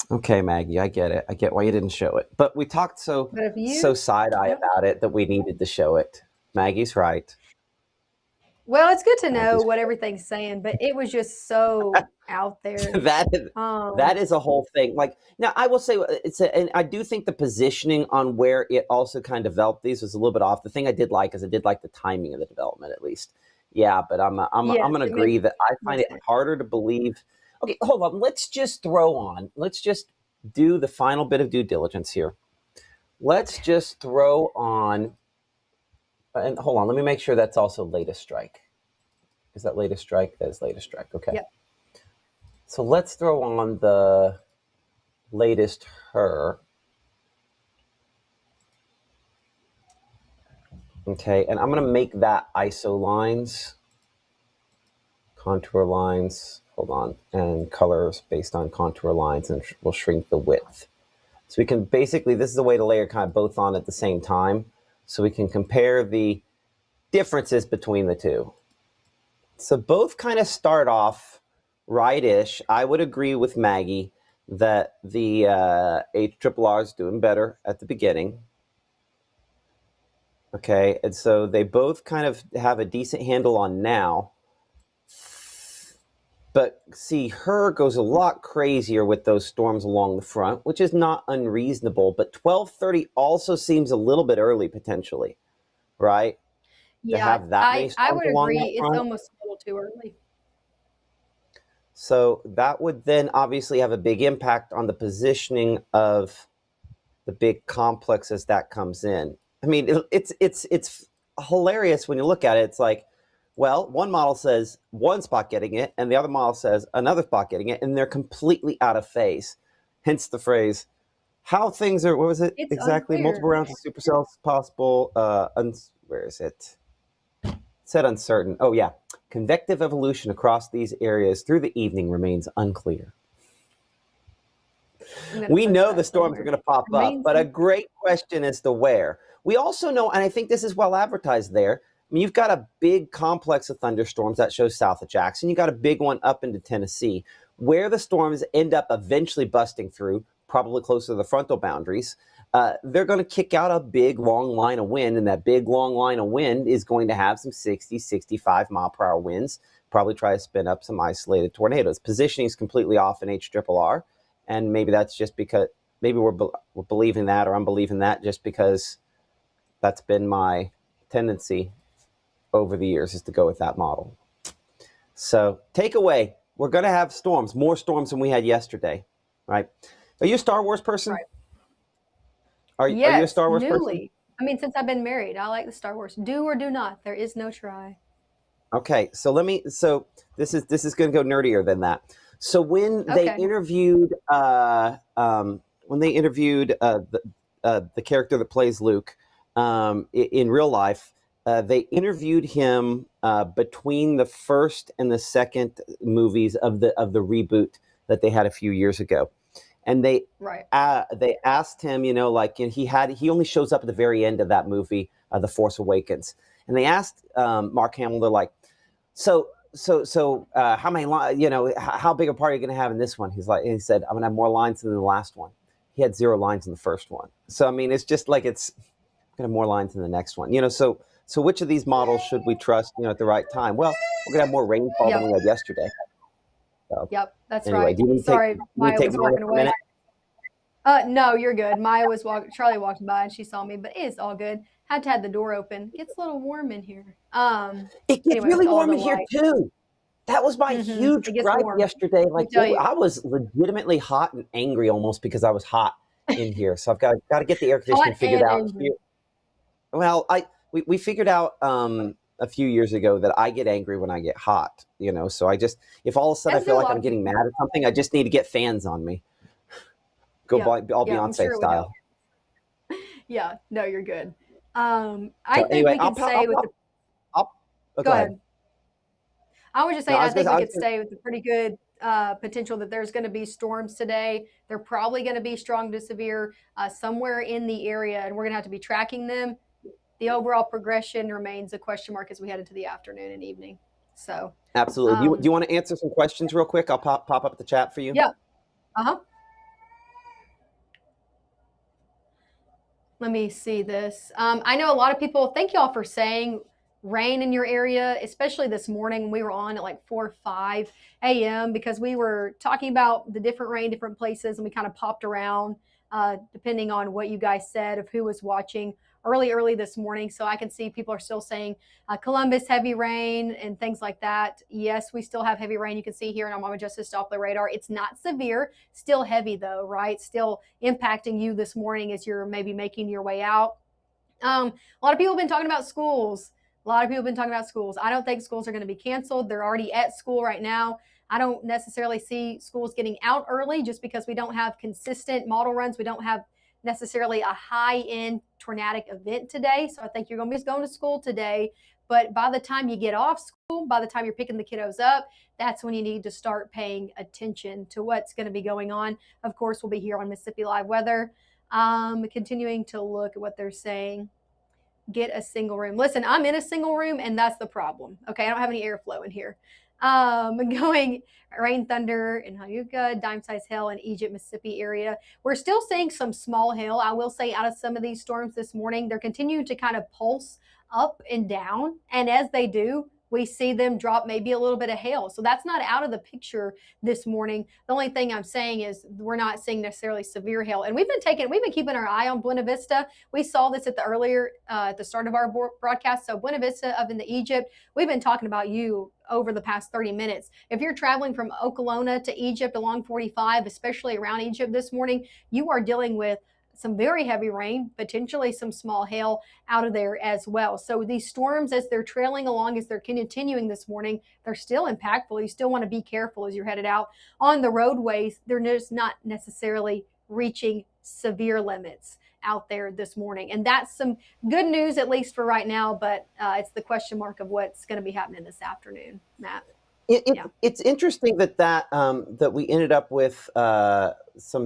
Okay, Maggie, I get it. I get why you didn't show it. But we talked so side-eye about it that we needed to show it. Maggie's right. Well, it's good to know what everything's saying, but it was just so out there. That is a whole thing. Like, now I will say and I do think the positioning on where it also kind of developed these was a little bit off. The thing I did like is I did like the timing of the development at least. Yeah, but I'm gonna agree that I find it harder to believe. Okay, hold on. Let's just do the final bit of due diligence here. Let's just throw on, and hold on, let me make sure that's also latest strike. Is that latest strike? That is latest strike. Okay. Yep. So let's throw on the latest her. Okay, and I'm going to make that ISO lines, contour lines, hold on, and colors based on contour lines, and we'll shrink the width. So we can basically, this is a way to layer kind of both on at the same time, so we can compare the differences between the two. So both kind of start off right-ish. I would agree with Maggie that the HRRR is doing better at the beginning. Okay, and so they both kind of have a decent handle on now. But see, her goes a lot crazier with those storms along the front, which is not unreasonable. But 1230 also seems a little bit early potentially, right? Yeah, to have that many I storms would along agree. that It's front. almost a little too early. So that would then obviously have a big impact on the positioning of the big complex as that comes in. I mean, it's hilarious when you look at it. It's like, well, one model says one spot getting it, and the other model says another spot getting it, and they're completely out of phase. Hence the phrase, how things are, what was it It's exactly? unclear. Multiple rounds of supercells possible. Where is it? It said uncertain. Oh, yeah. Convective evolution across these areas through the evening remains unclear. We know the storms are going to pop up, but a great question as to where. We also know, and I think this is well advertised there, I mean, you've got a big complex of thunderstorms that shows south of Jackson. You've got a big one up into Tennessee. Where the storms end up eventually busting through, probably closer to the frontal boundaries, they're going to kick out a big, long line of wind, and that big, long line of wind is going to have some 60, 65 mile per hour winds, probably try to spin up some isolated tornadoes. Positioning is completely off in HRRR, and maybe that's just because, maybe we're believing that, or I'm believing that just because that's been my tendency over the years, is to go with that model. So takeaway, we're going to have storms, more storms than we had yesterday, right? Are you a Star Wars person? Right. Are you a Star Wars person? I mean, since I've been married, I like the Star Wars. Do or do not. There is no try. Okay, so this is going to go nerdier than that. So when they interviewed the character that plays Luke in real life, they interviewed him between the first and the second movies of the reboot that they had a few years ago, and they asked him, he only shows up at the very end of that movie, The Force Awakens, and they asked Mark Hamill, they're like, so how many lines, how big a part are you going to have in this one? He said, I'm going to have more lines than the last one. He had 0 lines in the first one. So, I mean, it's just like it's going to have more lines in the next one. So which of these models should we trust, at the right time? Well, we're going to have more rainfall than we had yesterday. So, yep, that's anyway, right. Do you Sorry, Maya take was Maya walking for a away. minute? No, you're good. Maya was Charlie walked by and she saw me, but it's all good. Had to have the door open. Gets a little warm in here. It gets really warm in here too. That was my huge gripe yesterday. Like, I was legitimately hot and angry almost because I was hot in here. So I've got to get the air conditioning figured out. Angry. Well, we figured out a few years ago that I get angry when I get hot. So I just, if all of a sudden I feel like I'm getting mad at something, I just need to get fans on me. Go all Beyonce style. Yeah, no, you're good. I think we can say with go ahead. I was just No, saying, I I was think gonna, we I could was gonna, stay with the pretty good potential that there's going to be storms today. They're probably going to be strong to severe somewhere in the area, and we're going to have to be tracking them. The overall progression remains a question mark as we head into the afternoon and evening. So, absolutely. Do you want to answer some questions real quick? I'll pop up the chat for you. yeah. Uh-huh. Let me see this. I know a lot of people, thank y'all for saying rain in your area, especially this morning. We were on at like 4 or 5 a.m. because we were talking about the different rain, different places, and we kind of popped around depending on what you guys said of who was watching early this morning. So I can see people are still saying Columbus, heavy rain and things like that. Yes, we still have heavy rain. You can see here in our Mama Justice Doppler radar. It's not severe, still heavy though, right? Still impacting you this morning as you're maybe making your way out. A lot of people have been talking about schools. I don't think schools are going to be canceled. They're already at school right now. I don't necessarily see schools getting out early just because we don't have consistent model runs. We don't have necessarily a high-end tornadic event today. So I think you're going to be going to school today. But by the time you get off school, by the time you're picking the kiddos up, that's when you need to start paying attention to what's going to be going on. Of course, we'll be here on Mississippi Live Weather. Continuing to look at what they're saying. Get a single room. Listen, I'm in a single room, and that's the problem. Okay, I don't have any airflow in here. Going rain, thunder in Hayuka, dime-sized hail in Egypt, Mississippi area. We're still seeing some small hail. I will say out of some of these storms this morning, they're continuing to kind of pulse up and down. And as they do, we see them drop maybe a little bit of hail. So that's not out of the picture this morning. The only thing I'm saying is we're not seeing necessarily severe hail. And we've been keeping our eye on Buena Vista. We saw this at the start of our broadcast. So Buena Vista up in the Egypt, we've been talking about you over the past 30 minutes. If you're traveling from Okolona to Egypt along 45, especially around Egypt this morning, you are dealing with some very heavy rain, potentially some small hail out of there as well. So these storms, as they're trailing along, as they're continuing this morning, they're still impactful. You still want to be careful as you're headed out on the roadways. They're just not necessarily reaching severe limits out there this morning. And that's some good news, at least for right now, but it's the question mark of what's going to be happening this afternoon, Matt. It's interesting that we ended up with some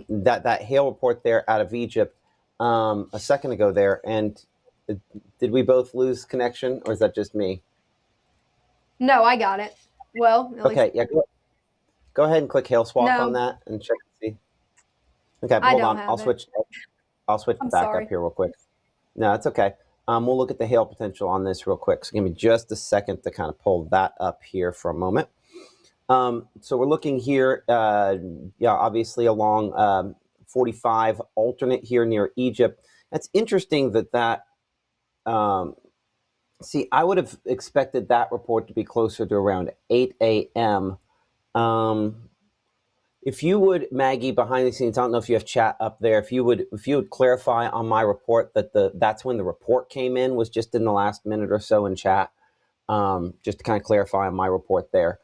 that hail report there out of Egypt a second ago there, and did we both lose connection, or is that just me? No, I got it. Well, okay, yeah. Go ahead and click hail swap on that and check and see. Okay, hold on. I'll switch back up here real quick. No, it's okay. We'll look at the hail potential on this real quick. So give me just a second to kind of pull that up here for a moment. So we're looking here, obviously along 45 alternate here near Egypt. That's interesting that see, I would have expected that report to be closer to around 8 a.m. If you would, Maggie, behind the scenes, I don't know if you have chat up there. If you would clarify on my report that that's when the report came in, was just in the last minute or so in chat. Just to kind of clarify on my report there.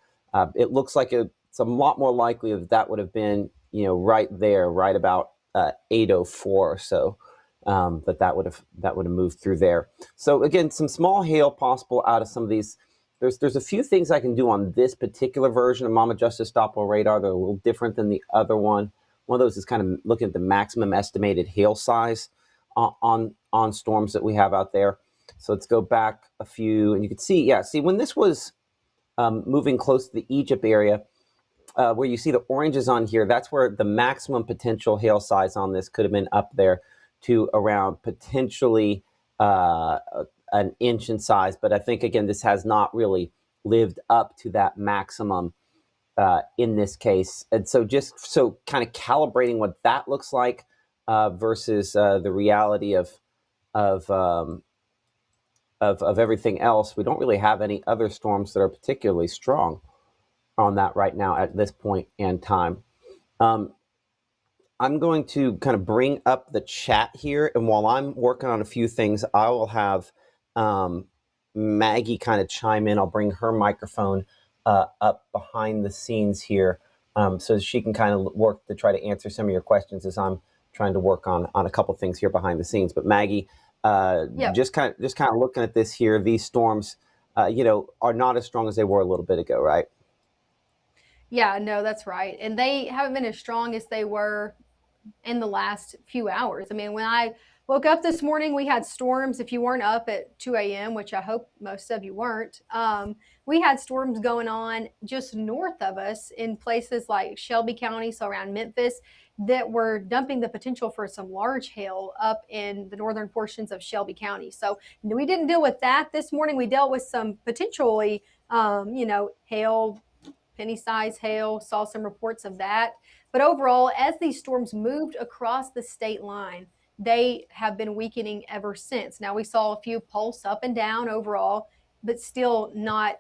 It looks like it's a lot more likely that would have been, right there, right about 8:04 or so. That would have moved through there. So again, some small hail possible out of some of these. There's a few things I can do on this particular version of Mama Justice Doppler radar. They're a little different than the other one. One of those is kind of looking at the maximum estimated hail size on storms that we have out there. So let's go back a few, and you can see, when this was moving close to the Egypt area, where you see the oranges on here, that's where the maximum potential hail size on this could have been up there to around potentially an inch in size. But I think, again, this has not really lived up to that maximum in this case. And so just so kind of calibrating what that looks like versus the reality of everything else, we don't really have any other storms that are particularly strong on that right now at this point in time. I'm going to kind of bring up the chat here, and while I'm working on a few things, I will have Maggie kind of chime in. I'll bring her microphone up behind the scenes here so she can kind of work to try to answer some of your questions as I'm trying to work on a couple things here behind the scenes. But Maggie, just kind of looking at this here, these storms, are not as strong as they were a little bit ago, right? Yeah, no, that's right. And they haven't been as strong as they were in the last few hours. I mean, when I woke up this morning, we had storms. If you weren't up at 2 a.m., which I hope most of you weren't, we had storms going on just north of us in places like Shelby County, so around Memphis, that were dumping the potential for some large hail up in the northern portions of Shelby County. So we didn't deal with that this morning. We dealt with some potentially, hail, penny-sized hail, saw some reports of that. But overall, as these storms moved across the state line, they have been weakening ever since. Now, we saw a few pulse up and down overall, but still not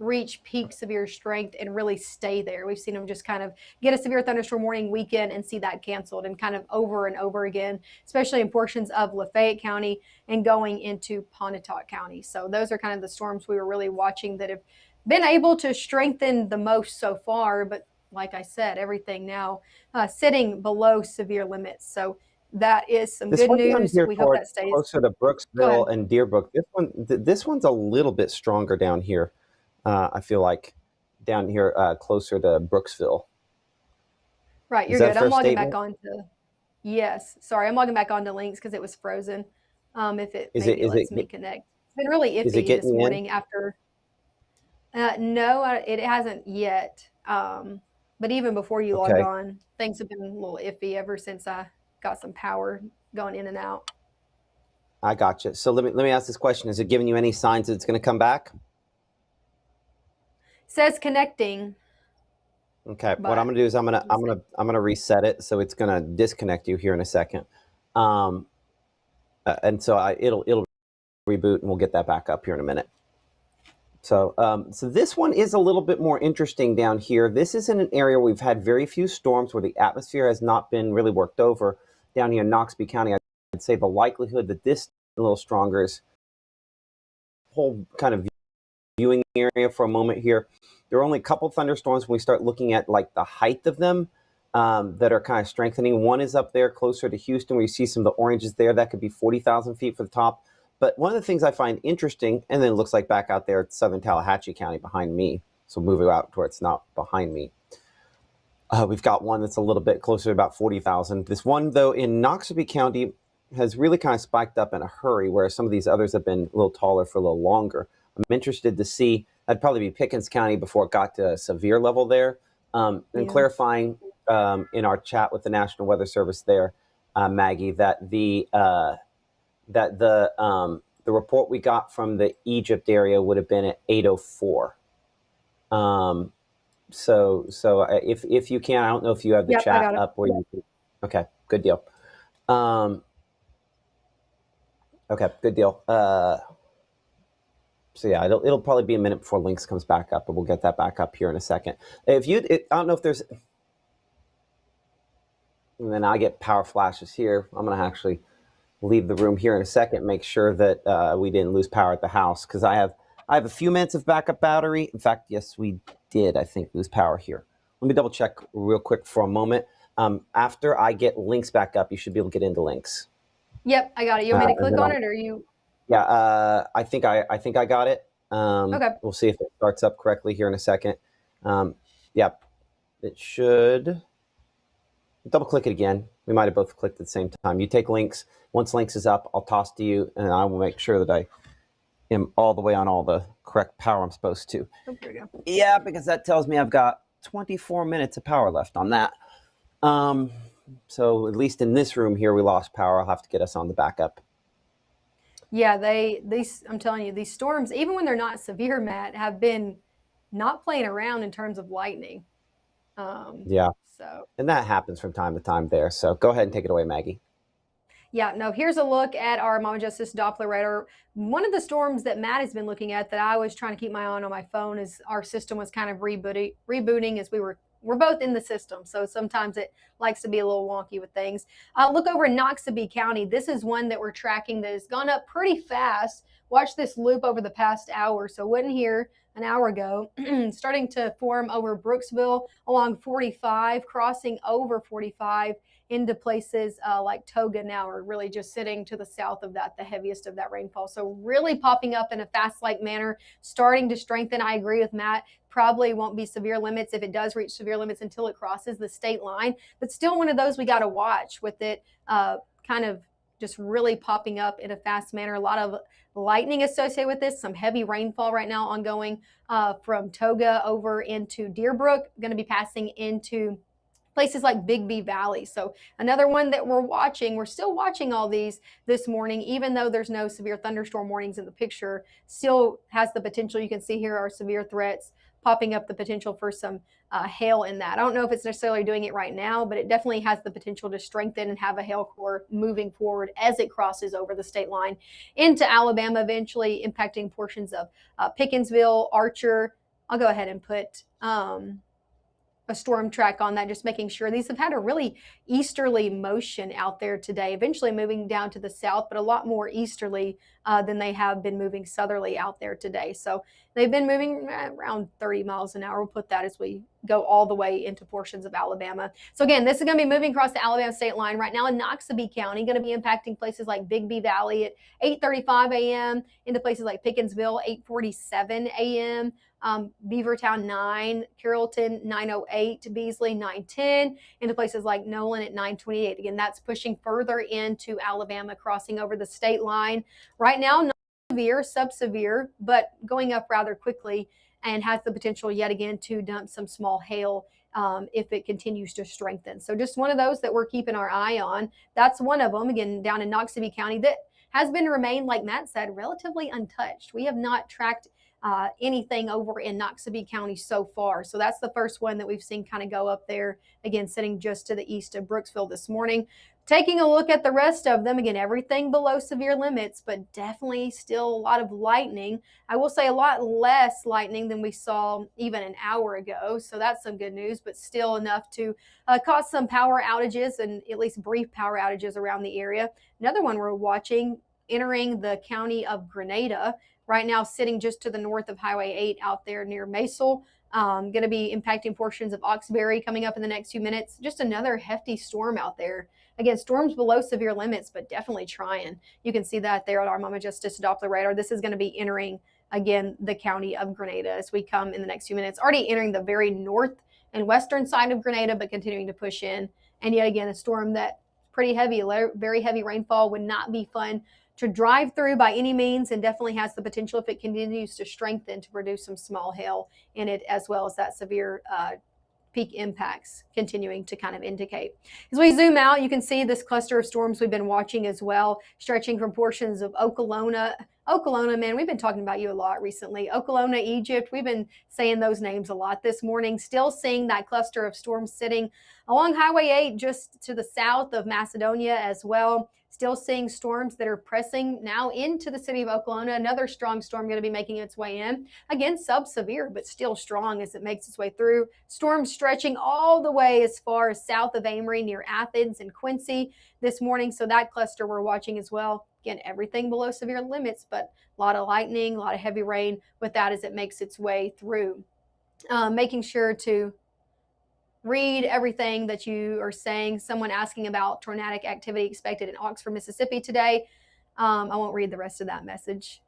reach peak severe strength and really stay there. We've seen them just kind of get a severe thunderstorm warning weekend and see that canceled and kind of over and over again, especially in portions of Lafayette County and going into Pontotoc County. So those are kind of the storms we were really watching that have been able to strengthen the most so far. But like I said, everything now sitting below severe limits. So that is some This good one down news. here We hope toward that stays. closer to Go Brooksville ahead. and Deerbrook. This one's a little bit stronger down here. I feel like down here closer to Brooksville. Right, Is you're that a good. I'm fair logging back statement? on to, yes, sorry, I'm logging back on to links because it was frozen. If it Is it maybe is it lets me connect. It's been really is it iffy this getting you in? morning after, no, it hasn't yet. But even before you logged Okay, on, things have been a little iffy ever since I got some power going in and out. I got you. So let me ask this question: is it giving you any signs that it's going to come back? Says connecting, Okay. What I'm but going to do is we'll see. I'm gonna reset it, so it's going to disconnect you here in a second. Um, and so it'll reboot, and we'll get that back up here in a minute. So this one is a little bit more interesting down here. This is in an area where we've had very few storms, where the atmosphere has not been really worked over. Down here in Knoxville County, I'd say the likelihood that this is a little stronger is whole kind of viewing area for a moment here. There are only a couple thunderstorms when we start looking at like the height of them that are kind of strengthening. One is up there closer to Houston, where you see some of the oranges there. That could be 40,000 feet for the top. But one of the things I find interesting, and then it looks like back out there at southern Tallahatchie County behind me, so moving out to where it's not behind me. We've got one that's a little bit closer to about 40,000. This one, though, in Knoxville County has really kind of spiked up in a hurry, whereas some of these others have been a little taller for a little longer. I'm interested to see, that'd probably be Pickens County before it got to a severe level there. And clarifying in our chat with the National Weather Service there, Maggie, that the report we got from the Egypt area would have been at 8:04. So if you can, I don't know if you have the Yep, I chat got it. up where you. Okay, good deal. Okay, good deal. So yeah, it'll probably be a minute before links comes back up, but we'll get that back up here in a second. I don't know if there's, and then I get power flashes here. I'm gonna actually leave the room here in a second, make sure that we didn't lose power at the house, because I have a few minutes of backup battery. In fact, yes, we did, I think, lose power here. Let me double check real quick for a moment. After I get links back up, you should be able to get into links. Yep, I got it. You want me to And click then on it or you? Yeah, I think I got it. Okay. We'll see if it starts up correctly here in a second. Yep, it should. Double click it again. We might have both clicked at the same time. You take links. Once links is up, I'll toss to you, and I will make sure that I am all the way on all the correct power I'm supposed to. Oh, here we go. Yeah, because that tells me I've got 24 minutes of power left on that. So at least in this room here, we lost power. I'll have to get us on the backup. Yeah, I'm telling you, these storms, even when they're not severe, Matt, have been not playing around in terms of lightning. Yeah. So, And that happens from time to time there. So go ahead and take it away, Maggie. yeah, no, here's a look at our Mama Justice Doppler radar. One of the storms that Matt has been looking at that I was trying to keep my eye on my phone is our system was kind of rebooting as we're both in the system. So sometimes it likes to be a little wonky with things. Look over in Noxubee County. This is one that we're tracking that has gone up pretty fast. watch this loop over the past hour. So wasn't here an hour ago, starting to form over Brooksville along 45, crossing over 45 into places like Toga now, are really just sitting to the south of that, the heaviest of that rainfall. So really popping up in a fast-like manner, starting to strengthen. I agree with Matt. Probably won't be severe limits if it does reach severe limits until it crosses the state line, but still one of those we got to watch with it kind of just really popping up in a fast manner. A lot of lightning associated with this, some heavy rainfall right now ongoing from Toga over into Deerbrook, going to be passing into places like Bigby Valley. So another one that we're watching. We're still watching all these this morning, even though there's no severe thunderstorm warnings in the picture, still has the potential. You can see here our severe threats popping up, the potential for some hail in that. I don't know if it's necessarily doing it right now, but it definitely has the potential to strengthen and have a hail core moving forward as it crosses over the state line into Alabama, eventually impacting portions of Pickensville, Archer. I'll go ahead and put a storm track on that, just making sure. These have had a really easterly motion out there today, eventually moving down to the south, but a lot more easterly than they have been moving southerly out there today. So they've been moving around 30 miles an hour. We'll put that as we go all the way into portions of Alabama. So again, this is going to be moving across the Alabama state line right now in Noxubee County, going to be impacting places like Bigby Valley at 8:35 a.m. into places like Pickensville, 8:47 a.m. Beavertown 9, Carrollton 9:08, Beasley 9:10, into places like Nolan at 9:28. Again, that's pushing further into Alabama, crossing over the state line. Right now, not severe, sub-severe, but going up rather quickly and has the potential yet again to dump some small hail if it continues to strengthen. So just one of those that we're keeping our eye on. That's one of them, again, down in Noxubee County, that has been remained, like Matt said, relatively untouched. We have not tracked anything over in Noxubee County so far. So that's the first one that we've seen kind of go up there, again, sitting just to the east of Brooksville this morning. Taking a look at the rest of them, again, everything below severe limits, but definitely still a lot of lightning. I will say a lot less lightning than we saw even an hour ago. So that's some good news, but still enough to cause some power outages and at least brief power outages around the area. Another one we're watching entering the county of Grenada. Right now, sitting just to the north of Highway 8 out there near Maysel. Going to be impacting portions of Oxbury coming up in the next few minutes. Just another hefty storm out there. Again, storms below severe limits, but definitely trying. You can see that there on our Mama Justice Doppler radar. This is going to be entering, again, the county of Grenada as we come in the next few minutes. Already entering the very north and western side of Grenada, but continuing to push in. And yet again, a storm that pretty heavy, very heavy rainfall, would not be fun to drive through by any means, and definitely has the potential, if it continues to strengthen, to produce some small hail in it, as well as that severe peak impacts continuing to kind of indicate. As we zoom out, you can see this cluster of storms we've been watching as well, stretching from portions of Okolona, man, we've been talking about you a lot recently. Okolona, Egypt, we've been saying those names a lot this morning. Still seeing that cluster of storms sitting along Highway 8 just to the south of Macedonia as well. Still seeing storms that are pressing now into the city of Okolona. Another strong storm going to be making its way in. Again, sub-severe, but still strong as it makes its way through. Storms stretching all the way as far as south of Amory near Athens and Quincy this morning. So that cluster we're watching as well. Again, everything below severe limits, but a lot of lightning, a lot of heavy rain with that as it makes its way through. Making sure to read everything that you are saying. Someone asking about tornadic activity expected in Oxford, Mississippi today. I won't read the rest of that message.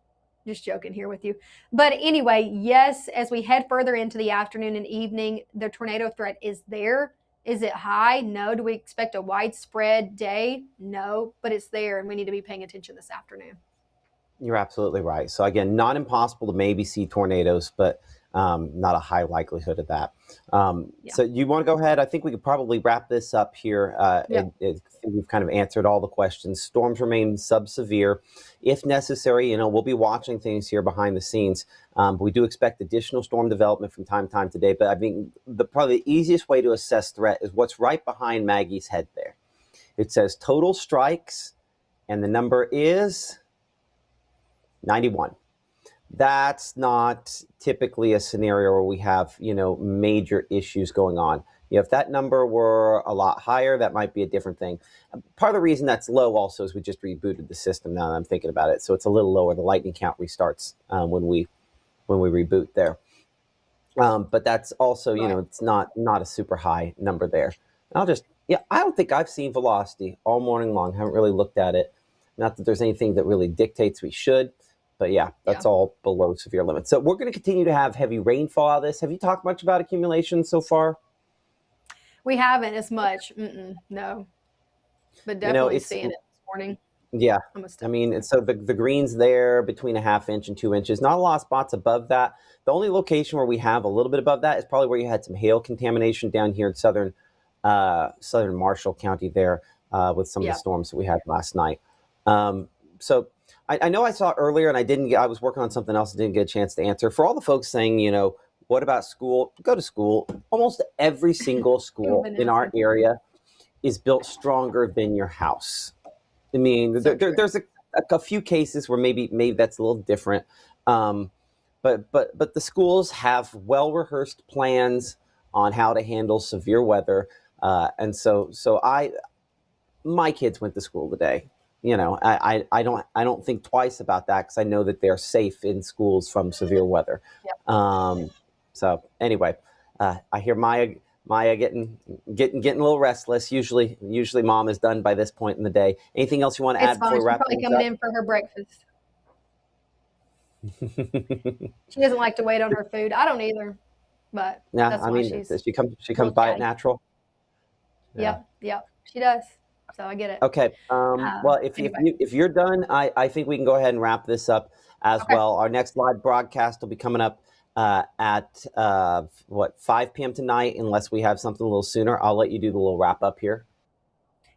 Just joking here with you. But anyway, yes, as we head further into the afternoon and evening, the tornado threat is there. Is it high? No. Do we expect a widespread day? No, but it's there, and we need to be paying attention this afternoon. You're absolutely right. So again, not impossible to maybe see tornadoes, but not a high likelihood of that. So you want to go ahead? I think we could probably wrap this up here. We've kind of answered all the questions. Storms remain sub-severe. If necessary, we'll be watching things here behind the scenes. But we do expect additional storm development from time to time today. But I mean, probably the easiest way to assess threat is what's right behind Maggie's head there. It says total strikes, and the number is 91. That's not typically a scenario where we have, major issues going on. If that number were a lot higher, that might be a different thing. Part of the reason that's low also is we just rebooted the system now that I'm thinking about it. So it's a little lower. The lightning count restarts when we reboot there. But that's also, it's not a super high number there. And I don't think I've seen velocity all morning long. Haven't really looked at it. Not that there's anything that really dictates we should, but that's all below severe limits. So we're going to continue to have heavy rainfall out of this. Have you talked much about accumulation so far? We haven't as much. No, but definitely seeing it this morning. Yeah, I mean, so the green's there between a half inch and 2 inches. Not a lot of spots above that. The only location where we have a little bit above that is probably where you had some hail contamination down here in southern Marshall County there with some of the storms that we had last night. So I know I saw earlier, and I was working on something else and didn't get a chance to answer. For all the folks saying, what about school? Go to school. Almost every single school in our area is built stronger than your house. I mean, there's a few cases where maybe that's a little different, but the schools have well-rehearsed plans on how to handle severe weather, and so my kids went to school today. I don't think twice about that because I know that they're safe in schools from severe weather. So anyway, I hear Maya getting a little restless. Usually Mom is done by this point in the day. Anything else you want to add before we wrap things up? She's probably coming in for her breakfast. She doesn't like to wait on her food. I don't either, but yeah, I mean, she comes by it natural. Yep, she does. So I get it. Okay. Well, if you're done, I think we can go ahead and wrap this up as well. Our next live broadcast will be coming up at 5 p.m. tonight, unless we have something a little sooner. I'll let you do the little wrap up here.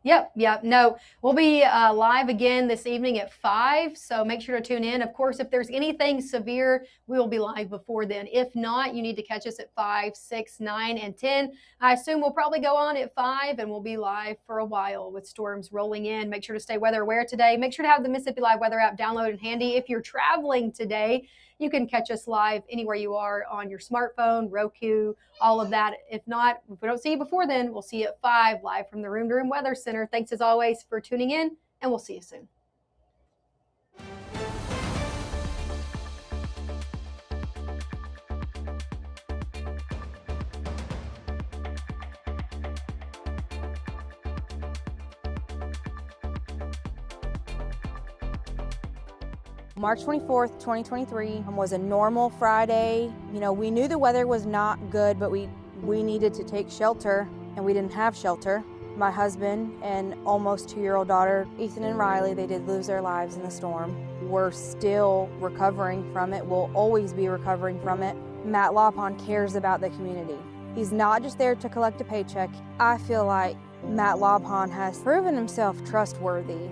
Yep. No, we'll be live again this evening at 5. So make sure to tune in. Of course, if there's anything severe, we will be live before then. If not, you need to catch us at 5, 6, 9, and 10. I assume we'll probably go on at 5 and we'll be live for a while with storms rolling in. Make sure to stay weather aware today. Make sure to have the Mississippi Live Weather app downloaded handy. If you're traveling today, you can catch us live anywhere you are on your smartphone, Roku, all of that. If not, if we don't see you before then, we'll see you at 5 live from the Room to Room Weather Center. Thanks as always for tuning in, and we'll see you soon. March 24th, 2023 was a normal Friday. We knew the weather was not good, but we needed to take shelter, and we didn't have shelter. My husband and almost 2-year-old daughter, Ethan and Riley, they did lose their lives in the storm. We're still recovering from it. We'll always be recovering from it. Matt Lawpon cares about the community. He's not just there to collect a paycheck. I feel like Matt Lawpon has proven himself trustworthy